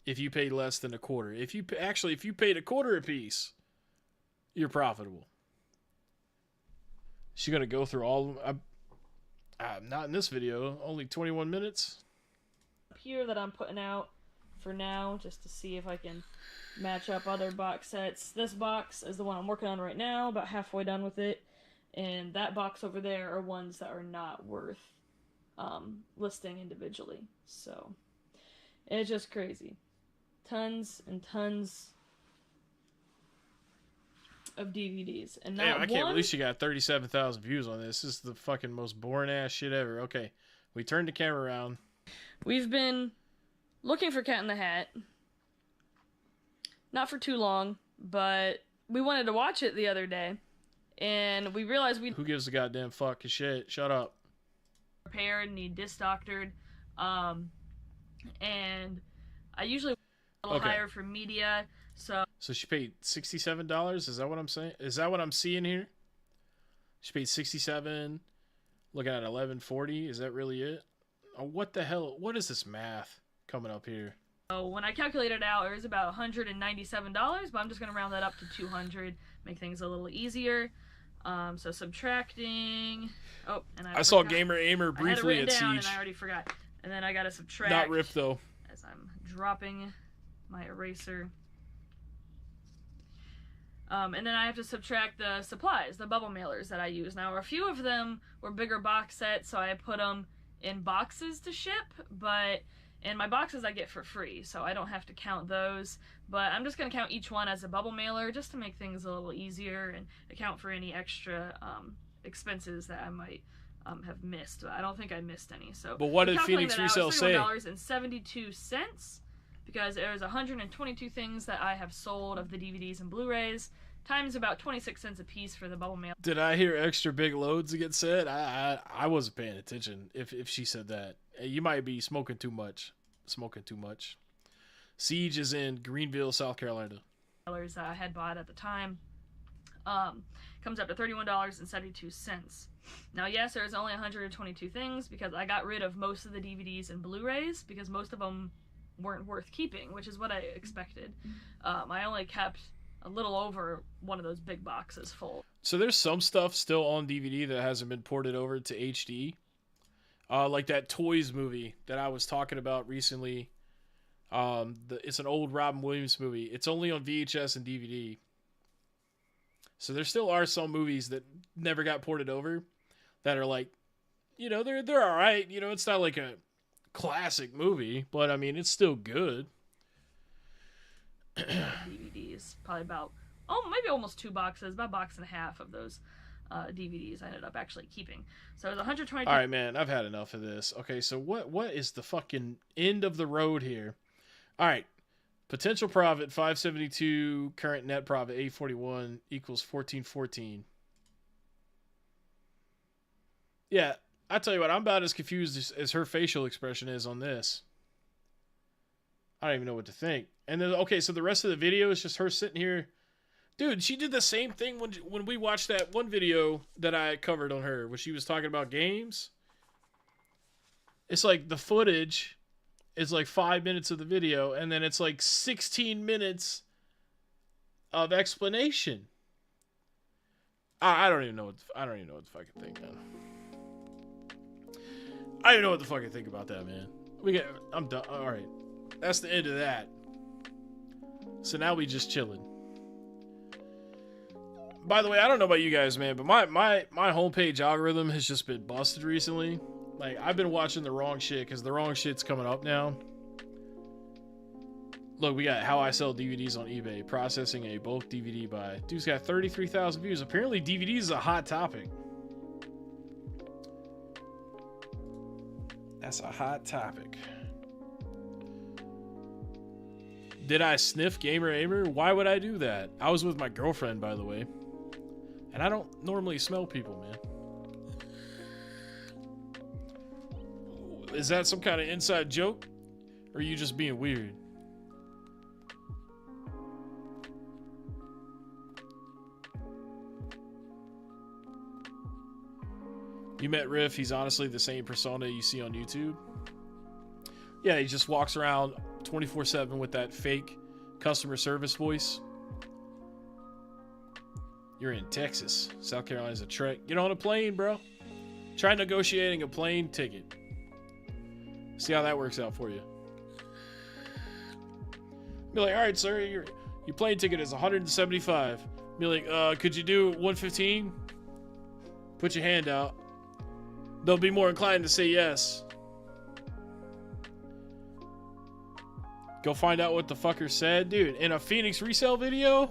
if you paid less than a quarter. If you paid a quarter a piece, you're profitable. She's gonna go through all of them. I'm not in this video. Only 21 minutes. Here that I'm putting out for now, just to see if I can match up other box sets. This box is the one I'm working on right now, about halfway done with it, and that box over there are ones that are not worth listing individually. So it's just crazy, tons and tons of DVDs, and Damn, not I can't one. believe she got 37,000 views on this. This is the fucking most boring ass shit ever. Okay, we turned the camera around. We've been looking for Cat in the Hat. Not for too long, but we wanted to watch it the other day, and we realized we Who gives a goddamn fuck? Shit, shut up. repaired, need disc doctored, and I usually a little Okay. higher for media, so So she paid $67. Is that what I'm saying? Is that what I'm seeing here? She paid $67. Looking at $11.40. Is that really it? Oh, what the hell? What is this math coming up here? when I calculated it out, it was about $197, but I'm just gonna round that up to 200, make things a little easier. So subtracting. Oh, and I saw forgot. Gamer Aimer I had it briefly written at down, Siege. and I already forgot. And then I gotta subtract. Not Rift though. As I'm dropping my eraser. And then I have to subtract the supplies, the bubble mailers that I use. Now, a few of them were bigger box sets, so I put them in boxes to ship, and my boxes I get for free, so I don't have to count those. But I'm just going to count each one as a bubble mailer just to make things a little easier and account for any extra expenses that I might have missed. But I don't think I missed any. So, But what did calculating Phoenix that out, Resale it's say? $31.72 because there's 122 things that I have sold of the DVDs and Blu-rays, times about 26 cents a piece for the bubble mail. Did I hear extra big loads get said? I wasn't paying attention if she said that. You might be smoking too much. Siege is in Greenville, South Carolina. That I had bought at the time comes up to $31.72. Now, yes, there's only 122 things because I got rid of most of the DVDs and Blu-rays because most of them weren't worth keeping, which is what I expected. I only kept a little over one of those big boxes full. So there's some stuff still on DVD that hasn't been ported over to HD. Like that Toys movie that I was talking about recently. It's an old Robin Williams movie. It's only on VHS and DVD. So there still are some movies that never got ported over that are like, you know, they're all right. You know, it's not like a classic movie, but I mean, it's still good. DVDs, probably about maybe almost 2 boxes, about a box and a half of those DVDs I ended up actually keeping. So it was 122. All right, man, I've had enough of this. Okay, so what is the fucking end of the road here? All right, potential profit 572, current net profit 841 equals 1414. Yeah, I tell you what, I'm about as confused as her facial expression is on this. I don't even know what to think. And then, okay, so the rest of the video is just her sitting here. Dude, she did the same thing when we watched that one video that I covered on her, where she was talking about games. It's like the footage is like 5 minutes of the video, and then it's like 16 minutes of explanation. I don't even know what the fucking think, man. I don't even know what the fucking think about that, man. I'm done. All right, that's the end of that. So now we just chilling. By the way, I don't know about you guys, man, but my homepage algorithm has just been busted recently. Like, I've been watching the wrong shit because the wrong shit's coming up now. Look, we got how I sell DVDs on eBay, processing a bulk DVD buy. Dude's got 33,000 views. Apparently, DVDs is a hot topic. That's a hot topic. Did I sniff Gamer Aimer? Why would I do that? I was with my girlfriend, by the way. And I don't normally smell people, man. Is that some kind of inside joke? Or are you just being weird? You met Riff. He's honestly the same persona you see on YouTube. Yeah, he just walks around 24/7 with that fake customer service voice. You're in Texas. South Carolina's a trek. Get on a plane, bro. Try negotiating a plane ticket. See how that works out for you. Be like, all right, sir, your plane ticket is $175. Be like, could you do $115? Put your hand out. They'll be more inclined to say yes. Go find out what the fucker said. Dude, in a Phoenix Resale video?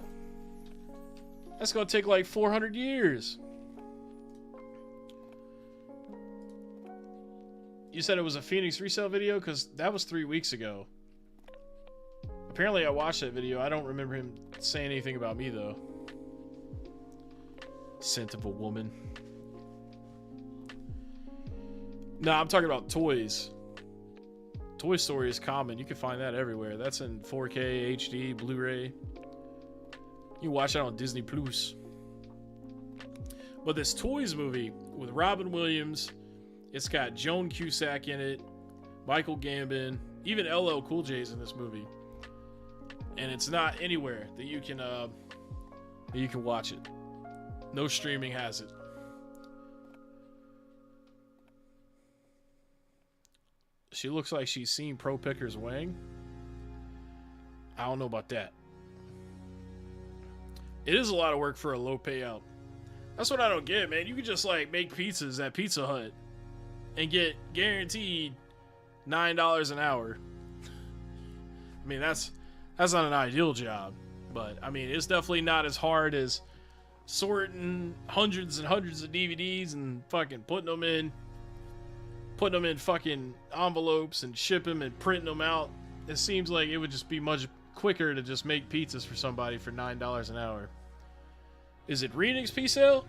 That's gonna take like 400 years. You said it was a Phoenix resale video? Because that was 3 weeks ago. Apparently I watched that video. I don't remember him saying anything about me, though. Scent of a woman. No, I'm talking about toys. Toy Story is common. You can find that everywhere. That's in 4K, HD, Blu-ray. You can watch that on Disney Plus. But this Toys movie with Robin Williams, it's got Joan Cusack in it, Michael Gambon, even LL Cool J's in this movie. And it's not anywhere that you can watch it. No streaming has it. She looks like she's seen Pro Picker's Wang. I don't know about that. It is a lot of work for a low payout. That's what I don't get, man. You can just like make pizzas at Pizza Hut and get guaranteed $9 an hour. I mean, that's not an ideal job, but I mean, it's definitely not as hard as sorting hundreds and hundreds of DVDs and fucking putting them in fucking envelopes and ship them and printing them out. It seems like it would just be much quicker to just make pizzas for somebody for $9 an hour. Is it Renix P-Sale?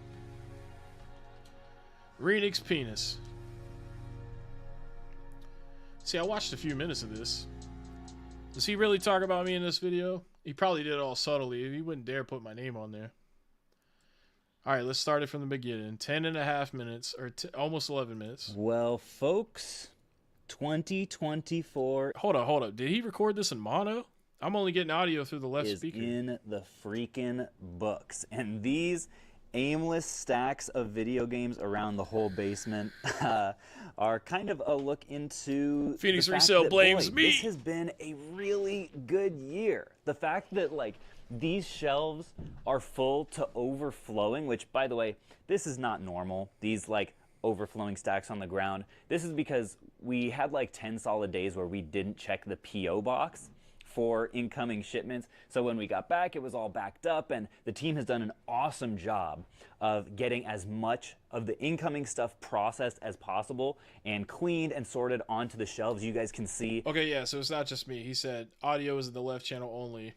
Renix Penis. See, I watched a few minutes of this. Does he really talk about me in this video? He probably did it all subtly. He wouldn't dare put my name on there. Alright, let's start it from the beginning. 10.5 minutes, or almost 11 minutes. Well, folks, 2024... Hold up. Did he record this in mono? I'm only getting audio through the left is speaker. In the freaking books. And these aimless stacks of video games around the whole basement are kind of a look into Phoenix the fact Resale that, blames boy, me. This has been a really good year. The fact that, like, these shelves are full to overflowing, which, by the way, this is not normal. These, like, overflowing stacks on the ground. This is because we had, like, 10 solid days where we didn't check the P.O. box for incoming shipments. So when we got back, it was all backed up, and the team has done an awesome job of getting as much of the incoming stuff processed as possible and cleaned and sorted onto the shelves. You guys can see. Okay, yeah, so it's not just me. He said audio is in the left channel only.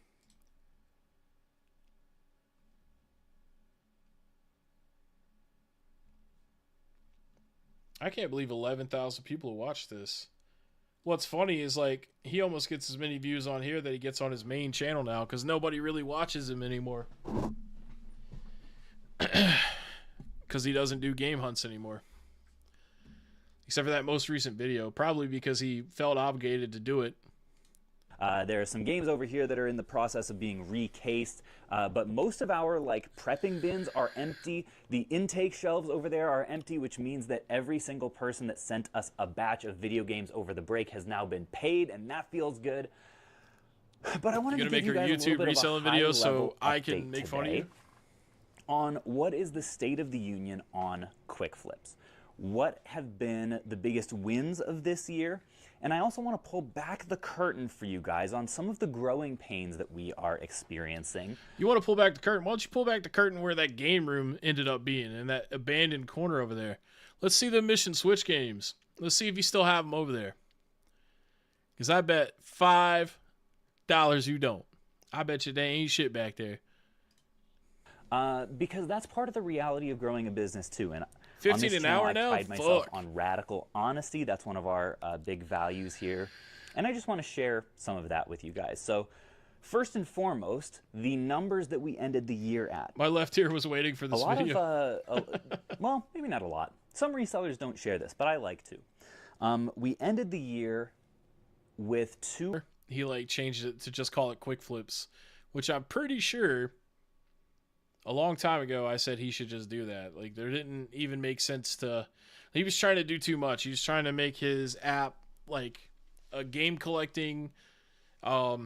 I can't believe 11,000 people watch this. What's funny is, like, he almost gets as many views on here that he gets on his main channel now because nobody really watches him anymore. Because he doesn't do game hunts anymore. Except for that most recent video. Probably because he felt obligated to do it. There are some games over here that are in the process of being recased, but most of our prepping bins are empty. The intake shelves over there are empty, which means that every single person that sent us a batch of video games over the break has now been paid, and that feels good. But I wanted to give you guys a little bit of a video so high-level I can update make fun of today you on what is the state of the union on quick flips. What have been the biggest wins of this year? And I also want to pull back the curtain for you guys on some of the growing pains that we are experiencing. You want to pull back the curtain? Why don't you pull back the curtain where that game room ended up being, in that abandoned corner over there? Let's see the Mission Switch games. Let's see if you still have them over there. Because I bet $5 you don't. I bet you they ain't shit back there. Because that's part of the reality of growing a business too. And 15 an hour now? I pride myself Fuck. on radical honesty. That's one of our big values here. And I just want to share some of that with you guys. So first and foremost, the numbers that we ended the year at. My left ear was waiting for this video. Well, maybe not a lot. Some resellers don't share this, but I like to. We ended the year with two... He changed it to just call it Quick Flips, which I'm pretty sure... A long time ago, I said he should just do that. There didn't even make sense to... He was trying to do too much. He was trying to make his app, a game collecting... a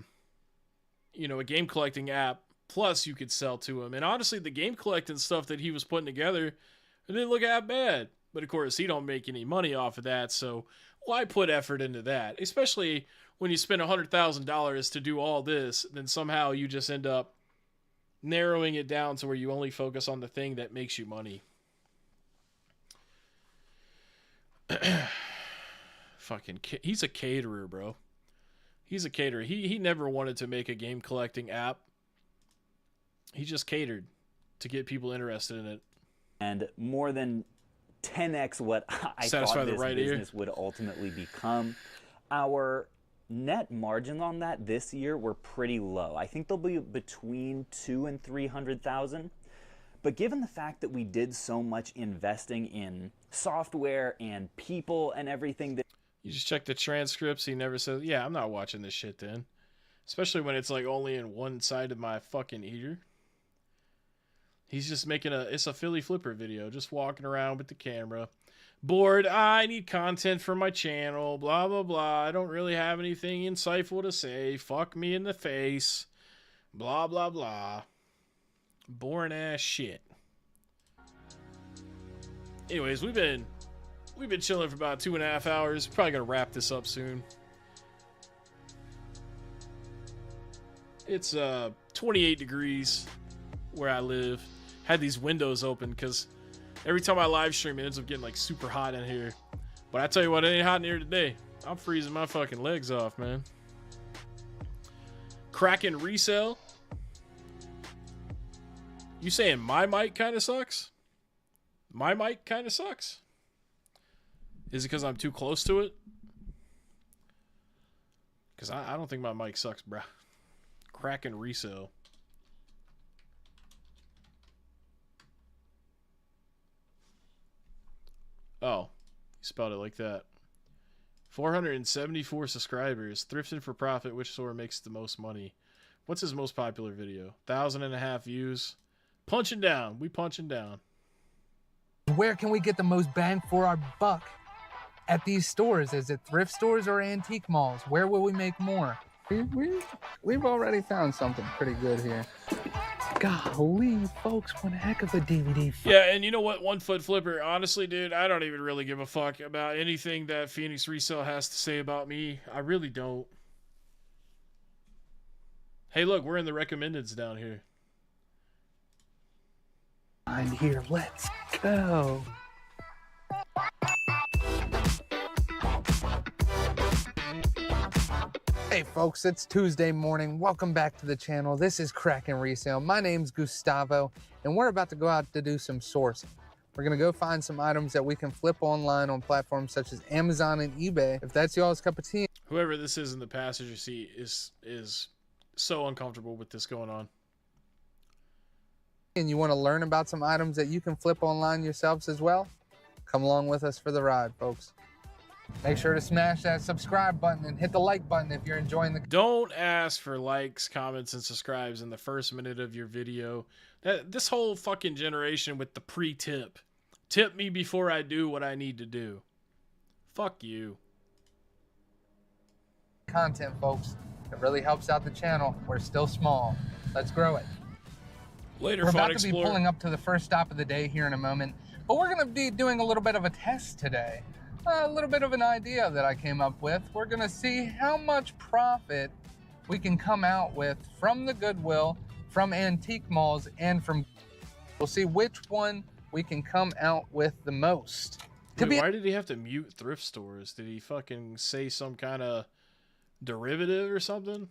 game collecting app, plus you could sell to him. And honestly, the game collecting stuff that he was putting together, it didn't look that bad. But of course, he don't make any money off of that, so why put effort into that? Especially when you spend $100,000 to do all this, then somehow you just end up narrowing it down to where you only focus on the thing that makes you money. He's a caterer, bro. He's a caterer. He never wanted to make a game collecting app. He just catered to get people interested in it. And more than 10x what I Satisfy thought the this right business ear. would ultimately become. Our net margins on that this year were pretty low. I think they'll be between 200,000 and 300,000. But given the fact that we did so much investing in software and people and everything that You just check the transcripts. He never says, yeah, I'm not watching this shit then. Especially when it's like only in one side of my fucking ear. He's just making it's a Philly Flipper video, just walking around with the camera. Bored, I need content for my channel, blah, blah, blah. I don't really have anything insightful to say. Fuck me in the face. Blah, blah, blah. Boring ass shit. Anyways, we've been chilling for about 2.5 hours. Probably gonna wrap this up soon. It's 28 degrees where I live. Had these windows open because every time I live stream it ends up getting like super hot in here. But I tell you what, it ain't hot in here today. I'm freezing my fucking legs off, man. Kraken resell. You saying my mic kind of sucks? My mic kind of sucks? Is it because I'm too close to it? Because I don't think my mic sucks, bruh. Kraken resell. Oh, he spelled it like that. 474 subscribers. Thrifting for profit. Which store makes the most money? What's his most popular video? 1,500 views. Punching down. We punching down. Where can we get the most bang for our buck? At these stores, is it thrift stores or antique malls? Where will we make more? We've already found something pretty good here. Golly, folks, one heck of a DVD. Yeah, and you know what, 1 Foot Flipper, honestly, dude, I don't even really give a fuck about anything that Phoenix Resale has to say about me. I really don't. Hey, look, we're in the recommendeds down here. I'm here, let's go. Hey folks, it's Tuesday morning. Welcome back to the channel. This is Kraken Resale. My name's Gustavo, and we're about to go out to do some sourcing. We're gonna go find some items that we can flip online on platforms such as Amazon and eBay. If that's y'all's cup of tea. Whoever this is in the passenger seat is so uncomfortable with this going on. And you want to learn about some items that you can flip online yourselves as well? Come along with us for the ride, folks. Make sure to smash that subscribe button and hit the like button if you're enjoying the... Don't ask for likes, comments, and subscribes in the first minute of your video. This whole fucking generation with the pre-tip. Tip me before I do what I need to do. Fuck you. Content, folks. It really helps out the channel. We're still small. Let's grow it. Later, we're Fun about to be Explorer. pulling up to the first stop of the day here in a moment, but we're going to be doing a little bit of a test today. A little bit of an idea that I came up with. We're going to see how much profit we can come out with from the Goodwill, from antique malls, and from... We'll see which one we can come out with the most. Wait, why did he have to mute thrift stores? Did he fucking say some kind of derivative or something? To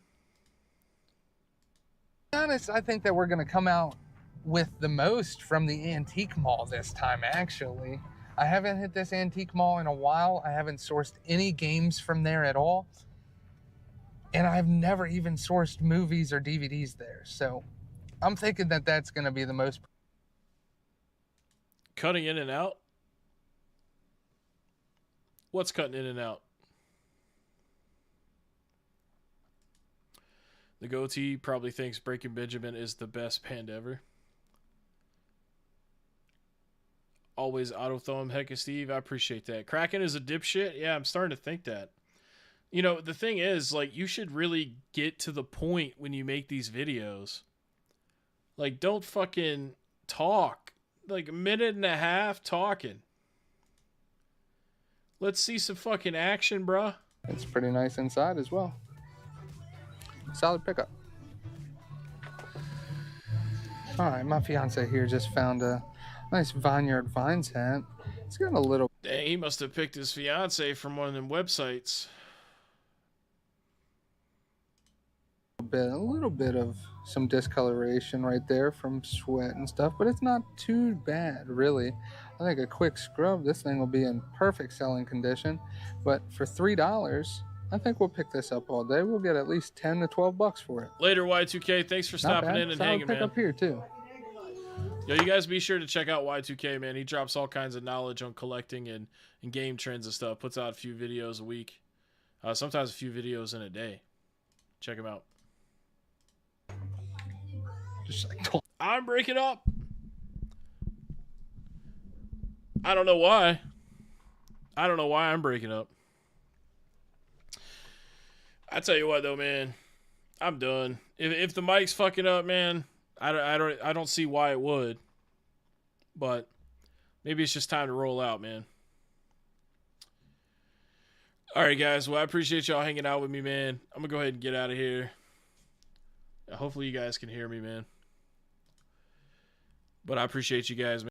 be honest, I think that we're going to come out with the most from the antique mall this time, actually. I haven't hit this antique mall in a while. I haven't sourced any games from there at all. And I've never even sourced movies or DVDs there. So I'm thinking that that's going to be the most. Cutting in and out? What's cutting in and out? The goatee probably thinks Breaking Benjamin is the best band ever. Always auto throw him, Heckin Steve. I appreciate that. Kraken is a dipshit. Yeah, I'm starting to think that. You know, the thing is, like, you should really get to the point when you make these videos. Like, don't fucking talk. Like, a minute and a half talking. Let's see some fucking action, bruh. It's pretty nice inside as well. Solid pickup. All right, my fiance here just found a nice Vineyard Vines hat. It's got a little Dang, he must have picked his fiance from one of them websites. a little bit of some discoloration right there from sweat and stuff, but it's not too bad, really. I think a quick scrub, this thing will be in perfect selling condition. But for $3, I think we'll pick this up all day. We'll get at least 10 to 12 bucks for it. Later, Y2K. Thanks for stopping in and Solid hanging, pick man. up here too. Yo, you guys be sure to check out Y2K, man. He drops all kinds of knowledge on collecting and game trends and stuff. Puts out a few videos a week. Sometimes a few videos in a day. Check him out. I'm breaking up. I don't know why. I don't know why I'm breaking up. I tell you what, though, man. I'm done. If the mic's fucking up, man, I don't see why it would. But maybe it's just time to roll out, man. All right, guys. Well, I appreciate y'all hanging out with me, man. I'm going to go ahead and get out of here. Hopefully you guys can hear me, man. But I appreciate you guys, man.